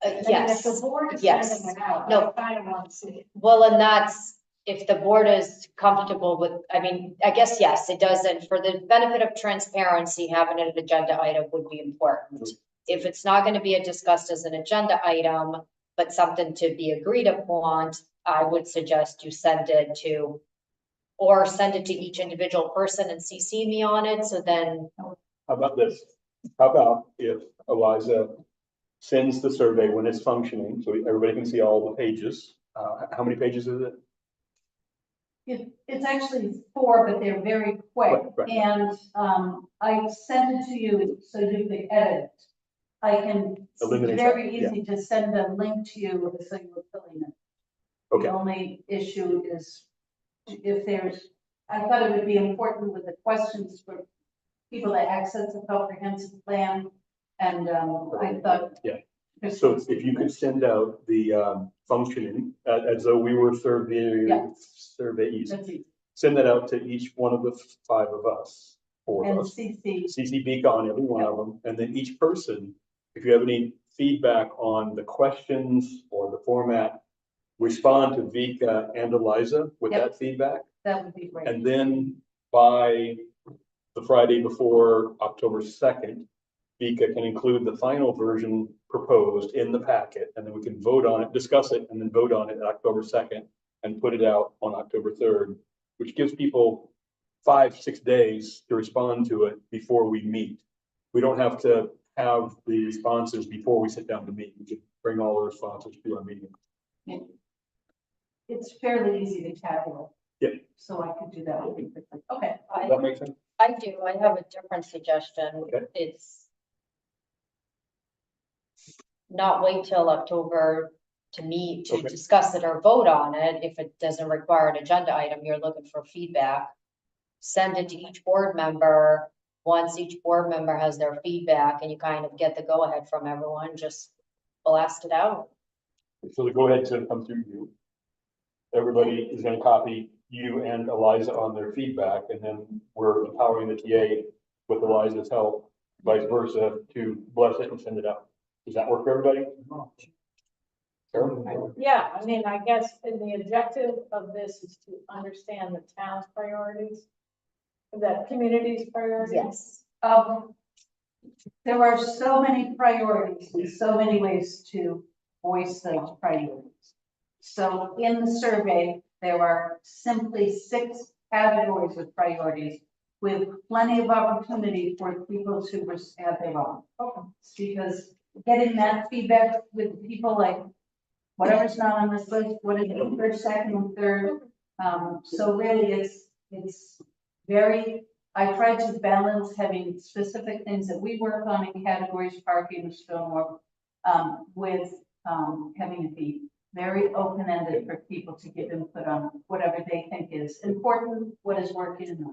[SPEAKER 2] Yes,
[SPEAKER 3] If the board is
[SPEAKER 2] yes.
[SPEAKER 3] sending it out,
[SPEAKER 2] No.
[SPEAKER 3] I kind of want to see it.
[SPEAKER 2] Well, and that's, if the board is comfortable with, I mean, I guess, yes, it doesn't, for the benefit of transparency, having an agenda item would be important. If it's not going to be discussed as an agenda item, but something to be agreed upon, I would suggest you send it to, or send it to each individual person and CC me on it, so then.
[SPEAKER 1] How about this? How about if Eliza sends the survey when it's functioning, so everybody can see all the pages? How many pages is it?
[SPEAKER 7] It's actually 4, but they're very quick.
[SPEAKER 1] Right.
[SPEAKER 7] And I send it to you so you can edit it. I can,
[SPEAKER 1] Eliminate
[SPEAKER 7] it's very
[SPEAKER 1] that, yeah.
[SPEAKER 7] easy to send a link to you so you're filling it.
[SPEAKER 1] Okay.
[SPEAKER 7] The only issue is if there's, I thought it would be important with the questions for people that access the comprehensive plan. And I thought.
[SPEAKER 1] Yeah. So if you could send out the functioning as though we were surveyees,
[SPEAKER 7] That's easy.
[SPEAKER 1] send that out to each one of the 5 of us, 4
[SPEAKER 7] And
[SPEAKER 1] of us.
[SPEAKER 7] CC.
[SPEAKER 1] CC Beacon on every one of them, and then each person, if you have any feedback on the questions or the format, respond to Vika and Eliza with that feedback.
[SPEAKER 7] That would be great.
[SPEAKER 1] And then by the Friday before October 2nd, Vika can include the final version proposed in the packet, and then we can vote on it, discuss it, and then vote on it at October 2nd and put it out on October 3rd, which gives people 5-6 days to respond to it before we meet. We don't have to have the responses before we sit down to meet. We can bring all the responses to our meeting.
[SPEAKER 7] It's fairly easy to tabulate.
[SPEAKER 1] Yeah.
[SPEAKER 7] So I could do that really quickly. Okay.
[SPEAKER 1] Does that make sense?
[SPEAKER 2] I do, I have a different suggestion.
[SPEAKER 1] Okay.
[SPEAKER 2] It's not wait till October to meet, to
[SPEAKER 1] Okay.
[SPEAKER 2] discuss it or vote on it. If it doesn't require an agenda item, you're looking for feedback. Send it to each board member once each board member has their feedback and you kind of get the go-ahead from everyone, just blast it out.
[SPEAKER 1] So the go-ahead's gonna come through you. Everybody is gonna copy you and Eliza on their feedback, and then we're empowering the TA with Eliza's help, vice versa, to bless it and send it out. Does that work for everybody? Sure.
[SPEAKER 3] Yeah, I mean, I guess the objective of this is to understand the town's priorities, the community's priorities.
[SPEAKER 2] Yes.
[SPEAKER 7] There are so many priorities and so many ways to voice those priorities. So in the survey, there are simply 6 categories of priorities with plenty of opportunity for people to add their own. Because getting that feedback with people like, whatever's not on this list, what is the first, second, and third? So really, it's very, I tried to balance having specific things that we work on in categories, parking, and stormwater, with having it be very open-ended for people to give input on whatever they think is important, what is working and not.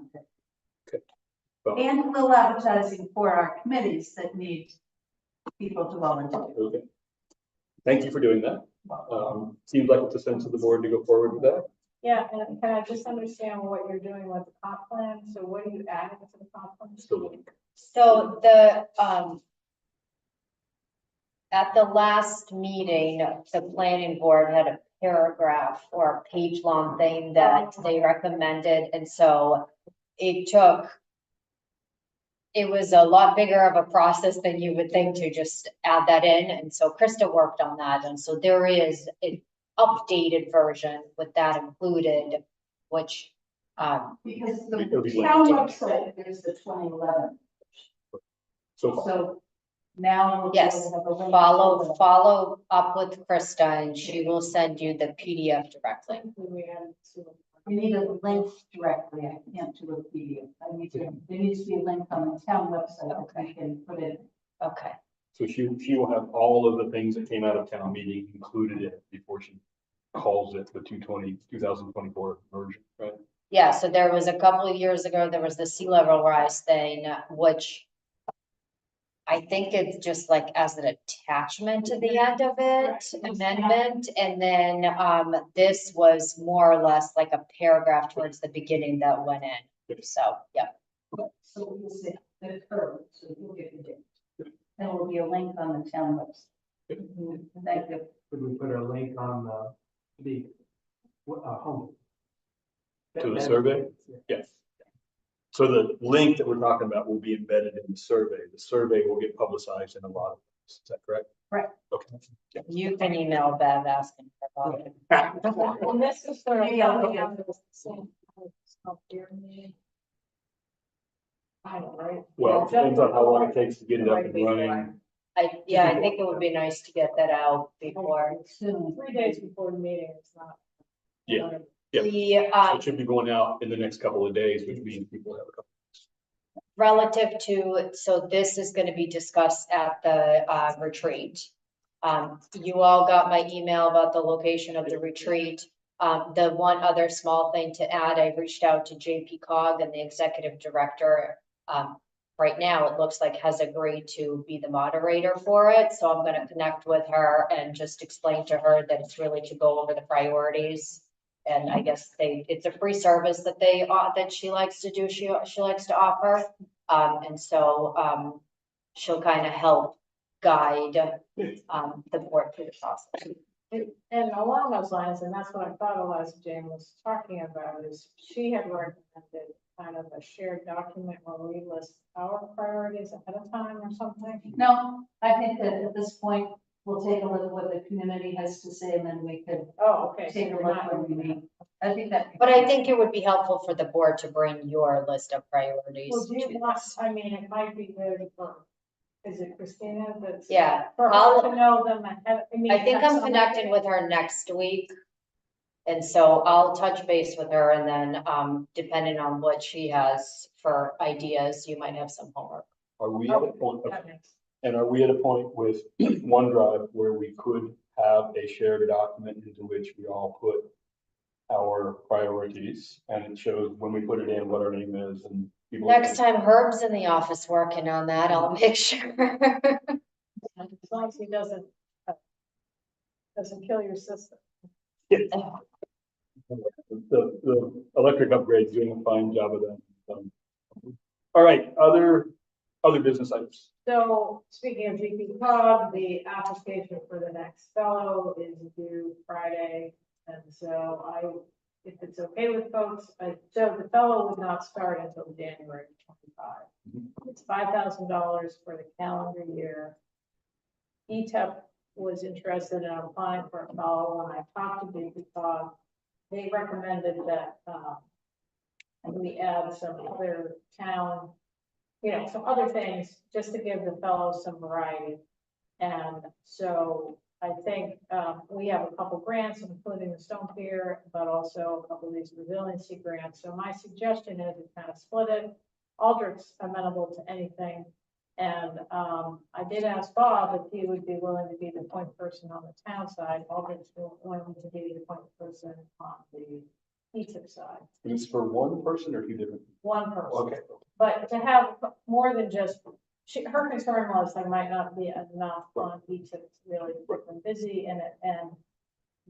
[SPEAKER 1] Well-
[SPEAKER 7] And a little advertising for our committees that need people to volunteer.
[SPEAKER 1] Okay. Thank you for doing that. Seems like it's a sense of the board to go forward with that.
[SPEAKER 3] Yeah, and can I just understand what you're doing with the comp plan? So what are you adding to the comp plan?
[SPEAKER 2] So the, at the last meeting, the planning board had a paragraph or a page-long thing that they recommended, and so it was a lot bigger of a process than you would think to just add that in, and so Krista worked on that, and so there is an updated version with that included, which,
[SPEAKER 7] Because
[SPEAKER 1] It'll be
[SPEAKER 7] the town website is the 2011,
[SPEAKER 1] So far.
[SPEAKER 7] so now. we'll
[SPEAKER 2] yes,
[SPEAKER 7] have a link to
[SPEAKER 2] follow up with Krista, and she will send you the PDF directly.
[SPEAKER 7] You need a link directly, I can't do a PDF, there needs to be a link on the town website that I can put in.
[SPEAKER 2] Okay.
[SPEAKER 1] So she will have all of the things that came out of town meeting included in it before she calls it the 2024 version, right?
[SPEAKER 2] Yeah, so there was a couple of years ago, there was the sea level rise thing, which I think it's just like as an attachment to the end of it, amendment, and then this was more or less like a paragraph towards the beginning that went in. So, yeah.
[SPEAKER 7] So we'll see the curve, so you'll get the date. There will be a link on the town website. Thank you.
[SPEAKER 5] Could we put a link on the home?
[SPEAKER 1] To the survey? Yes. So the link that we're talking about will be embedded in the survey. The survey will get publicized in a lot of ways. Is that correct?
[SPEAKER 7] Right.
[SPEAKER 1] Okay. Yeah.
[SPEAKER 2] You can email Bev asking for it.
[SPEAKER 3] And this is for.
[SPEAKER 7] Maybe I'll look
[SPEAKER 3] at the same. I don't know, right?
[SPEAKER 1] Well, it depends on how long it takes to get it up and running.
[SPEAKER 2] Yeah, I think it would be nice to get that out before.
[SPEAKER 7] Soon.
[SPEAKER 3] 3 days before the meeting, it's not.
[SPEAKER 1] Yeah. Yeah.
[SPEAKER 2] The,
[SPEAKER 1] So it should be going out in the next couple of days, which means people have a couple.
[SPEAKER 2] relative to, so this is gonna be discussed at the retreat. You all got my email about the location of the retreat. The one other small thing to add, I reached out to JP Cog and the executive director. Right now, it looks like has agreed to be the moderator for it, so I'm gonna connect with her and just explain to her that it's really to go over the priorities. And I guess it's a free service that that she likes to do, she likes to offer. And so, she'll kind of help guide, the board through the process.
[SPEAKER 3] And along those lines, and that's what I thought Eliza Jane was talking about, is she had recommended kind of a shared document where we list our priorities ahead of time or something.
[SPEAKER 7] No, I think that at this point, we'll take a look at what the community has to say and then we could
[SPEAKER 3] Oh, okay. so
[SPEAKER 7] take a
[SPEAKER 3] you're
[SPEAKER 7] look
[SPEAKER 3] not-
[SPEAKER 7] when we meet. I think that.
[SPEAKER 2] But I think it would be helpful for the board to bring your list of priorities
[SPEAKER 3] Well, do
[SPEAKER 2] to
[SPEAKER 3] you want,
[SPEAKER 2] this.
[SPEAKER 3] I mean, it might be good for, is it Christina that's?
[SPEAKER 2] Yeah,
[SPEAKER 3] For her
[SPEAKER 2] I'll-
[SPEAKER 3] to know them ahead, I mean.
[SPEAKER 2] I think
[SPEAKER 3] have
[SPEAKER 2] I'm
[SPEAKER 3] some-
[SPEAKER 2] connecting with her next week. And so I'll touch base with her and then, depending on what she has for ideas, you might have some homework.
[SPEAKER 1] Are we at a point,
[SPEAKER 3] That makes-
[SPEAKER 1] and are we at a point with OneDrive where we could have a shared document into which we all put our priorities and it shows when we put it in what our name is and people.
[SPEAKER 2] Next time Herb's in the office working on that, I'll make sure.
[SPEAKER 3] As long as he doesn't kill your system.
[SPEAKER 1] The electric upgrades doing a fine job of that. All right, other business items.
[SPEAKER 3] So speaking of GP Cog, the application for the next fellow is due Friday. And so if it's okay with folks, so the fellow would not start until January 25. It's $5,000 for the calendar year. ETEP was interested in applying for a fellow. When I talked to GP Cog, they recommended that we add some other town, some other things just to give the fellows some variety. And so I think we have a couple grants, including the Stone Pier, but also a couple of these resiliency grants. So my suggestion is to kind of split it. Aldrich's amenable to anything. And I did ask Bob if he would be willing to be the point person on the town side. Aldrich's willing to be the point person on the ETIP side.
[SPEAKER 1] And it's for one person or two different?
[SPEAKER 3] One person.
[SPEAKER 1] Okay.
[SPEAKER 3] But to have more than just, her concern was there might not be enough on ETIP to really keep them busy in it. And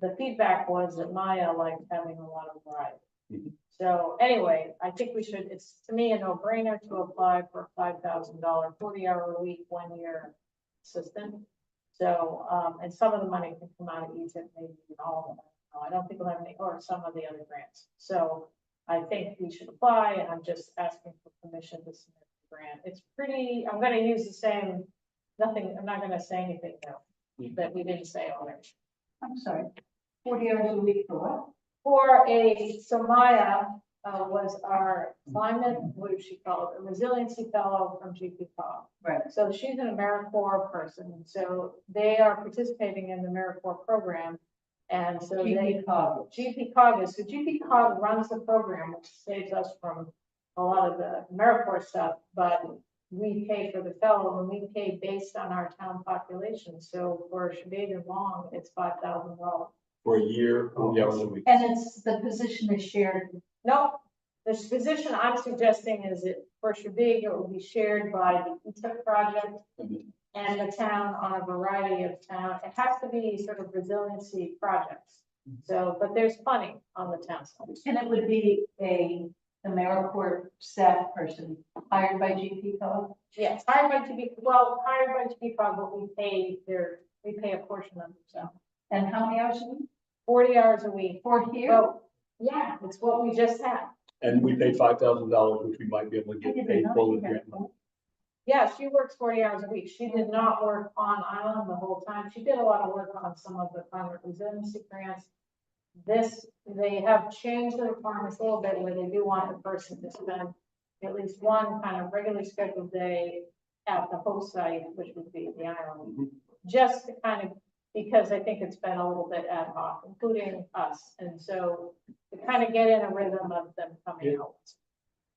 [SPEAKER 3] the feedback was that Maya liked having a lot of variety.
[SPEAKER 1] Mm-hmm.
[SPEAKER 3] So anyway, I think we should, it's to me a no-brainer to apply for a $5,000, 40-hour-a-week, 1-year assistant. So, and some of the money can come out of ETIP, maybe even all of it. I don't think we'll have any, or some of the other grants. So I think we should apply, and I'm just asking for permission to submit the grant. It's pretty, I'm gonna use the same, I'm not gonna say anything now that we didn't say already.
[SPEAKER 7] I'm sorry, 40 hours a week for what?
[SPEAKER 3] So Maya was our climate, what did she call it? A resiliency fellow from GP Cog.
[SPEAKER 7] Right.
[SPEAKER 3] So she's an AmeriCorps person. So they are participating in the AmeriCorps program. And so
[SPEAKER 7] GP Cog.
[SPEAKER 3] GP Cog is, so GP Cog runs the program, which saves us from a lot of the AmeriCorps stuff, but we pay for the fellow and we pay based on our town population. So for Shabazz Long, it's $5,000.
[SPEAKER 1] For a year, 40 hours a week.
[SPEAKER 7] And it's, the position is shared.
[SPEAKER 3] No, the position I'm suggesting is that for Shabazz, it will be shared by the ETIP project and the town on a variety of town. It has to be sort of resiliency projects. So, but there's funding on the town side.
[SPEAKER 7] And it would be a AmeriCorps staff person hired by GP Cog?
[SPEAKER 3] Yes, hired by GP Cog, but we pay a portion of it, so.
[SPEAKER 7] And how many hours a week?
[SPEAKER 3] 40 hours a week.
[SPEAKER 7] For here?
[SPEAKER 3] Well, yeah, it's what we just had.
[SPEAKER 1] And we paid $5,000, which we might be able to get paid for with grant money.
[SPEAKER 3] Yeah, she works 40 hours a week. She did not work on island the whole time. She did a lot of work on some of the climate resiliency grants. They have changed the requirements a little bit where they do want the person to spend at least one kind of regularly scheduled day at the host site, which would be the island. Just to kind of, because I think it's been a little bit ad hoc, including us. And so to kind of get in a rhythm of them coming out.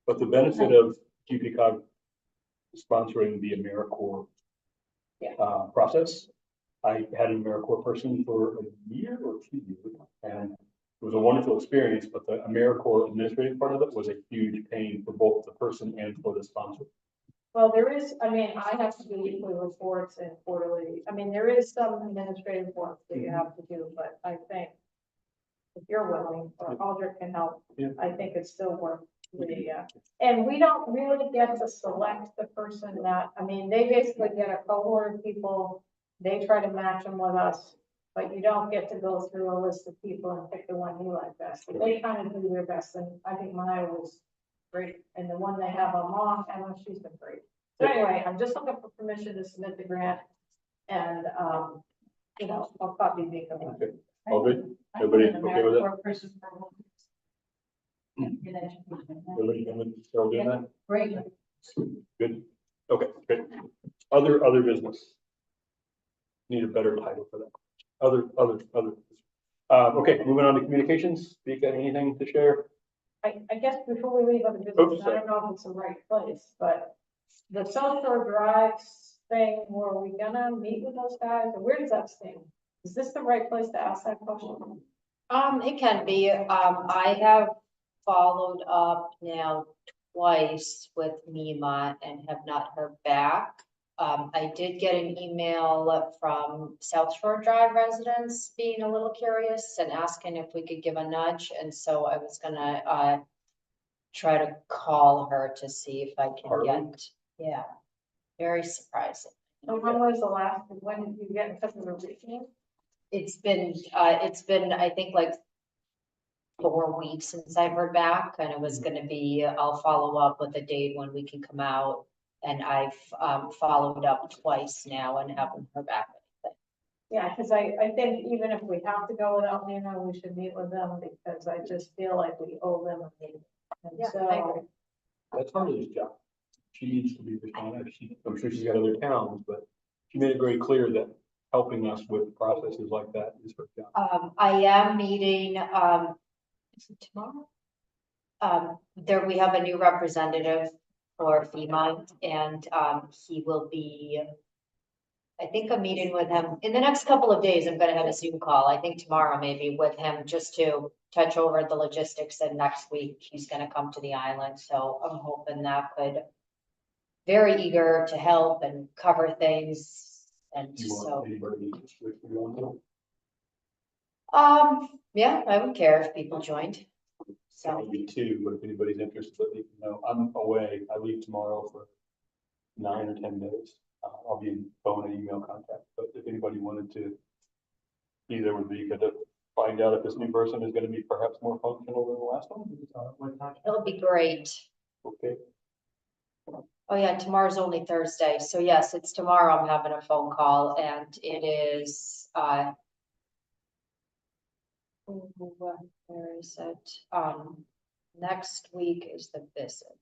[SPEAKER 1] But the benefit of GP Cog sponsoring the AmeriCorps process, I had an AmeriCorps person for a year or 2 years, and it was a wonderful experience, but the AmeriCorps administrative part of it was a huge pain for both the person and for the sponsor.
[SPEAKER 3] Well, there is, I have to do weekly reports and quarterly. there is some administrative work that you have to do, but I think if you're willing, or Aldrich can help, I think it's still worth the, and we don't really get to select the person that, they basically get a cohort of people, they try to match them with us, but you don't get to go through a list of people and pick the one you like best. But they kind of do their best, and I think Maya was great, and the one they have on Long, Emma, she's been great. So anyway, I'm just looking for permission to submit the grant, and I'll copy the.
[SPEAKER 1] Okay, all good? Everybody okay with it?
[SPEAKER 7] Person for a whole in education.
[SPEAKER 1] Everybody still doing that?
[SPEAKER 7] Great.
[SPEAKER 1] Good. Okay, great. Other business. Need a better title for that. Other. Okay, moving on to communications. Do you got anything to share?
[SPEAKER 3] I guess before we leave other business, I don't know if it's the right place, but the South Shore Drives thing, were we gonna meet with those guys, or where does that stand? Is this the right place to ask that question?
[SPEAKER 2] It can be. I have followed up now twice with MEMA and have not heard back. I did get an email from South Shore Drive residents being a little curious and asking if we could give a nudge, and so I was gonna, try to call her to see if I can
[SPEAKER 1] Harley?
[SPEAKER 2] get, yeah, very surprising.
[SPEAKER 3] So when was the last, when did you get in touch with the region?
[SPEAKER 2] It's been, I think like 4 weeks since I heard back, and it was gonna be, I'll follow up with a date when we can come out. And I've, followed up twice now and haven't heard back.
[SPEAKER 3] Yeah, because I think even if we have to go without Nina, we should meet with them because I just feel like we owe them a meeting. And
[SPEAKER 2] Yeah, I
[SPEAKER 3] so,
[SPEAKER 2] agree.
[SPEAKER 1] That's Harley's job. She needs to be responded. I'm sure she's got other towns, but she made it very clear that helping us with processes like that is her job.
[SPEAKER 2] I am meeting, is it tomorrow? There, we have a new representative for FEMA, and, he will be, I think I'm meeting with him in the next couple of days. I'm gonna have a Zoom call, I think tomorrow maybe, with him, just to touch over the logistics, and next week he's gonna come to the island, so I'm hoping that could, very eager to help and cover things, and
[SPEAKER 1] Do you
[SPEAKER 2] so.
[SPEAKER 1] want anybody to switch me on to?
[SPEAKER 2] Yeah, I would care if people joined.
[SPEAKER 1] So
[SPEAKER 2] So,
[SPEAKER 1] me too, but if anybody's interested, let me know. I'm away. I leave tomorrow for 9 or 10 days. I'll be in phone and email contact, but if anybody wanted to be there with me, to find out if this new person is gonna be perhaps more functional than the last one. What time?
[SPEAKER 2] it'll be great.
[SPEAKER 1] Okay,
[SPEAKER 2] Oh yeah, tomorrow's only Thursday, so yes, it's tomorrow. I'm having a phone call, and it is, where is it? Next week is the visit.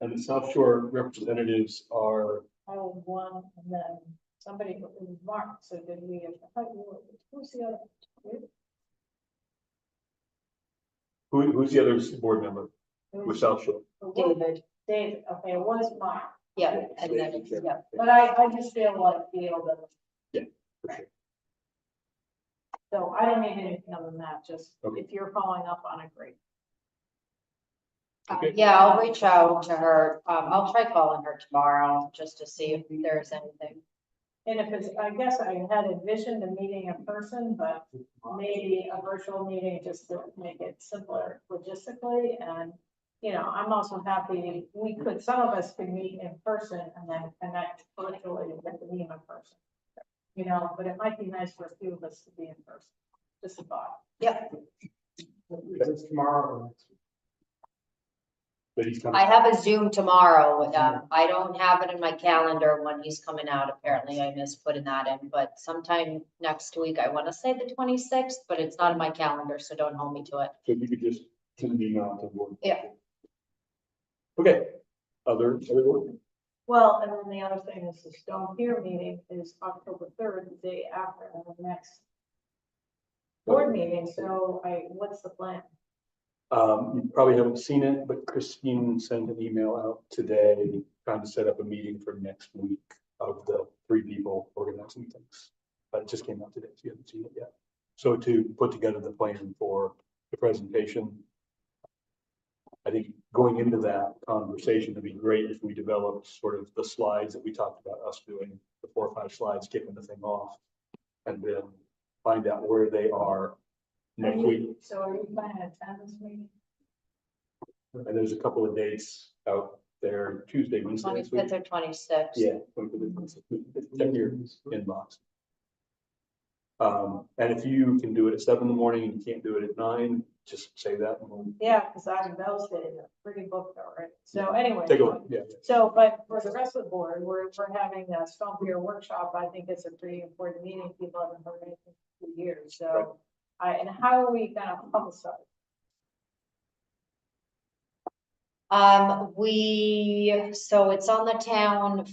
[SPEAKER 1] and the South Shore representatives are,
[SPEAKER 3] oh, one, and then somebody, it was Mark, so did we, I thought you were, who's the other? You?
[SPEAKER 1] who's the other board member
[SPEAKER 3] It
[SPEAKER 1] with
[SPEAKER 3] was
[SPEAKER 1] South Shore?
[SPEAKER 2] David,
[SPEAKER 3] David, okay, it was Mark,
[SPEAKER 2] yeah, and then, yeah.
[SPEAKER 3] but I just feel like, that.
[SPEAKER 1] Yeah, for sure.
[SPEAKER 3] So I don't need anything other than that, just
[SPEAKER 1] Okay.
[SPEAKER 3] if you're following up on it, great.
[SPEAKER 1] Okay.
[SPEAKER 2] Yeah, I'll reach out to her. I'll try calling her tomorrow just to see if there's anything.
[SPEAKER 3] And if it's, I guess I had envisioned a meeting in person, but maybe a virtual meeting just to make it simpler logistically. And, you know, I'm also happy, some of us could meet in person and then connect virtually with the NEMA person. You know, but it might be nice for a few of us to be in person, just a thought.
[SPEAKER 2] Yep,
[SPEAKER 8] Is this tomorrow or next week?
[SPEAKER 1] But he's coming.
[SPEAKER 2] I have a Zoom tomorrow. I don't have it in my calendar when he's coming out. Apparently I missed putting that in, but sometime next week, I want to say the 26th, but it's not in my calendar, so don't hold me to it.
[SPEAKER 1] So if you could just send an email to the board.
[SPEAKER 2] Yeah.
[SPEAKER 1] Okay, other board?
[SPEAKER 3] Well, and then the other thing is the Stone Pier meeting is October 3rd, the day after the next board meeting. So what's the plan?
[SPEAKER 1] You probably haven't seen it, but Christine sent an email out today trying to set up a meeting for next week of the 3 people organizing things. But it just came out today, so you haven't seen it yet. So to put together the plan for the presentation, I think going into that conversation, it'd be great if we developed sort of the slides that we talked about us doing, the 4 or 5 slides, kicking the thing off, and then find out where they are next week.
[SPEAKER 3] So are you planning to attend this meeting?
[SPEAKER 1] And there's a couple of dates out there, Tuesday, Wednesday. next week.
[SPEAKER 2] 25th or 26th.
[SPEAKER 1] Yeah. Check your inbox. And if you can do it at 7 in the morning and you can't do it at 9, just say that. And we'll
[SPEAKER 3] Yeah, because those days are pretty booked already. So anyway.
[SPEAKER 1] take a look, yeah.
[SPEAKER 3] So, but for the rest of the board, we're having a Stone Pier workshop. I think it's a pretty important meeting. People haven't heard anything for years, so. And how are we gonna publicize?
[SPEAKER 2] So it's on the town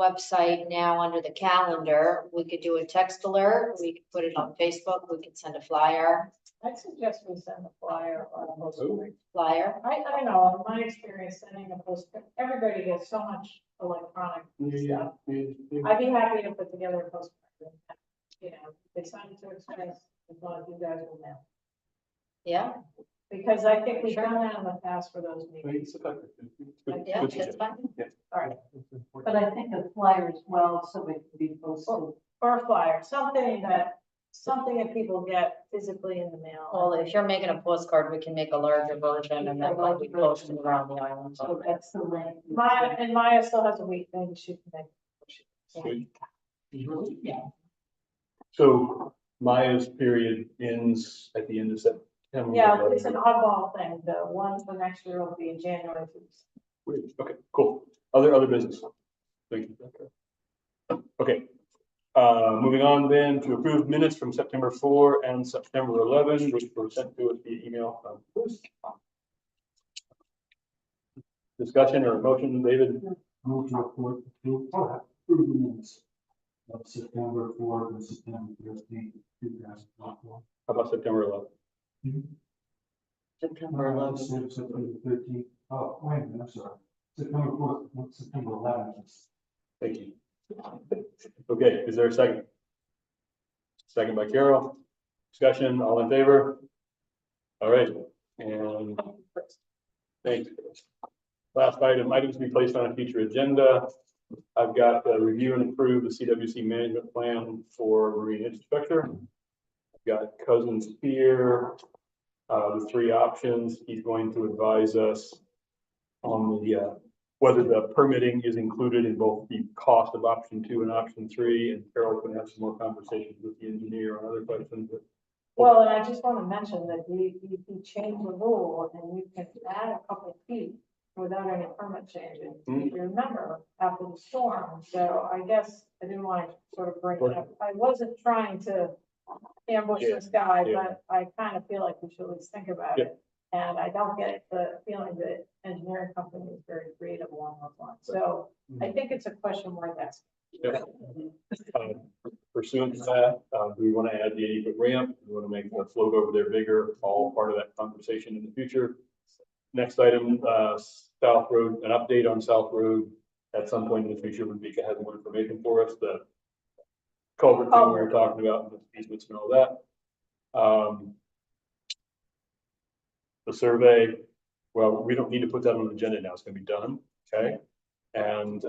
[SPEAKER 2] website now under the calendar. We could do a text alert, we could put it on Facebook, we could send a flyer.
[SPEAKER 3] I suggest we send a flyer or a postcard.
[SPEAKER 2] Flyer.
[SPEAKER 3] I don't know, in my experience, sending a postcard, everybody gets so much electronic stuff. I'd be happy to put together a postcard. You know, it's not too expensive, as long as you guys will mail.
[SPEAKER 2] Yeah,
[SPEAKER 3] Because I think we've done that in the past for those meetings.
[SPEAKER 1] It's effective. Good-
[SPEAKER 2] yeah,
[SPEAKER 1] good
[SPEAKER 2] that's
[SPEAKER 1] suggestion.
[SPEAKER 2] fine.
[SPEAKER 3] All right,
[SPEAKER 7] But I think a flyer as well, so it can be posted.
[SPEAKER 3] or a flyer, something that people get physically in the mail.
[SPEAKER 2] Well, if you're making a postcard, we can make a larger version and then like we post it around the island.
[SPEAKER 7] So that's the link.
[SPEAKER 3] Maya still has a week, maybe she can make.
[SPEAKER 1] Sweet.
[SPEAKER 7] Yeah.
[SPEAKER 1] So Maya's period ends at the end of September.
[SPEAKER 3] Yeah, it's an oddball thing, the one for next year will be in January.
[SPEAKER 1] Great. Okay, cool. Other business. Thank you. Okay. Moving on then to approve minutes from September 4 and September 11, which were sent to us via email. Discussion or motion, David?
[SPEAKER 4] Move to report to approve the minutes of September 4th and September 13th, 2024.
[SPEAKER 1] How about September 11?
[SPEAKER 2] September 11th.
[SPEAKER 4] September 13th. Oh, wait a minute, I'm sorry. September 4th, not September 11th.
[SPEAKER 1] Thank you. Okay, is there a second? Second by Carol. Discussion, all in favor? All right, and thanks. Last items to be placed on a future agenda. I've got review and approve the CWC management plan for marine infrastructure. I've got Cousins here, the three options. He's going to advise us on the whether the permitting is included in both the cost of option 2 and option 3, and Carol's going to have some more conversations with the engineer on other questions.
[SPEAKER 3] Well, and I just want to mention that you changed the rule and you can add a couple of feet without any permit changing. If you remember after the storm, so I guess I didn't want to sort of bring it up. I wasn't trying to ambush this guy, but I kind of feel like we should at least think about it. And I don't get the feeling that engineering company is very creative along those lines. So I think it's a question worth asking.
[SPEAKER 1] Pursuant to that, do we want to add the 80-foot ramp? Do we want to make the float over there bigger? All part of that conversation in the future. Next item, South Road, an update on South Road at some point in the future when Vika has more information for us. The culvert thing we were talking about, the easements and all that. The survey, well, we don't need to put that on the agenda now. It's going to be done. Okay. And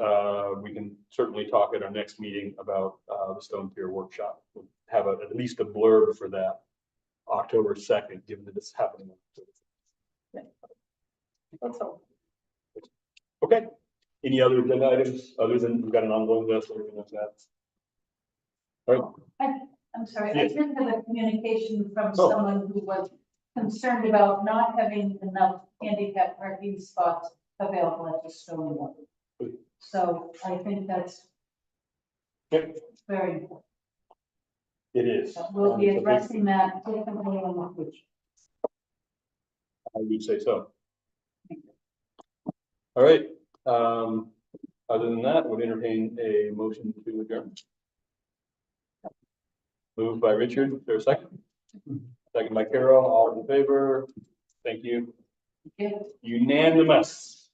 [SPEAKER 1] we can certainly talk at our next meeting about the Stone Pier workshop. We'll have at least a blurb for that October 2nd, given that it's happening.
[SPEAKER 3] That's all.
[SPEAKER 1] Okay. Any other agenda items other than we've got an ongoing list or anything like that? All right.
[SPEAKER 7] I'm sorry,
[SPEAKER 1] Yes.
[SPEAKER 7] I did have a communication from
[SPEAKER 1] Oh.
[SPEAKER 7] someone who was concerned about not having enough handicap parking spots available at the stone wall. So I think that's
[SPEAKER 1] Okay.
[SPEAKER 7] very important.
[SPEAKER 1] It is.
[SPEAKER 7] We'll be
[SPEAKER 1] It's a big-
[SPEAKER 7] addressing that differently on the future.
[SPEAKER 1] I would say so. All right. Other than that, would entertain a motion to adjourn. Moved by Richard, is there a second? Second by Carol, all in favor? Thank you.
[SPEAKER 7] Okay.
[SPEAKER 1] Unanimous.